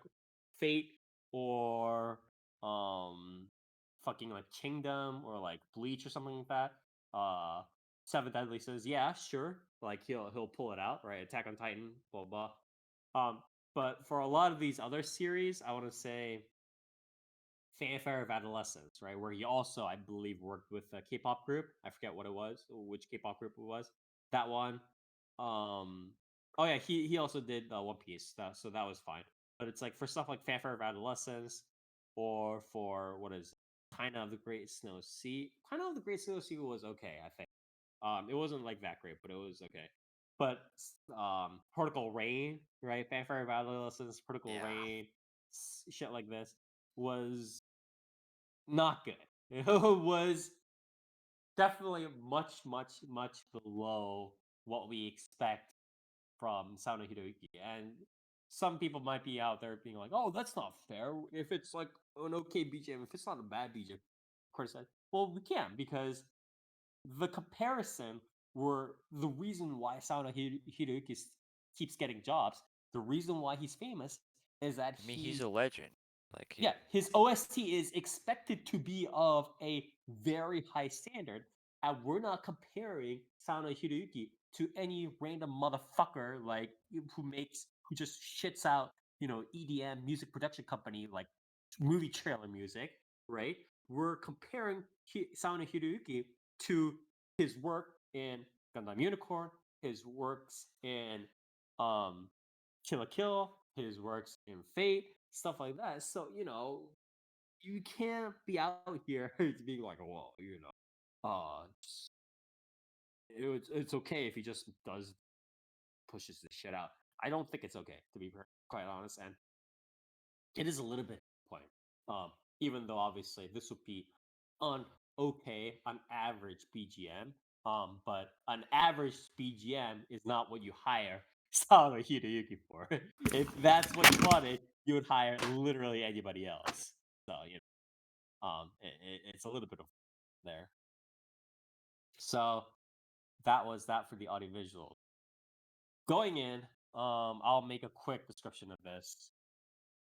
Fate or um fucking like Kingdom or like Bleach or something like that. Uh Seven Deadly says, yeah, sure. Like he'll pull it out, right? Attack on Titan, blah blah. But for a lot of these other series, I want to say Fanfare of Adolescence, right? Where he also, I believe, worked with a K-pop group. I forget what it was, which K-pop group it was. That one. Um. Oh yeah, he also did One Piece, so that was fine. But it's like for stuff like Fanfare of Adolescence, or for what is kind of the Great Snow Sea. Kind of the Great Snow Sea was okay, I think. It wasn't like that great, but it was okay. But Particle Rain, right? Fanfare of Adolescence, Particle yeah, Rain, shit like this was not good. It was definitely much, much, much below what we expect from Sano Hiroyuki. And some people might be out there being like, oh, that's not fair. If it's like an okay BGM, if it's not a bad BGM, criticize. Well, we can because the comparison were the reason why Hiroyuki keeps getting jobs. The reason why he's famous is that I mean he's a legend. Like yeah, his OST is expected to be of a very high standard, and we're not comparing Sano Hiroyuki to any random motherfucker like who just shits out EDM music production company like movie trailer music, right? We're comparing Sano Hiroyuki to his work in Gundam Unicorn, his works in um Kill la Kill, his works in Fate, stuff like that. So, you can't be out here being like, well, it's okay if he just pushes this shit out. I don't think it's okay, to be quite honest, and it is a little bit point. Even though obviously this would be an an average BGM. But an average BGM is not what you hire Sawa Hideyuki for. If that's what you wanted, you would hire literally anybody else. So it's a little bit of there. So that was that for the audiovisual. Going in, I'll make a quick description of this.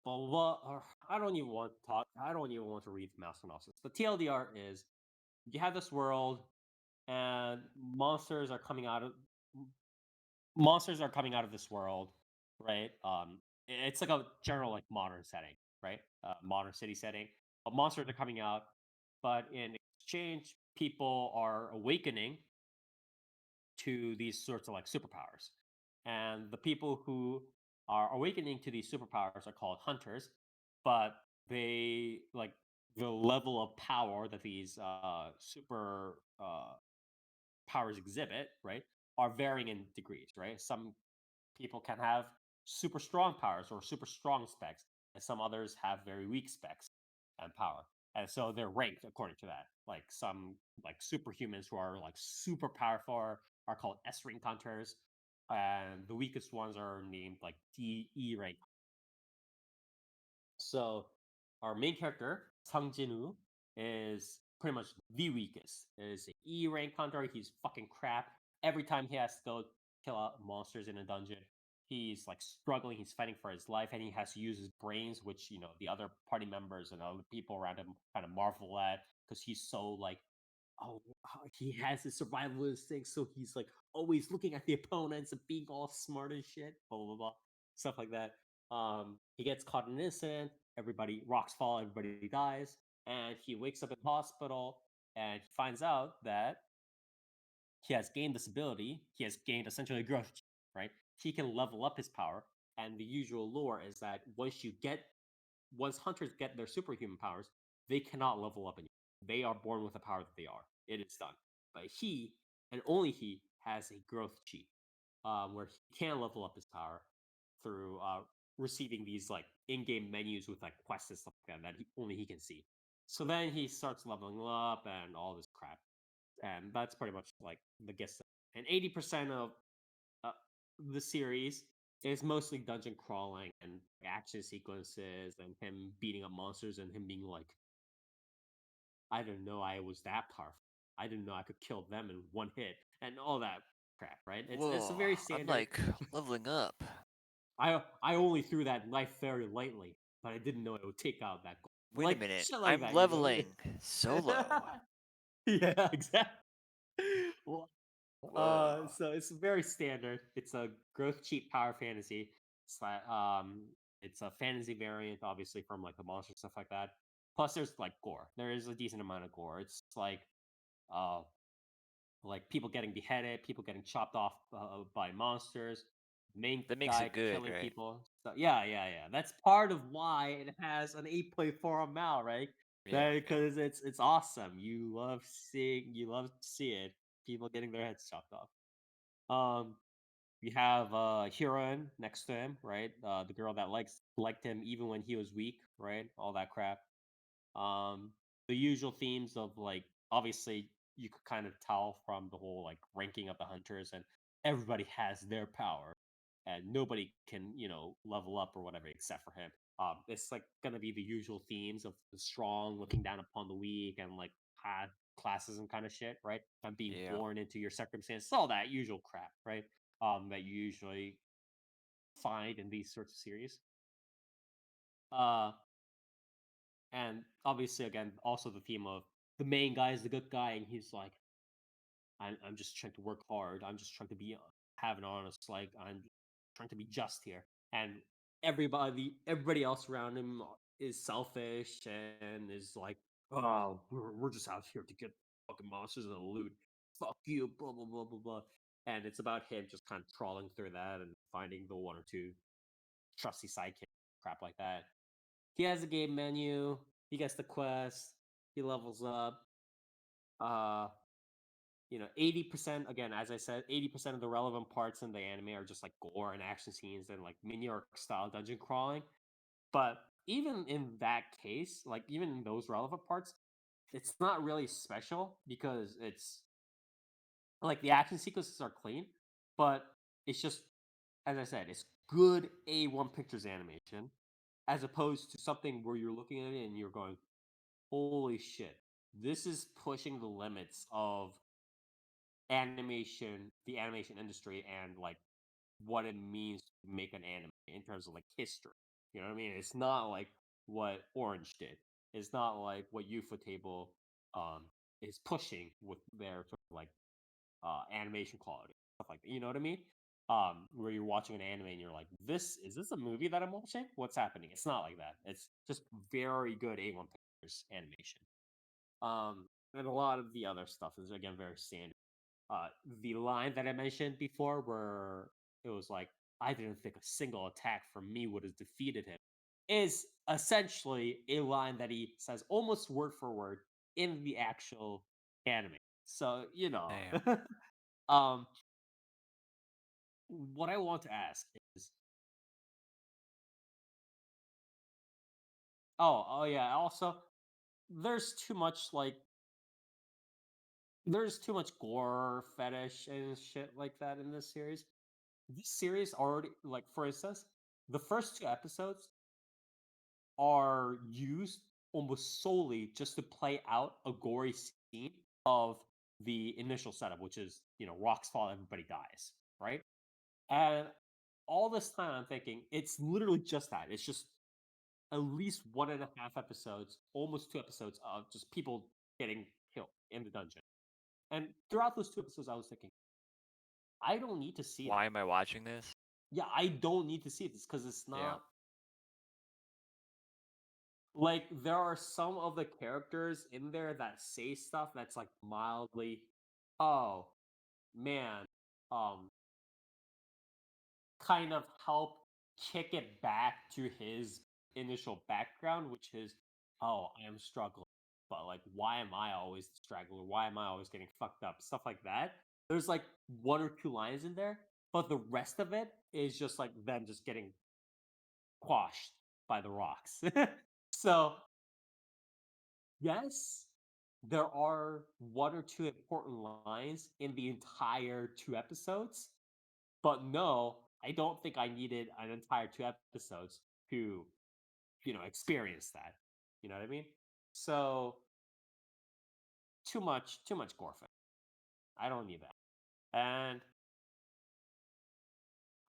I don't even want to talk. I don't even want to read the mouse synopsis. But TLDR is you have this world, and monsters are coming out of this world, right? It's like a general like modern setting, right? Modern city setting. But monsters are coming out, but in exchange, people are awakening to these sorts of like superpowers. And the people who are awakening to these superpowers are called hunters, but they like the level of power that these super powers exhibit, right, are varying in degrees, right? Some people can have super strong powers or super strong specs, and some others have very weak specs and power. And so they're ranked according to that. Like some like superhumans who are like super powerful are called S rank hunters, and the weakest ones are named like D E rank. So our main character Sang Jinwoo is pretty much the weakest. Is an E rank hunter. He's fucking crap. Every time he has to go kill out monsters in a dungeon, he's like struggling. He's fighting for his life, and he has to use his brains, which the other party members and other people around him kind of marvel at because he's so like, oh, he has his survival instinct, so he's like always looking at the opponents and being all smart and shit, blah blah blah, stuff like that. He gets caught in an incident. Everybody rocks fall. Everybody dies, and he wakes up in the hospital, and he finds out that he has gained this ability. He has gained essentially growth, right? He can level up his power, and the usual lore is that once hunters get their superhuman powers, they cannot level up anymore. They are born with the power that they are. It is done. But he, and only he, has a growth cheat, where he can level up his power through receiving these like in-game menus with like quests and stuff like that only he can see. So then he starts leveling up and all this crap, and that's pretty much like the gist. And 80% of uh, the series is mostly dungeon crawling and action sequences and him beating up monsters and him being like, I didn't know I was that powerful. I didn't know I could kill them in one hit and all that crap, right? It's a Whoa, very I'm standard. like leveling up. I only threw that knife very lightly, but I didn't know it would take out that goal. Wait a Like minute, shit like I'm that, leveling solo. Yeah, exactly. Well, Whoa. so it's very standard. It's a growth cheat power fantasy. It's a fantasy variant, obviously from like the monster stuff like that. Plus, there's like gore. There is a decent amount of gore. It's uh, like people getting beheaded, people getting chopped off by monsters, main That makes guy it good, killing right? people. So yeah. That's part of why it has an 8.4 on Mal, right? Yeah, yeah. Because it's awesome. You love to see it. People getting their heads chopped off. We have Huron next to him, right? The girl that liked him even when he was weak, right? All that crap. Um, the usual themes of like obviously you could kind of tell from the whole like ranking of the hunters, and everybody has their power, and nobody can level up or whatever except for him. It's like gonna be the usual themes of the strong looking down upon the weak and like high classes and kind of shit, right? And being Yeah. born into your circumstance, all that usual crap, right? That you usually find in these sorts of series. Uh, and obviously, again, also the theme of the main guy is the good guy, and he's like, I'm just trying to work hard. I'm just trying to have an honest, like, I'm trying to be just here. And everybody else around him is selfish and is like, oh, we're just out here to get fucking monsters and loot. Fuck you, blah, blah, blah, blah, blah. And it's about him just kind of trawling through that and finding the one or two trusty sidekick, crap like that. He has a game menu. He gets the quest. He levels up. Uh, 80%, again, as I said, 80% of the relevant parts in the anime are just like gore and action scenes and like mini arc style dungeon crawling. But even in that case, like even in those relevant parts, it's not really special because it's like the action sequences are clean, but it's just, as I said, it's good A1 pictures animation as opposed to something where you're looking at it and you're going, holy shit, this is pushing the limits of the animation industry, and like what it means to make an anime in terms of like history. You know what I mean? It's not like what Orange did. It's not like what Ufotable um is pushing with their sort of like animation quality, stuff like that. You know what I mean? Where you're watching an anime and you're like, is this a movie that I'm watching? What's happening? It's not like that. It's just very good A1 pictures animation. And a lot of the other stuff is again very standard. Uh, the line that I mentioned before, where it was like, I didn't think a single attack from me would have defeated him, is essentially a line that he says almost word for word in the actual anime. So, Damn. um, what I want to ask is, oh yeah, also, there's too much like, there's too much gore fetish and shit like that in this series. This series already, like, for instance, the first two episodes are used almost solely just to play out a gory scene of the initial setup, which is, rocks fall, everybody dies, right? And all this time I'm thinking it's literally just that. It's just at least 1.5 episodes, almost 2 episodes of just people getting killed in the dungeon. And throughout those 2 episodes, I was thinking, I don't need to see Why that. am I watching this? Yeah, I don't need to see this because it's Yeah. not like there are some of the characters in there that say stuff that's like mildly, oh man, um, kind of help kick it back to his initial background, which is, oh, I am struggling. But like, why am I always the straggler? Why am I always getting fucked up? Stuff like that. There's like one or two lines in there, but the rest of it is just like them just getting quashed by the rocks. So, yes, there are one or two important lines in the entire 2 episodes, but no, I don't think I needed an entire 2 episodes to, experience that. You know what I mean? So too much gore fest. I don't need that. And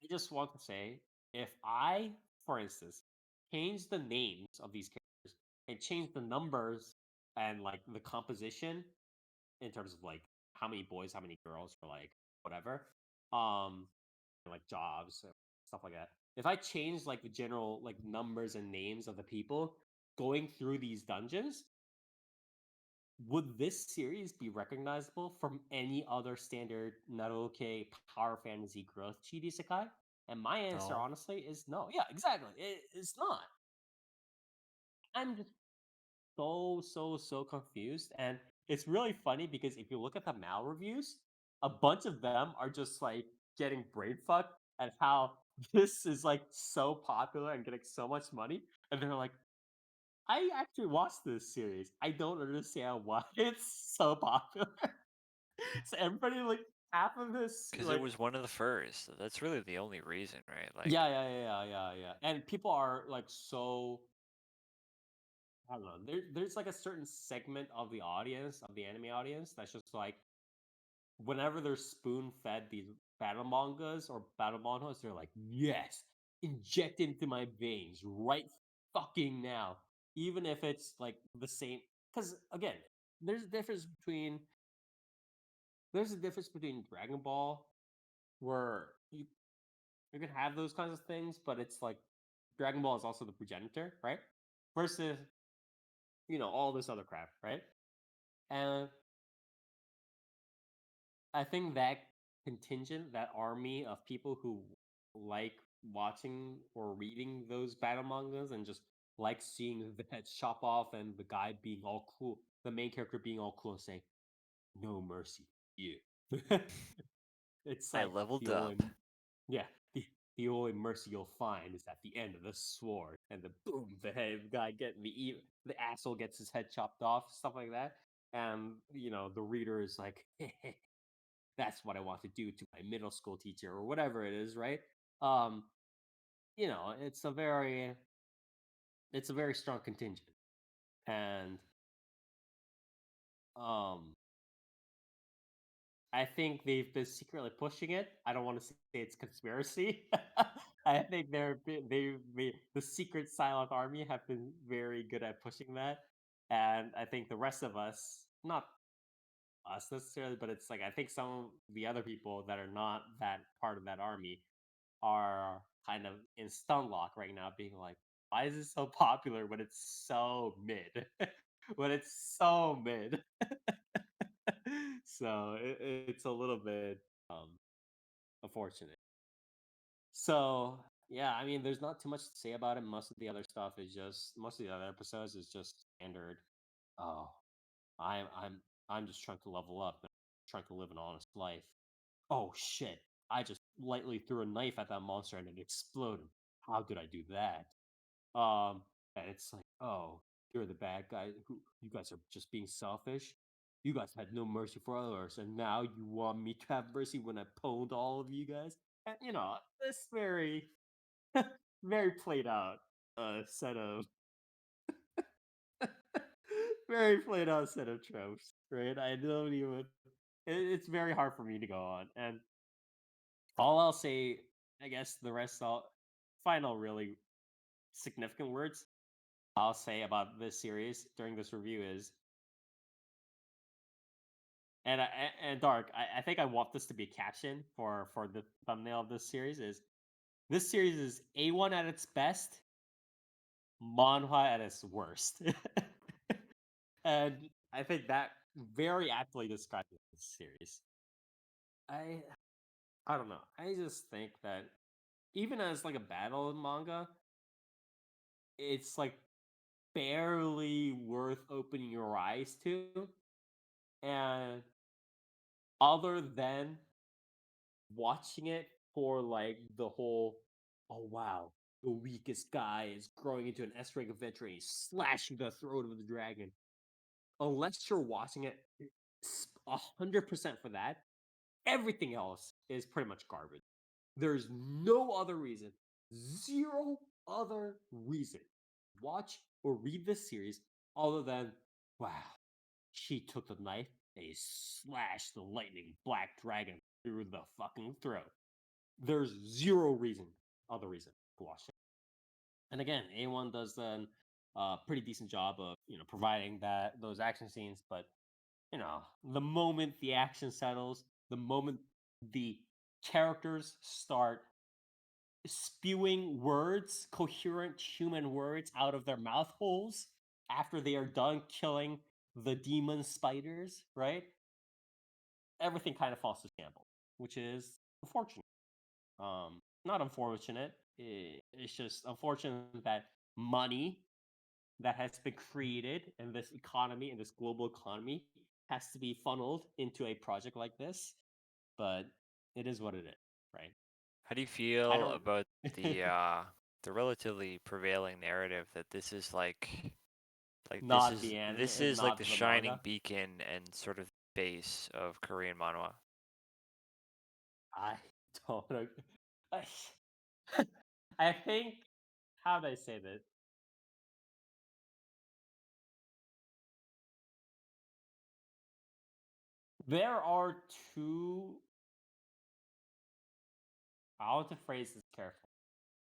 I just want to say, if I, for instance, change the names of these characters and change the numbers and like the composition in terms of like how many boys, how many girls, or like whatever, um, like jobs, stuff like that. If I change like the general like numbers and names of the people going through these dungeons, would this series be recognizable from any other standard Naruke power fantasy growth cheat isekai? And my answer, No. honestly, is no. Yeah, exactly. It's not. I'm just so confused, and it's really funny because if you look at the Mal reviews, a bunch of them are just like getting brain fucked at how this is like so popular and getting so much money, and they're like, I actually watched this series. I don't understand why it's so popular. So everybody like half of this Because it like was one of the first. That's really the only reason, right? Like, yeah. And people are like so I don't know. There's like a certain segment of the audience, of the anime audience, that's just like whenever they're spoon fed these battle mangas or battle manhwas, they're like, yes, inject into my veins right fucking now. Even if it's like the same. Because again, there's a difference between Dragon Ball where you can have those kinds of things, but it's like Dragon Ball is also the progenitor, right? Versus, all this other crap, right? And I think that contingent, that army of people who like watching or reading those battle mangas and just like seeing the head chop off and the guy being all cool, the main character being all cool and saying, no mercy, you. It's I like leveled the only, up. yeah, the only mercy you'll find is at the end of the sword, and the boom, the head guy getting the asshole gets his head chopped off, stuff like that, and the reader is like, that's what I want to do to my middle school teacher or whatever it is, right? Um, it's a very strong contingent, and um, I think they've been secretly pushing it. I don't want to say it's conspiracy. I think the secret silent army have been very good at pushing that, and I think the rest of us, not us necessarily, but it's like I think some of the other people that are not that part of that army are kind of in stun lock right now, being like, why is this so popular when it's so mid? When it's so mid. So it's a little bit unfortunate. So yeah, I mean, there's not too much to say about it. Most of the other episodes is just standard. Oh, I'm just trying to level up, man. Trying to live an honest life. Oh shit! I just lightly threw a knife at that monster and it exploded. How did I do that? And it's like, oh, you're the bad guy. Who you guys are just being selfish. You guys had no mercy for others, and now you want me to have mercy when I pwned all of you guys. And this very, very played out set of very played out set of tropes, right? I don't even. It's very hard for me to go on, and all I'll say, I guess the rest, I'll final really significant words I'll say about this series during this review is, and Dark, I think I want this to be a caption for the thumbnail of this series is, this series is A1 at its best, manhwa at its worst. And I think that very aptly describes this series. I I don't know. I just think that even as like a battle manga, it's like barely worth opening your eyes to. And other than watching it for like the whole, oh wow, the weakest guy is growing into an S rank adventurer and he's slashing the throat of the dragon. Unless you're watching it 100% for that, everything else is pretty much garbage. There's no other reason, zero other reason, watch or read this series other than, wow, she took the knife and he slashed the lightning black dragon through the fucking throat. There's zero reason, other reason to watch it. And again, A1 does a pretty decent job of providing those action scenes, but the moment the action settles, the moment the characters start spewing words, coherent human words out of their mouth holes after they are done killing the demon spiders, right? Everything kind of falls to shambles, which is unfortunate. Not unfortunate. It's just unfortunate that money that has been created in this economy, in this global economy, has to be funneled into a project like this. But it is what it is, right? How do you I feel don't. about the relatively prevailing narrative that this is like this Not is the anime, this is like the not the shining manga. beacon and sort of base of Korean manhwa? I don't. I, I think. How do I say this? There are two. I want to phrase this carefully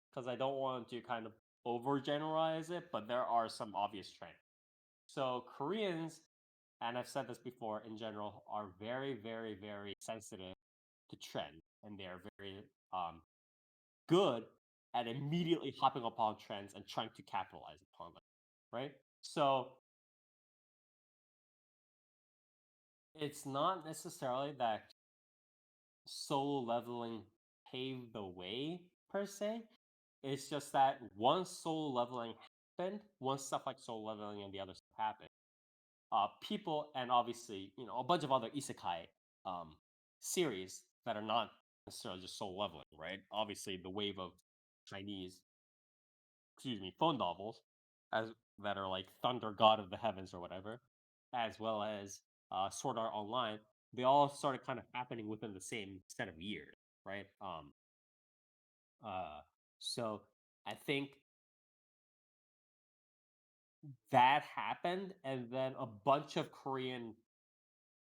because I don't want to kind of overgeneralize it, but there are some obvious trends. So Koreans, and I've said this before in general, are very, very, very sensitive to trend, and they are very good at immediately hopping upon trends and trying to capitalize upon them, right? So it's not necessarily that solo leveling paved the way per se. It's just that once solo leveling happened, once stuff like solo leveling and the other stuff happened, people and obviously a bunch of other isekai series that are not necessarily just solo leveling, right? Obviously, the wave of Chinese, phone novels, as that are like Thunder God of the Heavens or whatever, as well as Sword Art Online, they all started kind of happening within the same set of years, right? Uh, so I think that happened, and then a bunch of Korean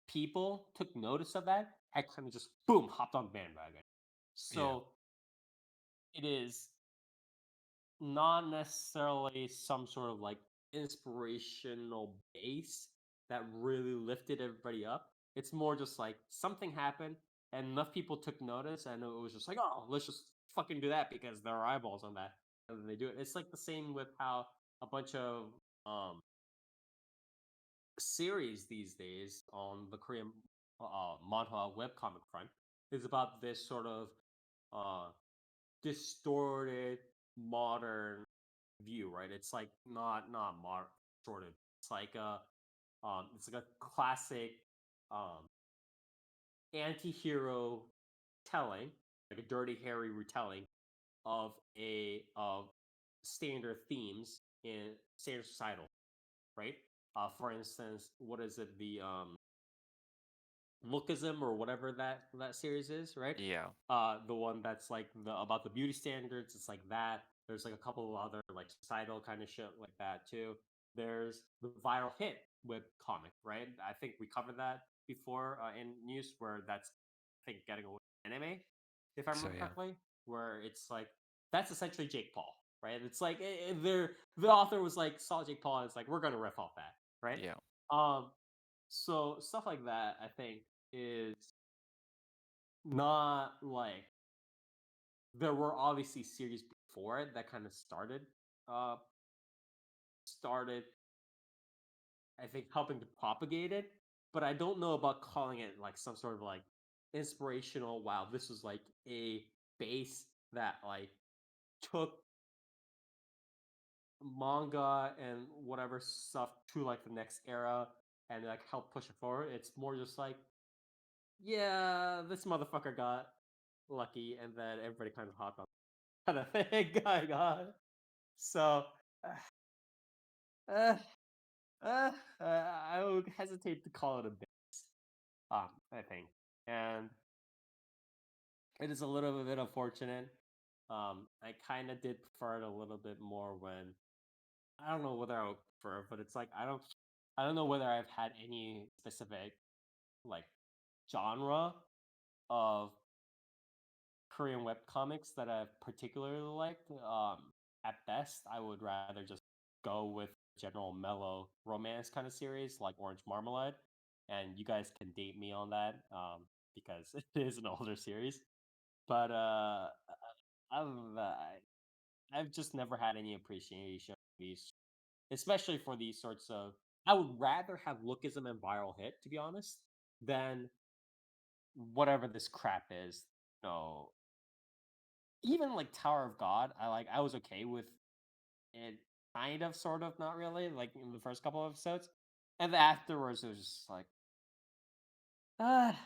people took notice of that and kind of just boom hopped on the bandwagon. Yeah. So it is not necessarily some sort of like inspirational base that really lifted everybody up. It's more just like something happened and enough people took notice, and it was just like, oh, let's just fucking do that because there are eyeballs on that. And then they do it. It's like the same with how a bunch of um series these days on the Korean manhwa webcomic front is about this sort of uh distorted modern view, right? It's like not modern sort of. It's like a classic um anti-hero telling, like a Dirty Harry retelling of standard themes in standard societal, right? For instance, what is it? The Lookism or whatever that series is, right? Yeah. The one that's like the about the beauty standards. It's like that. There's like a couple of other like societal kind of shit like that too. There's the viral hit, web comic, right? I think we covered that before in news where that's I think getting away from anime, if I So remember yeah. correctly, where it's like that's essentially Jake Paul, right? It's like the author was like saw Jake Paul and it's like we're gonna riff off that, right? Yeah. Um, so stuff like that I think is not like there were obviously series before it that kind of uh started I think helping to propagate it, but I don't know about calling it like some sort of like inspirational. Wow, this was like a base that like took manga and whatever stuff to like the next era and like help push it forward. It's more just like, yeah, this motherfucker got lucky, and then everybody kind of hopped on kind of thing going on. So, uh, uh, I would hesitate to call it a base. I think, and it is a little bit unfortunate. I kind of did prefer it a little bit more when I don't know whether I would prefer, but it's like I don't know whether I've had any specific like genre of Korean webcomics that I've particularly liked. At best, I would rather just go with general mellow romance kind of series like Orange Marmalade, and you guys can date me on that because it is an older series. But other than that, I've just never had any appreciation for these, especially for these sorts of. I would rather have lookism and viral hit, to be honest, than whatever this crap is. No, even like Tower of God, I was okay with it, kind of, sort of, not really, like in the first couple of episodes, and then afterwards it was just like, ah,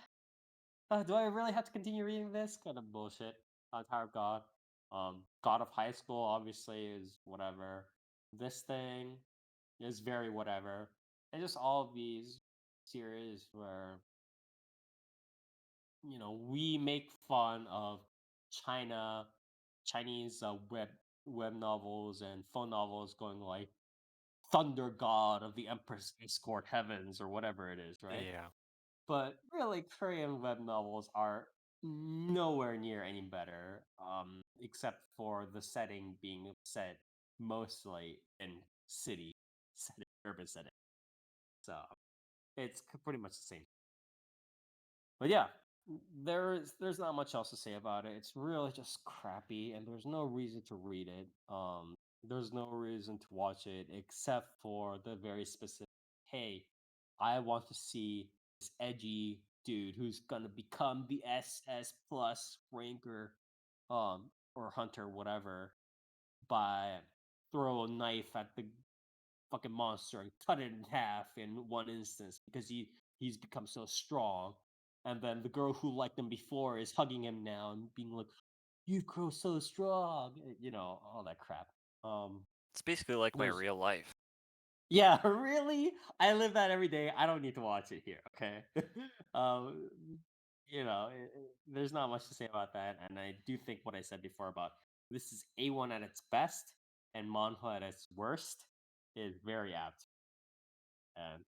do I really have to continue reading this kind of bullshit on Tower of God? God of High School obviously is whatever. This thing is very whatever, and just all of these series where we make fun of China, Chinese web novels and phone novels going like Thunder God of the Empress Escort Heavens or whatever it is, right? Yeah. But really, Korean web novels are nowhere near any better, except for the setting being set mostly in city setting, urban setting. So it's pretty much the same. But yeah, there's not much else to say about it. It's really just crappy, and there's no reason to read it. There's no reason to watch it except for the very specific. Hey, I want to see this edgy dude who's gonna become the SS plus ranker, or hunter, whatever, by throw a knife at the fucking monster and cut it in half in one instance because he's become so strong. And then the girl who liked him before is hugging him now and being like, "You grow so strong," all that crap. It's basically like my There's real life. Yeah, really? I live that every day. I don't need to watch it here, okay? um, there's not much to say about that, and I do think what I said before about this is A1 at its best and manhwa at its worst is very apt. And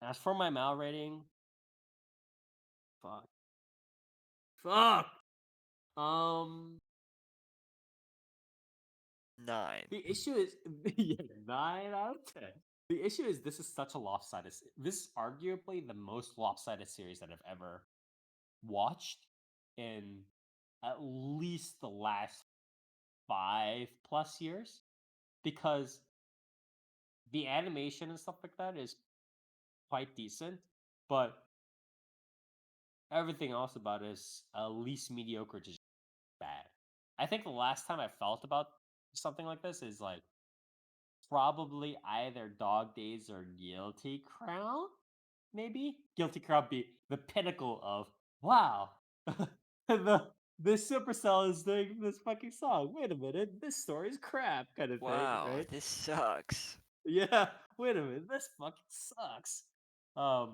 as for my Mal rating, fuck, fuck. Um, 9. the issue is yeah, 9 out of 10. The issue is this is such a lopsided. This is arguably the most lopsided series that I've ever watched in at least the last 5+ years, because the animation and stuff like that is quite decent, but everything else about it is at least mediocre to just bad. I think the last time I felt about something like this is like probably either Dog Days or Guilty Crown. Maybe Guilty Crown be the pinnacle of wow. the this Supercell is doing this fucking song. Wait a minute, this story is crap, kind of thing, Wow, right? this sucks. Yeah. Wait a minute, this fucking sucks. But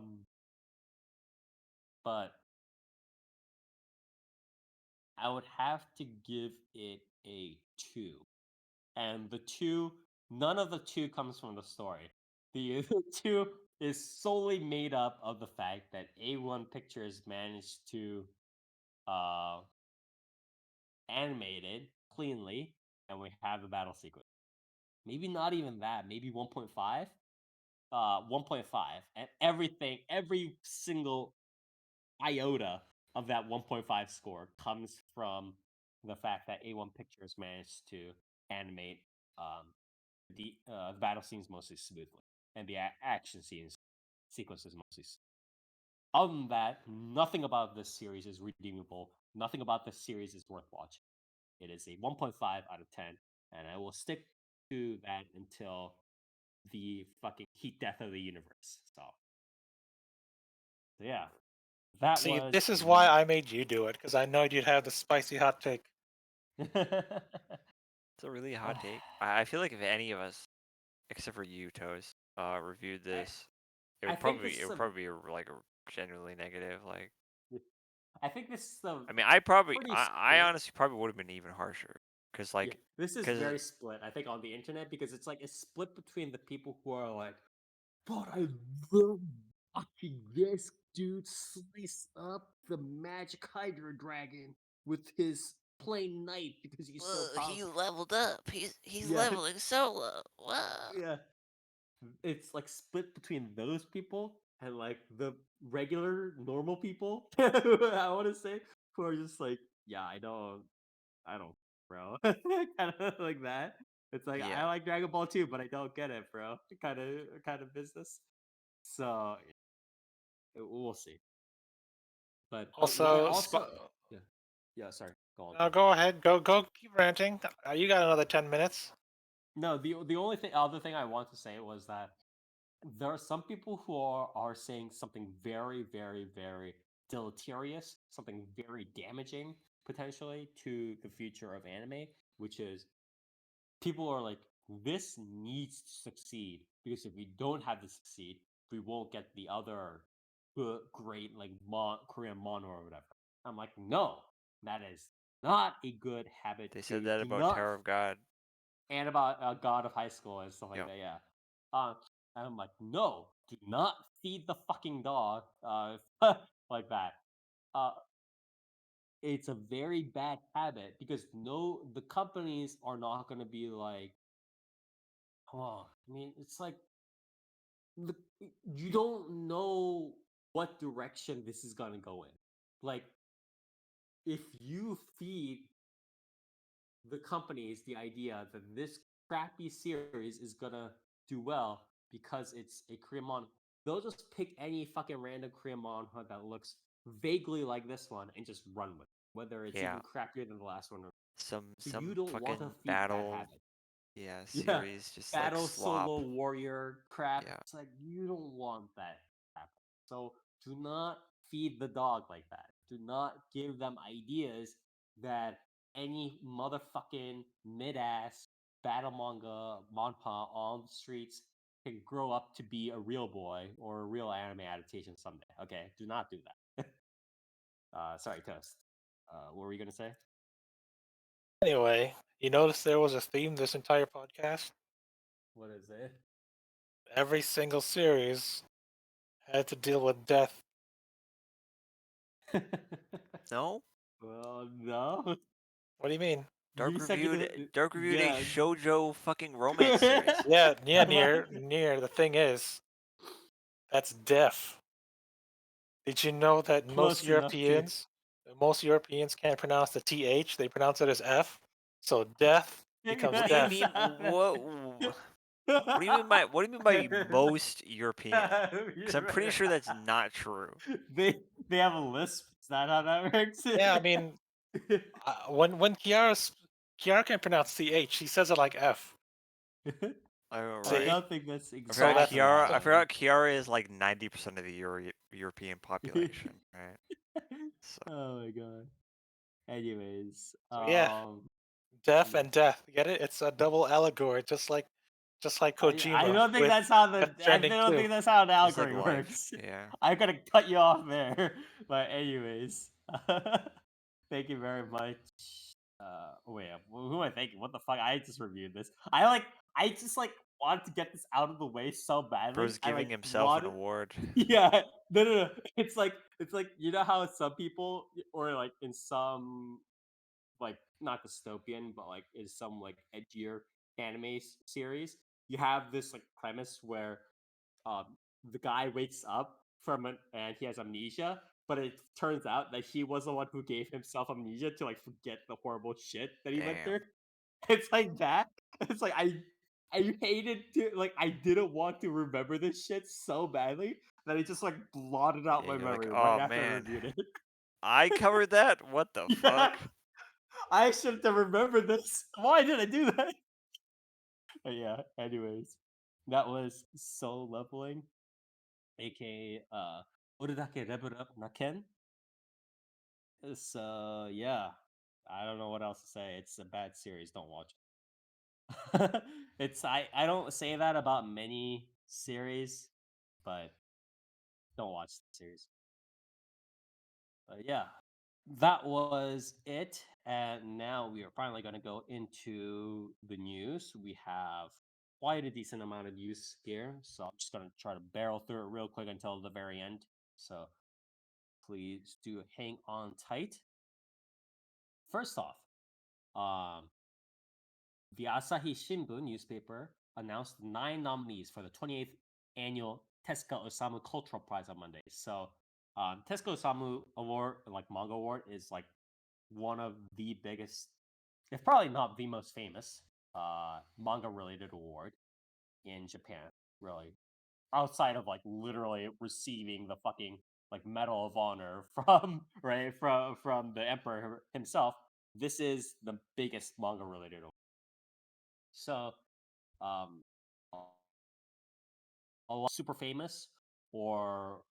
I would have to give it a 2. And none of the 2 comes from the story. The two is solely made up of the fact that A1 Pictures managed to uh, animate it cleanly, and we have the battle sequence. Maybe not even that. Maybe 1.5. 1.5, and every single iota of that 1.5 score comes from the fact that A1 Pictures managed to animate the battle scenes mostly smoothly, and the action sequences mostly. Other than that, nothing about this series is redeemable. Nothing about this series is worth watching. It is a 1.5 out of 10, and I will stick to that until the fucking heat death of the universe. So yeah, that See, was. this is why I made you do it, because I know you'd have the spicy hot take. It's a really hot take. I feel like if any of us, except for you, Toast, reviewed this, it I would think probably this it is would probably be like a genuinely negative. Like, I think this is a I mean, I pretty I split. honestly probably would have been even harsher, cause Yeah, like, this is cause very split. I think on the internet because it's like it's split between the people who are like, "But I love watching this dude slice up the magic Hydra dragon with his plain knife because he's so he powerful." leveled up. He's Yeah, leveling solo. Wow. yeah. It's like split between those people and like the regular normal people. I want to say who are just like, yeah, I don't, bro, kind of like that. It's like I Yeah. like Dragon Ball too, but I don't get it, bro. Kind of business. So we'll see. But what I Also, also, yeah, yeah. Sorry, go on. no, go ahead, go keep ranting. You got another 10 minutes. No, the only other thing I want to say was that there are some people who are saying something very, very, very deleterious, something very damaging potentially to the future of anime, which is people are like, this needs to succeed because if we don't have to succeed, we won't get the other great like Korean mono or whatever. I'm like, no, that is not a good habit They said to that do about not Tower of God. and about God of High School and stuff like Yep. that. Yeah. Uh, and I'm like, no, do not feed the fucking dog like that. Uh, it's a very bad habit because no, the companies are not going to be like, oh, I mean, it's like the, you don't know what direction this is going to go in. Like, if you feed the companies the idea that this crappy series is gonna do well because it's a Korean manga, they'll just pick any fucking random Korean manga that looks vaguely like this one and just run with it, whether it's Yeah. even crappier than the last one. So you Some don't want to fucking feed that battle. habit. Yeah. Yeah, Series just like battle slop. solo warrior crap. Yeah. It's like you don't want that to happen. So do not feed the dog like that. Do not give them ideas that any motherfucking mid-ass battle manga manhwa on the streets can grow up to be a real boy or a real anime adaptation someday. Okay, do not do that. Sorry, Toast. What were you gonna say? Anyway, you notice there was a theme this entire podcast. What is it? Every single series had to deal with death. No. Well, no. What do you mean? Yubisaki Dark reviewed a yeah. shoujo fucking romance series. Yeah, yeah, I'm like, near. The thing is, that's deaf. Did you know that close enough to. most Europeans can't pronounce the th? They pronounce it as f. So death becomes What do you deaf. mean? What do you mean by most European? Because I'm pretty sure that's not true. They have a lisp. Is that how that works? Yeah, I mean, when Kiara can pronounce th, she says it like f. Oh, I See, right. don't think that's so that's exactly how I that forgot works. Kiara is like 90% of the European population, right? So Oh my god. Anyways, so yeah, deaf yeah. and death. Get it? It's a double allegory, just like I Kojima don't think with that's how the Death I Stranding don't 2. think that's how an just like allegory life. works. Yeah. I'm gonna cut you off there. But anyways, thank you very much. Wait, who am I thinking? What the fuck? I just reviewed this. I just wanted to get this out of the way so badly. Bro's I giving himself an wanted, award. yeah, no. It's like you know how some people or like in some like not dystopian, but like in some like edgier anime series, you have this like premise where um the guy wakes up from it and he has amnesia, but it turns out that he was the one who gave himself amnesia to like forget the horrible shit that he went Damn. through. It's like that. It's like I hated to like I didn't want to remember this shit so badly that I just like blotted out Yeah, my you're like, memory right oh after I man, reviewed it. I covered that. What the Yeah, fuck? I should have remembered this. Why did I do that? But yeah, anyways, that was Soul Leveling, aka Orudake Level Up Naken. So yeah, I don't know what else to say. It's a bad series. Don't watch it. I don't say that about many series, but don't watch the series. But yeah, that was it. And now we are finally going to go into the news. We have quite a decent amount of news here. So I'm just going to try to barrel through it real quick until the very end. So please do hang on tight. First off, um, the Asahi Shimbun newspaper announced 9 nominees for the 28th annual Tezuka Osamu Cultural Prize on Monday. So, Tezuka Osamu Award, like manga award, is like one of the biggest, if probably not the most famous, manga related award in Japan. Really, outside of like literally receiving the fucking like Medal of Honor from from the Emperor himself. This is the biggest manga related award. So, um, a lot super famous or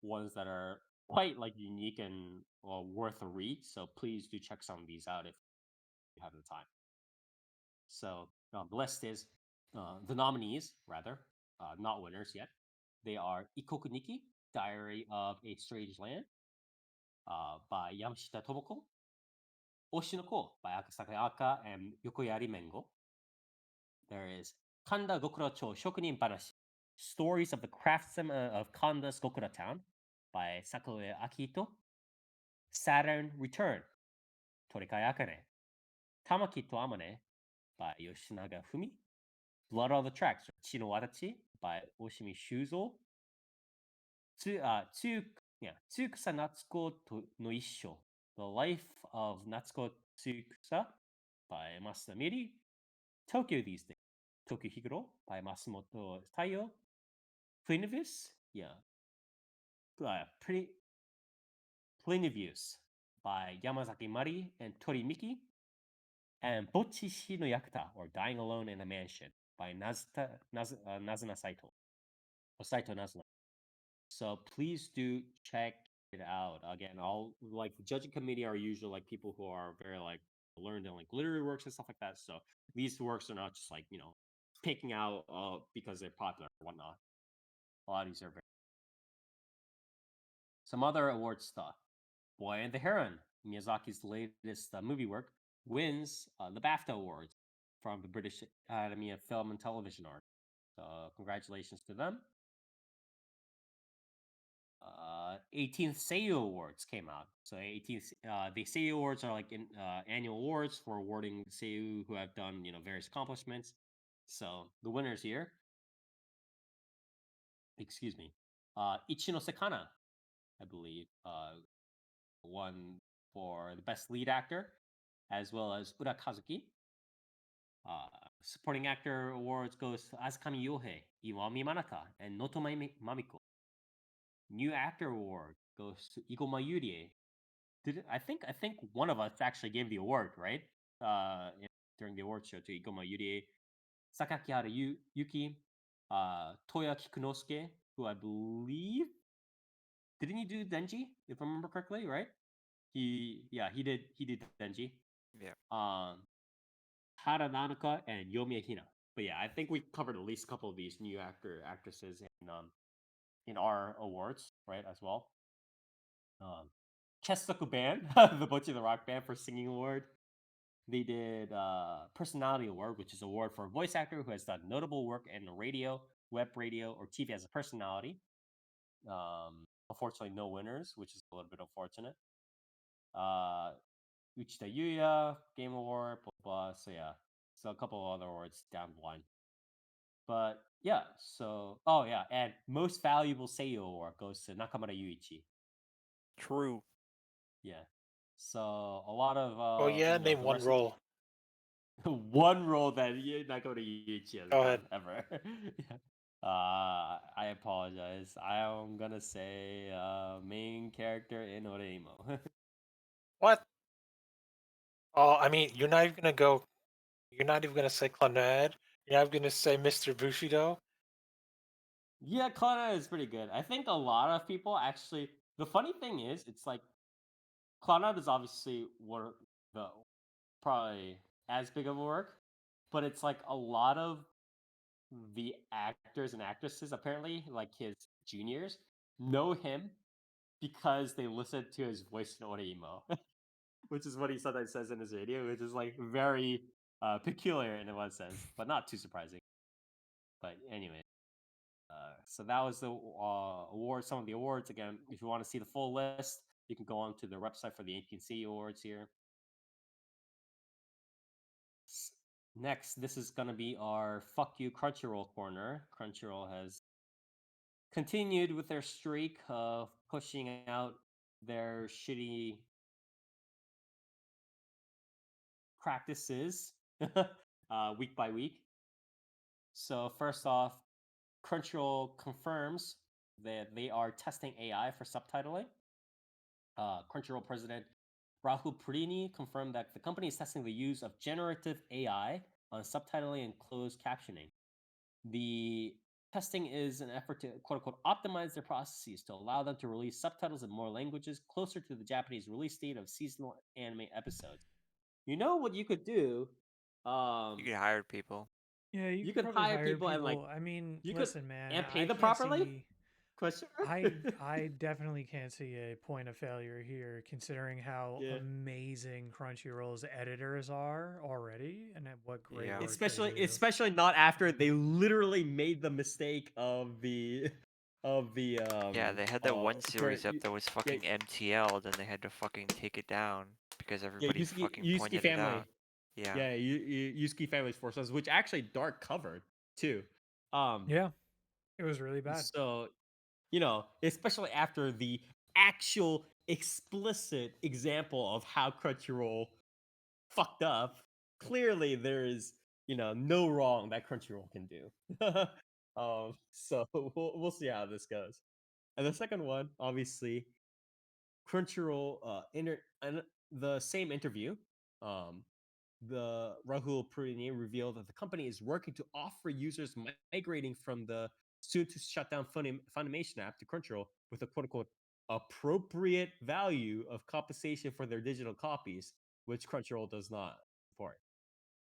ones that are quite like unique and worth a read. So please do check some of these out if you have the time. So the list is the nominees, rather, not winners yet. They are Ikoku Nikki, Diary of a Strange Land, by Yamashita Tomoko, Oshinoko by Akasaka Aka and Yokoyari Mengo. There is Kanda Gokuracho Shokunin Banashi, Stories of the Craftsmen of Kanda's Gokura Town by Sakaue Akito. Saturn Return, Torikai Akane. Tamaki to Amane by Yoshinaga Fumi. Blood on the Tracks, Chi no Watachi by Oshimi Shuzo. Tsukusa Natsuko no Issho, The Life of Natsuko Tsukusa by Masuda Miri. Tokyo These Days, Tokyo Higuro by Masumoto Taiyo. Plinivius, pretty Plinivius by Yamazaki Mari and Tori Miki. And Bochishi no Yakuta, or Dying Alone in a Mansion by Nazuna Saito. Or Saito Nazuna. So please do check it out. Again, all like the judging committee are usually like people who are very like learned in like literary works and stuff like that. So these works are not just like, picking out because they're popular or whatnot. A lot of these are very. Some other award stuff. Boy and the Heron, Miyazaki's latest movie work, wins the BAFTA Awards from the British Academy of Film and Television Arts. So congratulations to them. 18th Seiyu Awards came out. So 18th, the Seiyu Awards are like annual awards for awarding Seiyu who have done various accomplishments. So the winners here, excuse me, Ichino Sekana, I believe, won for the best lead actor, as well as Ura Kazuki. Supporting actor awards goes to Azukami Yohei, Iwami Manaka, and Noto Mamiko. New actor award goes to Igoma Yurie. I think one of us actually gave the award, right? During the award show to Igoma Yurie, Sakakihara Yuki, Toya Kikunosuke, who I believe didn't he do Denji, if I remember correctly, right? He did Denji. Yeah. Hara Nanaka and Yomiya Hina. But yeah, I think we covered at least a couple of these new actresses in our awards, right, as well. Kesoku Band, the Butcher the Rock Band for Singing Award. They did Personality Award, which is an award for a voice actor who has done notable work in radio, web radio, or TV as a personality. Unfortunately, no winners, which is a little bit unfortunate. Uchita Yuya, Game Award, blah, blah. So, yeah. So, a couple of other awards down the line. But, yeah. So, oh, yeah. And Most Valuable Seiyu Award goes to Nakamura Yuichi. True. Yeah. So, a lot of, Oh yeah, name the one rest role. one role that Nakamura Yuichi has Go done ahead. ever. Yeah. I apologize. I'm gonna say main character in Oreimo. What? Oh, I mean, you're not even gonna go. You're not even gonna say Clannad. You're not even gonna say Mr. Bushido. Yeah, Clannad is pretty good. I think a lot of people actually. The funny thing is, it's like Clannad is obviously one of the probably as big of a work, but it's like a lot of the actors and actresses apparently, like his juniors, know him because they listen to his voice in Oreimo, which is what he sometimes says in his video, which is like very peculiar in one sense, but not too surprising. But anyway, so that was the award. Some of the awards. Again, if you want to see the full list, you can go on to the website for the APC awards here. Next, this is gonna be our fuck you Crunchyroll corner. Crunchyroll has continued with their streak of pushing out their shitty practices week by week. So first off, Crunchyroll confirms that they are testing AI for subtitling. Crunchyroll president Rahul Purini confirmed that the company is testing the use of generative AI on subtitling and closed captioning. The testing is an effort to quote unquote optimize their processes to allow them to release subtitles in more languages closer to the Japanese release date of seasonal anime episodes. You know what you could do? You could hire people. Yeah, you You could could probably hire hire people and like people. I mean, you could listen, man, and pay I them can't properly. see. Question. I definitely can't see a point of failure here, considering how Yeah. amazing Crunchyroll's editors are already, and what great Yeah. work they do. Especially not after they literally made the mistake of the Yeah, they had that one where series up that was yeah, fucking MTL, then they had to fucking take it down because yeah, everybody fucking Yusuke pointed it family. out. Yeah. Yeah, Yusuke Family's Forces, which actually Dark covered too. Yeah, it was really bad. So especially after the actual explicit example of how Crunchyroll fucked up, clearly there is no wrong that Crunchyroll can do. So we'll see how this goes. And the second one, obviously, Crunchyroll and the same interview. Um, the Rahul Purini revealed that the company is working to offer users migrating from the soon to shut down Funimation app to Crunchyroll with a quote unquote appropriate value of compensation for their digital copies, which Crunchyroll does not support.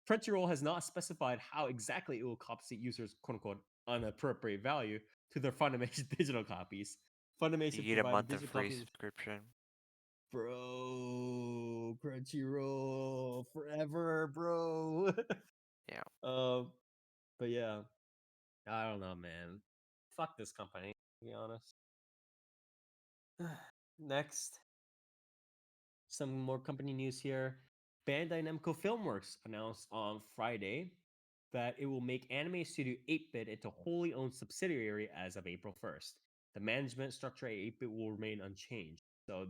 Crunchyroll has not specified how exactly it will compensate users quote unquote unappropriate value to their Funimation digital copies. You Funimation get a provided month of digital free copies. subscription. Bro, Crunchyroll forever, bro. Yeah. But yeah, I don't know, man. Fuck this company, to be honest. Next, some more company news here. Bandai Namco Filmworks announced on Friday that it will make Anime Studio 8-Bit into a wholly owned subsidiary as of April 1st. The management structure at 8-Bit will remain unchanged. So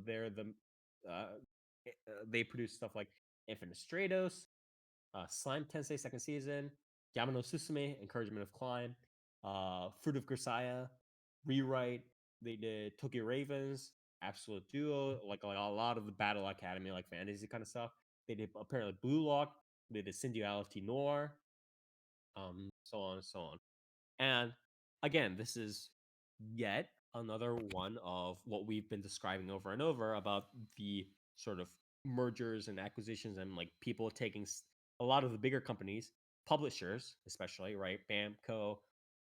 they produce stuff like Infinite Stratos, Slime Tensei second season, Yamano Susume, Encouragement of Climb, Fruit of Grisaya, Rewrite. They did Tokyo Ravens, Absolute Duo, like a lot of the Battle Academy, like fantasy kind of stuff. They did apparently Blue Lock. They did Singularity Noir, so on and so on. And again, this is yet another one of what we've been describing over and over about the sort of mergers and acquisitions and like people taking a lot of the bigger companies, publishers especially, right? Bamco,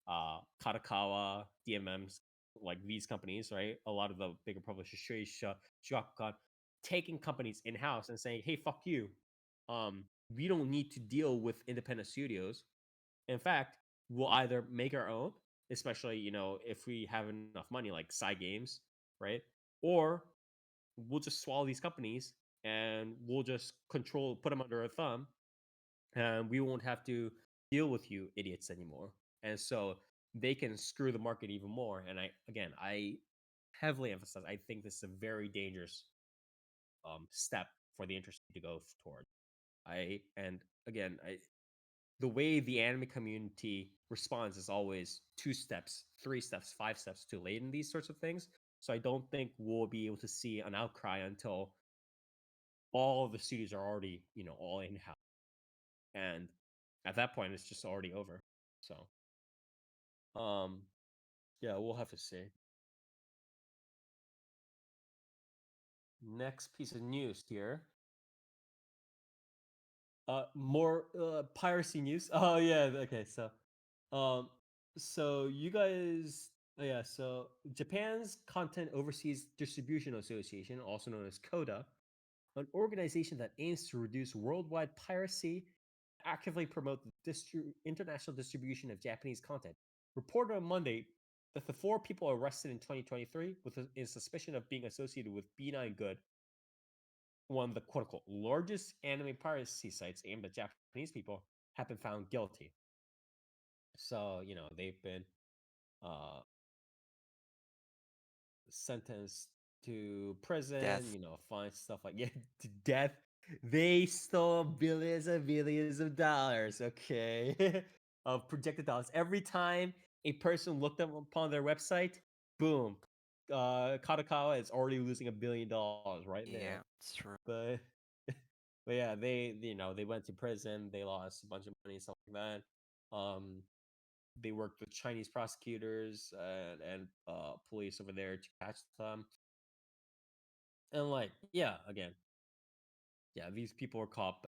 Katakawa, DMMs, like these companies, right? A lot of the bigger publishers, Shueisha, Shogakukan, taking companies in house and saying, "Hey, fuck you. we don't need to deal with independent studios. In fact, we'll either make our own, especially if we have enough money, like side games, right? Or we'll just swallow these companies and we'll just put them under our thumb, and we won't have to deal with you idiots anymore. And so they can screw the market even more. And I heavily emphasize, I think this is a very dangerous step for the industry to go toward. And again, the way the anime community responds is always 2 steps, 3 steps, 5 steps too late in these sorts of things. So I don't think we'll be able to see an outcry until all of the studios are already, all in house. And at that point, it's just already over. So, um, yeah, we'll have to see. Next piece of news here. More piracy news. Oh yeah, okay. Um, so you guys, oh, yeah. So Japan's Content Overseas Distribution Association, also known as CODA, an organization that aims to reduce worldwide piracy, actively promote the international distribution of Japanese content, reported on Monday that the 4 people arrested in 2023 in suspicion of being associated with B9 Good, one of the quote unquote largest anime piracy sites aimed at Japanese people, have been found guilty. So, they've been uh, sentenced to prison, Death. fine stuff like yeah, to death. They stole billions and billions of dollars, okay, of projected dollars. Every time a person looked up upon their website, boom, Kadokawa is already losing $1 billion right Yeah, there. it's true. But but yeah, they went to prison, they lost a bunch of money, stuff like that. They worked with Chinese prosecutors and police over there to catch them. And like, yeah, again, yeah, these people are caught. But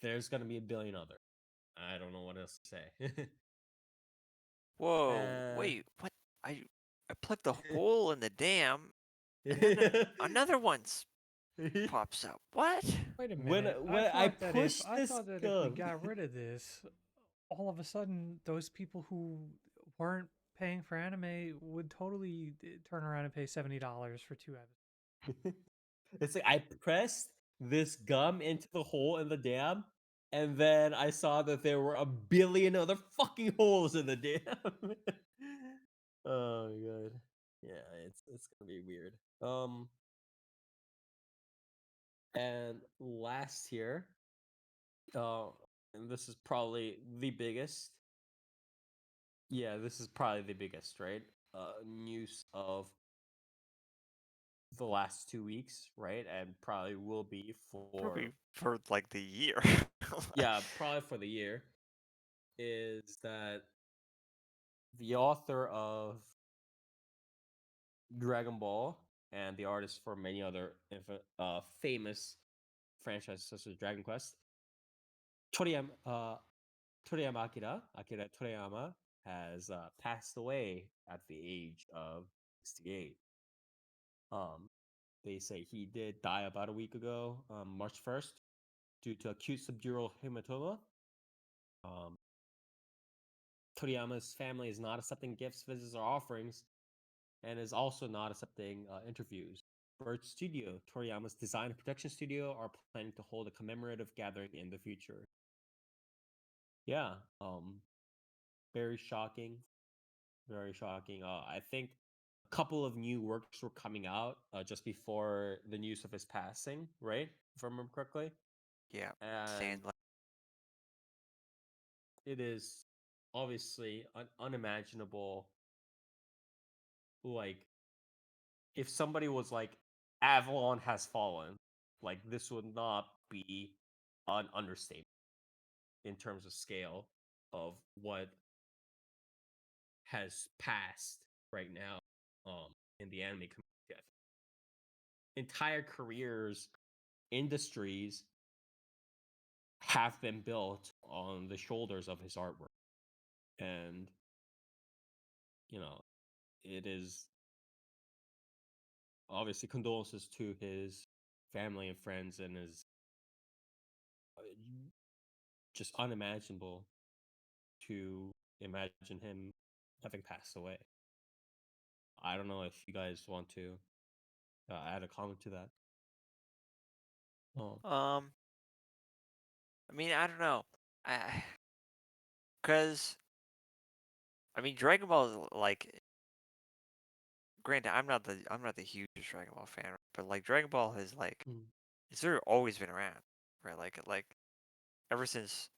there's gonna be a billion other. I don't know what else to say. Whoa, uh, wait, what? I plugged the hole in the dam, and then another one's pops up. What? Wait a when minute. when I push I this thought that if we gun, got rid of this, all of a sudden those people who weren't paying for anime would totally turn around and pay $70 for 2 episodes. it's like I pressed this gum into the hole in the dam, and then I saw that there were a billion other fucking holes in the dam. Oh my god. Yeah, it's gonna be weird. And last here, uh, and this is probably the biggest. Yeah, this is probably the biggest, right? News of the last 2 weeks, right? And probably will be for Probably for like the year. yeah, probably for the year, is that the author of Dragon Ball and the artist for many other famous franchises such as Dragon Quest, Toriyama, Toriyama Akira Toriyama, has passed away at the age of 68. Um, they say he did die about a week ago, March 1st, due to acute subdural hematoma. Um, Toriyama's family is not accepting gifts, visits, or offerings, and is also not accepting interviews. Bird Studio, Toriyama's design and production studio, are planning to hold a commemorative gathering in the future. Yeah, very shocking, very shocking. I think a couple of new works were coming out just before the news of his passing, right? If I remember correctly. Yeah, And Sandland. it is obviously unimaginable. Like, if somebody was like, Avalon has fallen, like, this would not be an understatement in terms of scale of what has passed right now in the anime community. Entire careers, industries have been built on the shoulders of his artwork. And, you know, it is obviously condolences to his family and friends and his just unimaginable to imagine him having passed away. I don't know if you guys want to add a comment to that. I mean, I don't know. Cause I mean, Dragon Ball is like, granted, I'm not the hugest Dragon Ball fan, but like Dragon Ball has like Mm. it's sort of always been around, right? Like ever since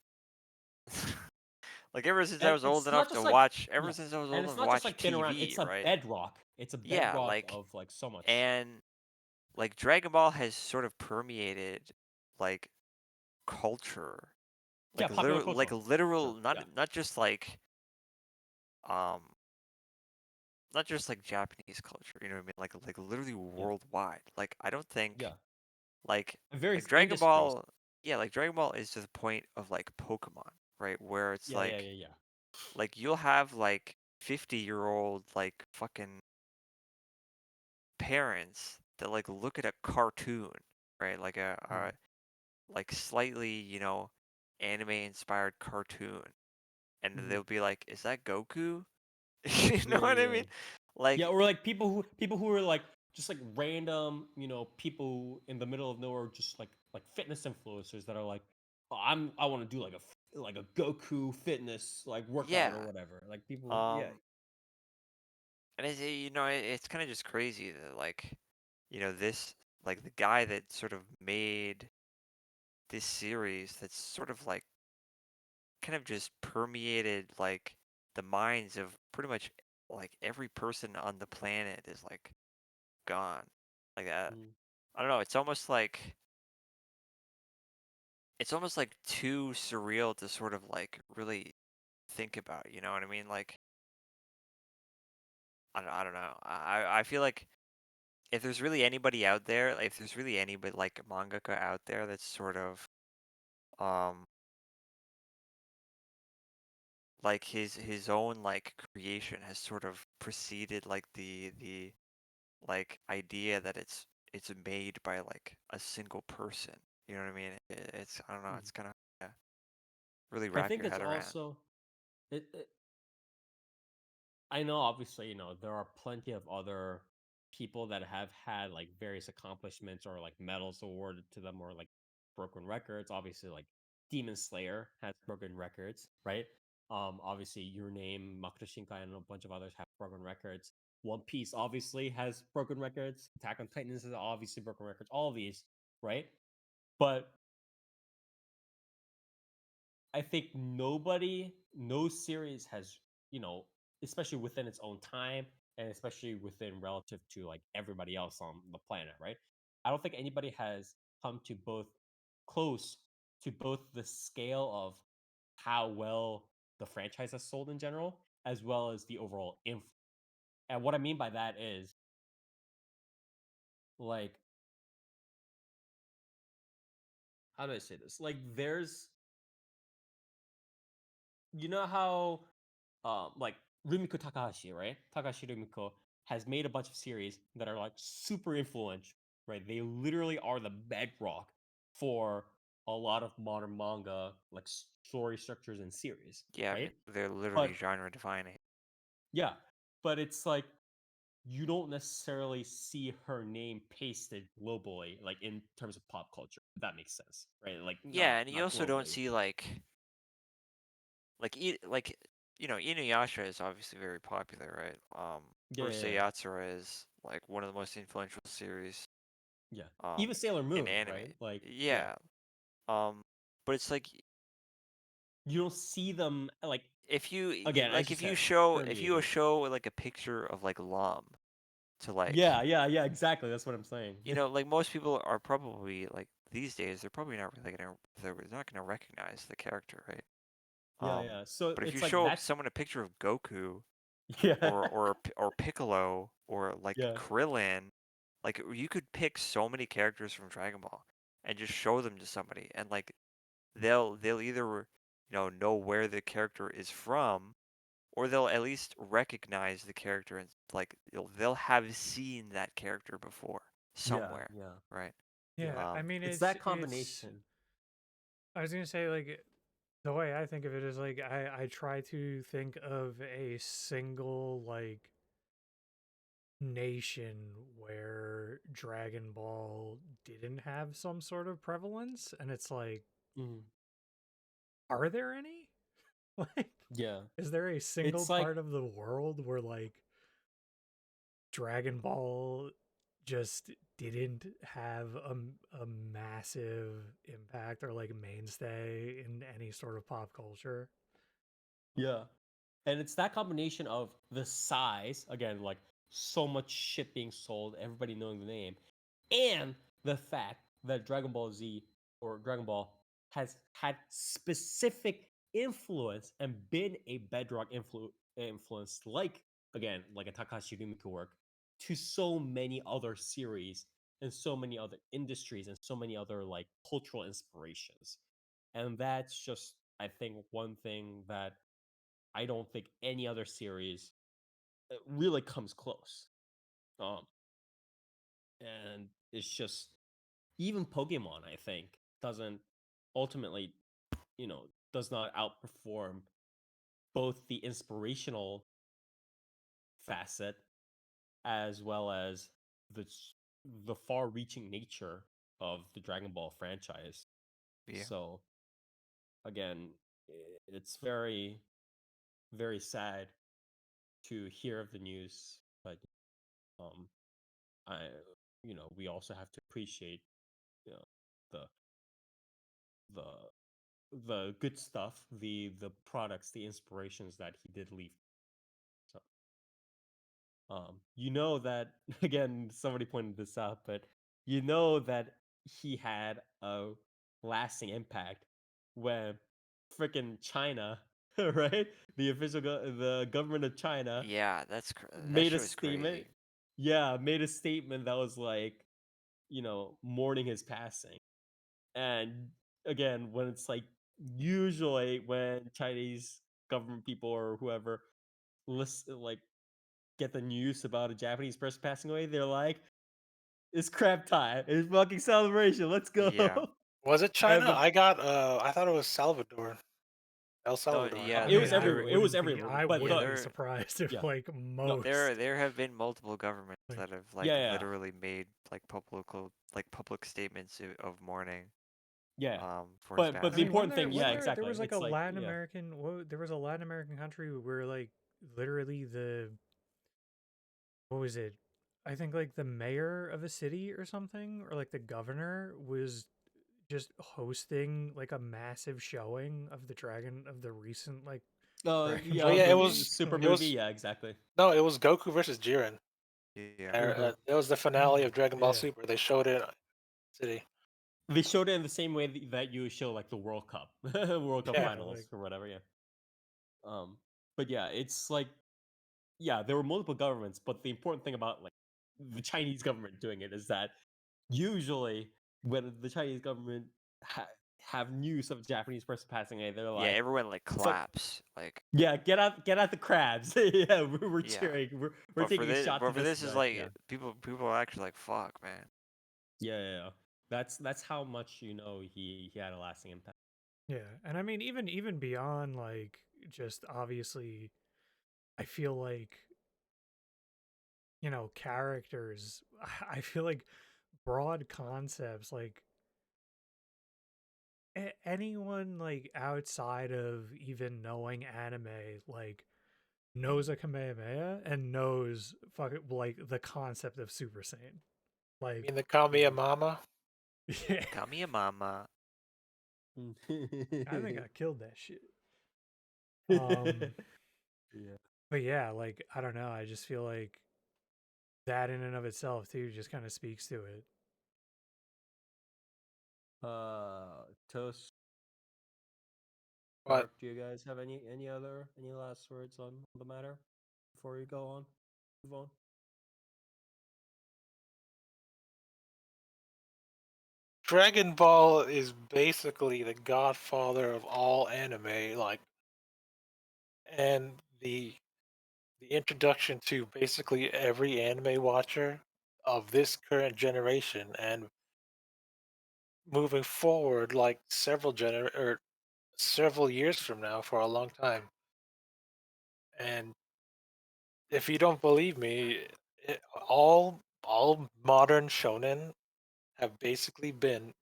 like ever since I And was old it's enough not to just like watch, yeah, ever since I was and old it's enough to not just watch like been around. TV, It's a right? bedrock. It's a Yeah, bedrock of like so much. and like Dragon Ball has sort of permeated like culture, Yeah, popular like culture. literal, Sure. not Yeah. not just like um not just like Japanese culture, you know what I mean? Like literally Yeah. worldwide. Like I don't think Yeah. like Various Dragon industries. Ball, yeah, like Dragon Ball is to the point of like Pokemon, right? Where it's Yeah. Yeah. Yeah. Yeah. like you'll have like 50-year-old like fucking parents that like look at a cartoon, right? Like a like slightly, anime inspired cartoon, and Mhm. they'll be like, "Is that Goku?" You know Yeah. what I Yeah. mean? Yeah. Yeah, Like, or like people who are like just like random, people in the middle of nowhere, just like fitness influencers that are like, oh, I want to do like a Goku fitness like workout or yeah. whatever. Like people, yeah. Um, and it's kind of just crazy that like, this like the guy that sort of made this series that's sort of like kind of just permeated like the minds of pretty much like every person on the planet is like gone. Like that. Mm, I don't know, it's almost like too surreal to sort of like really think about, you know what I mean? Like I don't know. I feel like if there's really anybody out there, if there's really anybody like mangaka out there that's sort of um like his own like creation has sort of preceded like the like idea that it's made by like a single person. You know what I mean? It's I don't know. mm. It's kind of yeah, really I wrap think your it's head around. also it I know, obviously, there are plenty of other people that have had like various accomplishments or like medals awarded to them or like broken records. Obviously, like Demon Slayer has broken records, right? Obviously, Your Name, Makoto Shinkai, and a bunch of others have broken records. One Piece obviously has broken records. Attack on Titans has obviously broken records. All of these, right? But I think no series has, especially within its own time and especially within relative to like everybody else on the planet, right? I don't think anybody has come to both close to both the scale of how well the franchise has sold in general, as well as the overall influence. And what I mean by that is like, how do I say this? Like, you know how like Rumiko Takahashi, right? Takashi Rumiko has made a bunch of series that are like super influential, right? They literally are the bedrock for a lot of modern manga, like story structures and series, Yeah, I mean right? they're literally But genre defining. yeah, but it's like you don't necessarily see her name pasted globally, like in terms of pop culture. If that makes sense, right? Like Yeah, and you not also don't globally. see like Inuyasha is obviously very popular, right? Yeah, yeah, Urusei yeah. Yatsura is like one of the most influential series Yeah. um Even Sailor in Moon, anime. right? Like, yeah. Yeah. But it's like You don't see them like again, as like you if you said, show permeated. like a picture of like Lum to Yeah, like yeah, yeah, exactly. That's what I'm saying. like most people are probably like these days they're probably not really gonna they're not gonna recognize the character, right? Yeah, yeah. So But if you it's like show that's someone a picture of Goku yeah, or Piccolo or like yeah, Krillin, like you could pick so many characters from Dragon Ball and just show them to somebody, and like they'll either know where the character is from, or they'll at least recognize the character, and like they'll have seen that character before yeah, somewhere, yeah, right? yeah. Yeah, I mean It's that it's combination. I was gonna say, like, the way I think of it is like I try to think of a single like nation where Dragon Ball didn't have some sort of prevalence, and it's like, Mhm. are there any? Like, Yeah. is there a single It's like part of the world where like Dragon Ball just didn't have a massive impact or like mainstay in any sort of pop culture? yeah. And it's that combination of the size, again, like so much shit being sold, everybody knowing the name, and the fact that Dragon Ball Z or Dragon Ball has had specific influence and been a bedrock influence, like again, like a Takashi Miike work, to so many other series and so many other industries and so many other like cultural inspirations. And that's just, I think, one thing that I don't think any other series really comes close. Um, and it's just even Pokemon, I think, doesn't ultimately, does not outperform both the inspirational facet as well as the the far-reaching nature of the Dragon Ball franchise. Yeah. So again, it's very, very sad to hear of the news, but um, I, we also have to appreciate, you know, the the the good stuff, the products, the inspirations that he did leave. So, that again, somebody pointed this out, but that he had a lasting impact when freaking China, right? The government of China Yeah, that made a shit was statement. crazy. Yeah, made a statement that was like, mourning his passing. And again, when it's like usually when Chinese government people or whoever listen, like get the news about a Japanese person passing away, they're like, "It's crap time. It's fucking celebration. Let's go." Yeah. Was it And China? I thought it was Salvador. El No, Salvador. yeah, it I was mean, everywhere. It was everywhere. I But yeah, wouldn't the be surprised if yeah, like no, most there have been multiple governments like that have like yeah, yeah, literally made like public statements of mourning yeah. for his But I the mean, passing. important thing, yeah, there exactly. was like a It's like Latin yeah, American there was a Latin American country where like literally the what was it? I think like the mayor of a city or something or like the governor was just hosting like a massive showing of the recent like Dragon Oh yeah, Ball yeah, the movie. super it movie, was yeah, exactly. no, it was Goku versus Jiren. Yeah. It was the finale of Dragon Ball Yeah. Super. They showed it in City. They showed it in the same way that you show like the World Cup, World Cup Yeah, Yeah, finals like or whatever. Yeah. Um, but yeah, it's like yeah, there were multiple governments, but the important thing about like the Chinese government doing it is that usually when the Chinese government have news of a Japanese person passing away, they're Yeah, like, everyone like "Fuck, claps. Like yeah, get out the crabs." Yeah, we're yeah. cheering. We're taking a shot to But for this this is guy. Yeah. like people are actually like fuck, man. Yeah, yeah, yeah. That's how much he had a lasting impact. yeah. And I mean even beyond like just obviously I feel like characters I feel like broad concepts like anyone like outside of even knowing anime like knows a Kamehameha and knows like the concept of Super Saiyan. I Like mean, they call me a mama. yeah, Kami mama. I think I killed that shit. Um Yeah. but yeah, like I don't know, I just feel like that in and of itself too just kind of speaks to it. Toast, But Dark. Do you guys have any last words on the matter before we go on? Move on. Dragon Ball is basically the godfather of all anime, like, and the introduction to basically every anime watcher of this current generation, and moving forward like several years from now for a long time. And if you don't believe me, all modern shonen have basically been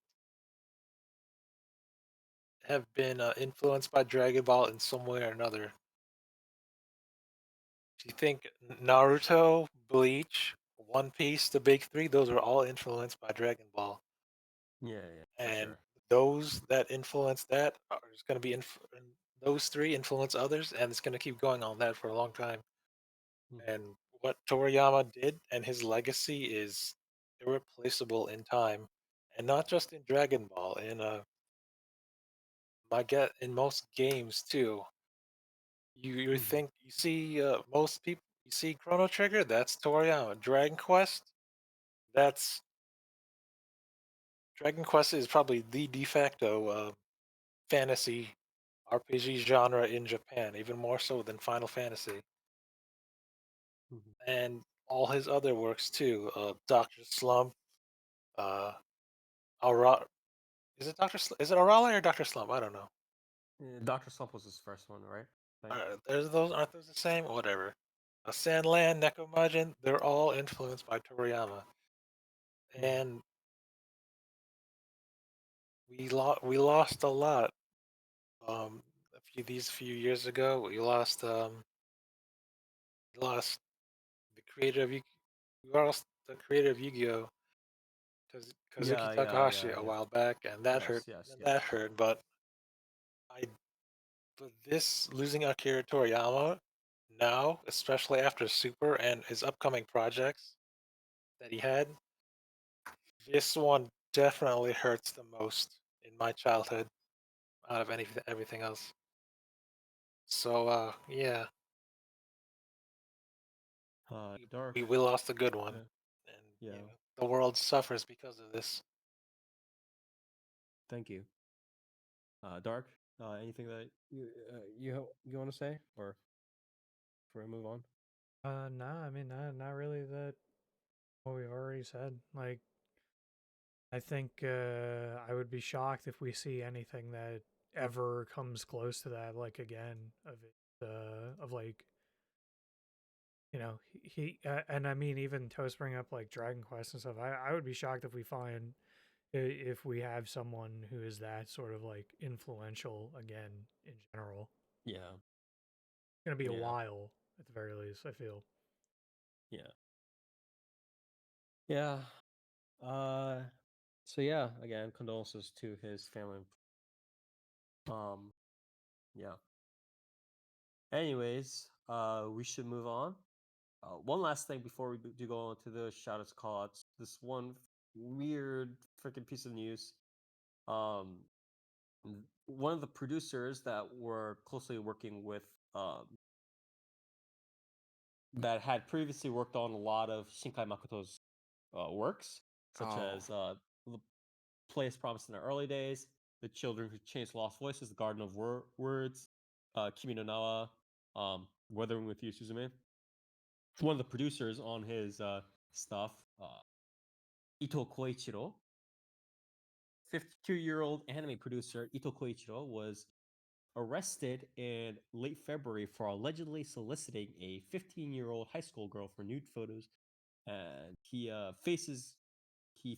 influenced by Dragon Ball in some way or another. If you think Naruto, Bleach, One Piece, the big three, those are all influenced by Dragon Ball. Yeah, yeah, for And sure. those that influence that are going to be those three influence others, and it's going to keep going on that for a long time. Mhm. And what Toriyama did and his legacy is irreplaceable in time, and not just in Dragon Ball, in most games too. You Mhm. think you see most people you see Chrono Trigger, that's Toriyama. That's Dragon Quest is probably the de facto fantasy RPG genre in Japan, even more so than Final Fantasy, Mhm. and all his other works too. Doctor Slump, uh, Aura. Is it Arale or Doctor Slump? I don't know. Dr. Slump was his first one, right? I think. There's those aren't those the same? Whatever. Sandland, Nekomajin, they're all influenced by Toriyama, Mhm. and we lost a lot. These few years ago, we lost the creator of we lost the creator of Yu-Gi-Oh! Kazuki Yeah, yeah, Takahashi yeah, a yeah. while back, and that hurt. Yes, yes, That yes. hurt, I but this losing Akira Toriyama now, especially after Super and his upcoming projects that he had, this one definitely hurts the most in my childhood out of everything else. So yeah, we, Dark. we lost a good one, Yeah, and yeah. the world suffers because of this. Thank you. Dark. Anything that you want to say, or before we move on? Nah, I mean, not really that what we already said. Like, I think I would be shocked if we see anything that ever comes close to that, like again, of it, of like, and I mean, even Toast bring up like Dragon Quest and stuff. I would be shocked if we find if we have someone who is that sort of like influential again in general. Yeah, It's gonna be a yeah, while at the very least. I feel. yeah, yeah. Uh, so yeah, again, condolences to his family. Um, yeah. Anyways, we should move on. One last thing before we do go on to the shoutouts callouts. This one weird freaking piece of news. Um, one of the producers that were closely working with that had previously worked on a lot of Shinkai Makoto's works, such Oh, as The Place Promised in the Early Days, The Children Who Changed Lost Voices, The Garden of Words, Kimi no Nawa, Weathering with You, Suzume. One of the producers on his stuff, Ito Koichiro, 52-year-old anime producer Ito Koichiro, was arrested in late February for allegedly soliciting a 15-year-old high school girl for nude photos, and he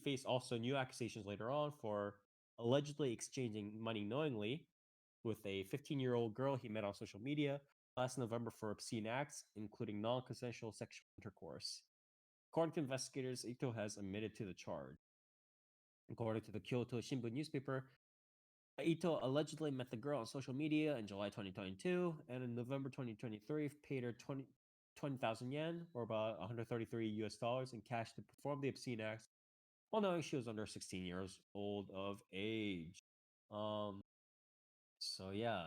faced also new accusations later on for allegedly exchanging money knowingly with a 15-year-old girl he met on social media last November for obscene acts, including non-consensual sexual intercourse. According to investigators, Ito has admitted to the charge. According to the Kyoto Shimbun newspaper, Ito allegedly met the girl on social media in July 2022, and in November 2023 paid her 20,000 yen, or about 133 US dollars, in cash to perform the obscene acts, while knowing she was under 16 years old of age. Um, so yeah,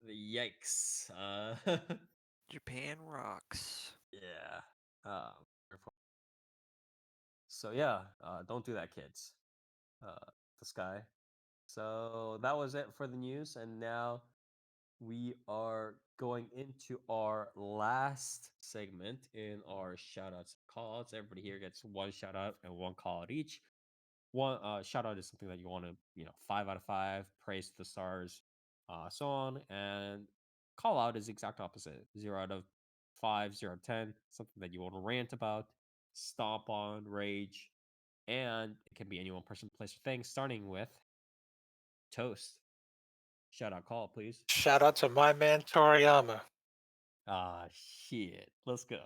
yikes. Japan rocks. Yeah. Um, so yeah, don't do that, kids. This guy. So that was it for the news, and now we are going into our last segment in our shoutouts and callouts. Everybody here gets one shout out and one call out each. one shout out is something that you want to 5 out of 5, praise to the stars, so on. And call out is the exact opposite, 0 out of 5, 0 out of 10, something that you want to rant about, stomp on, rage. And it can be any one person, place, or thing, starting with Toast. Shout out, call, please. Shout out to my man Toriyama. Ah, shit. Let's go.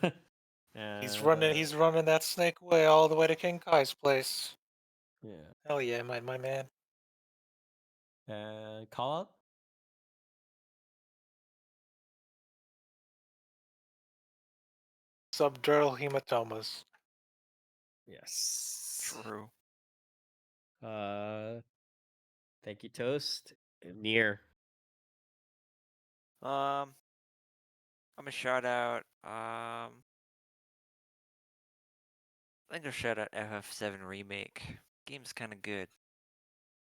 He's and running. He's running that snake way all the way to King Kai's place. yeah. Hell yeah, my man. And call out. Subdural hematomas. Yes. True. Thank you, Toast. Near. I'm gonna shout out. I think I'll shout out FF7 remake. Game's kind of good.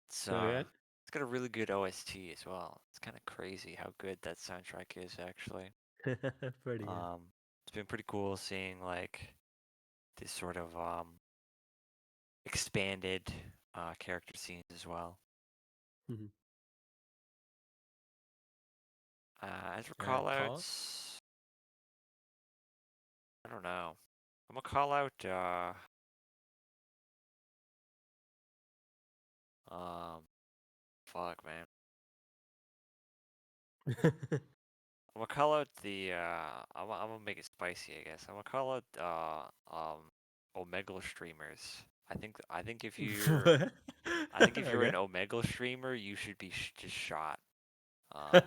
It's Okay. it's got a really good OST as well. It's kind of crazy how good that soundtrack is actually. Pretty good. It's been pretty cool seeing like this sort of expanded character scenes as well. Mhm. As for Call? callouts, I don't know. I'm gonna call out fuck man. I'm gonna call out the I'm gonna make it spicy, I guess. I'm gonna call out Omegle streamers. I think if you're Okay. an Omegle streamer, you should be just shot. Um,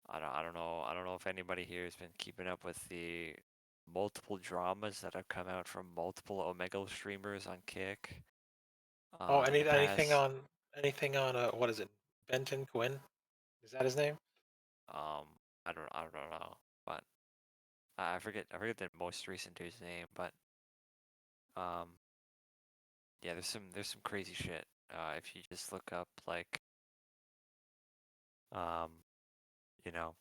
I don't know if anybody here has been keeping up with the multiple dramas that have come out from multiple Omegle streamers on Kick. Oh, In the past. anything on what is it? Benton Quinn? Is that his name? I don't know, but I forget the most recent dude's name, but um, yeah, there's some crazy shit. If you just look up like um, you know,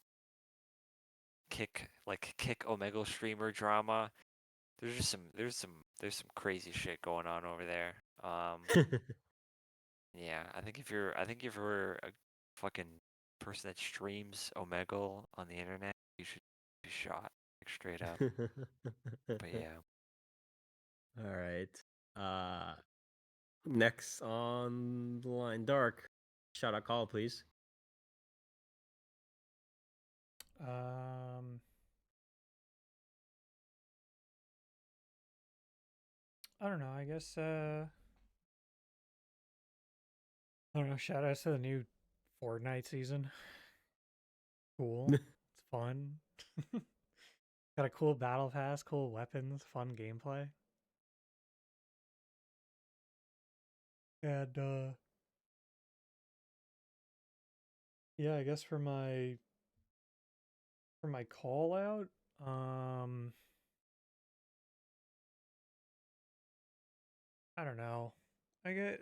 kick Omegle streamer drama. There's some crazy shit going on over there. Yeah, I think if you're a fucking person that streams Omegle on the internet, you should be shot like straight up. But yeah. All right. Next on the line, Dark. Shout out, call, please. Um, I don't know. I guess I don't know. Shout outs to the new Fortnite season. Cool. It's fun. Got a cool battle pass, cool weapons, fun gameplay. And yeah, I guess for my call out, I don't know. I get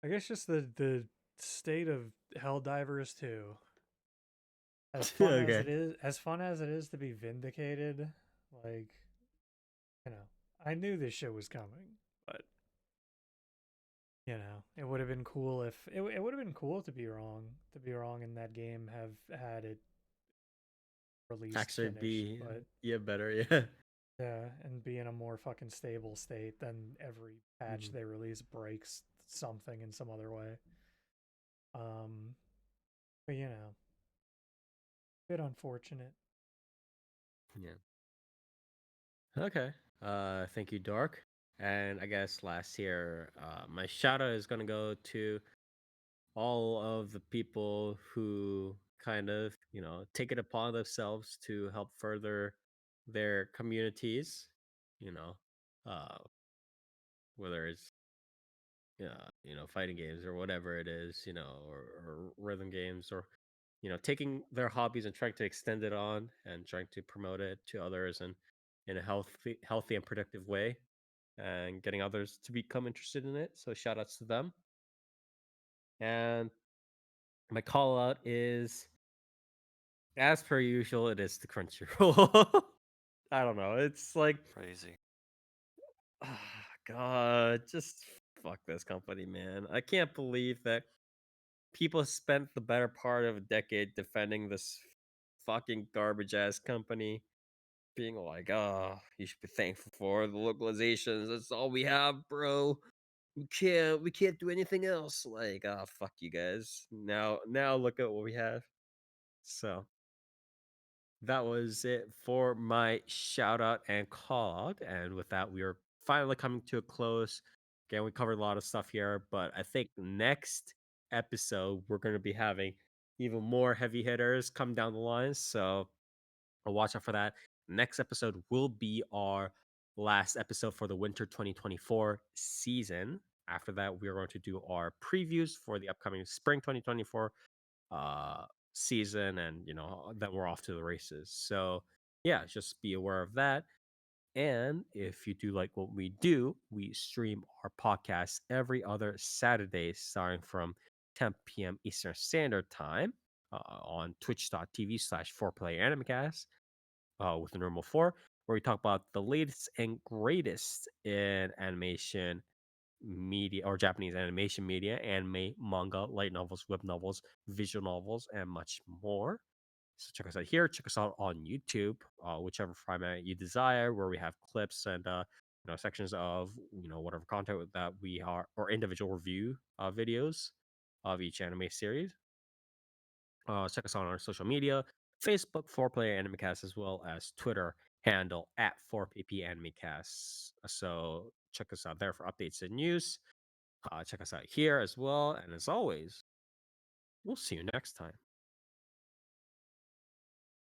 I guess just the state of Helldivers 2. Okay. As fun as it is to be vindicated, like, you know, I knew this shit was coming, but it would have been cool if it would have been cool to be wrong in that game, have had it released Actually, finished, be but better. Yeah. yeah, and be in a more fucking stable state than every patch Mhm. they release breaks something in some other way. But bit unfortunate. Yeah. Okay. Thank you, Dark. And I guess last year, my shout out is gonna go to all of the people who kind of, take it upon themselves to help further their communities, you know, uh, whether it's, fighting games or whatever it is, or rhythm games, or, taking their hobbies and trying to extend it on and trying to promote it to others and in a healthy and productive way, and getting others to become interested in it. So shout outs to them. And my call out is, as per usual, it is the Crunchyroll. I don't know. It's like, Crazy. God, just fuck this company, man. I can't believe that people spent the better part of a decade defending this fucking garbage ass company, being like, "Oh, you should be thankful for the localizations. That's all we have, bro. We can't do anything else." Like, ah, fuck you guys. Now look at what we have. So that was it for my shout out and call out. And with that, we are finally coming to a close. Again, we covered a lot of stuff here, but I think next episode we're going to be having even more heavy hitters come down the line. So I'll watch out for that. Next episode will be our last episode for the winter 2024 season. After that, we are going to do our previews for the upcoming spring 2024 uh season, and then we're off to the races. So yeah, just be aware of that. And if you do like what we do, we stream our podcast every other Saturday starting from 10 p.m. Eastern Standard Time on twitch.tv/4PlayerAnimecast with the normal 4, where we talk about the latest and greatest in animation media or Japanese animation media, anime, manga, light novels, web novels, visual novels, and much more. So check us out here. Check us out on YouTube, whichever format you desire, where we have clips and sections of whatever content that we are, or individual review videos of each anime series. Check us out on our social media: Facebook, 4Player Animecast, as well as Twitter handle at 4PPAnimecast. So check us out there for updates and news. Check us out here as well. And as always, we'll see you next time.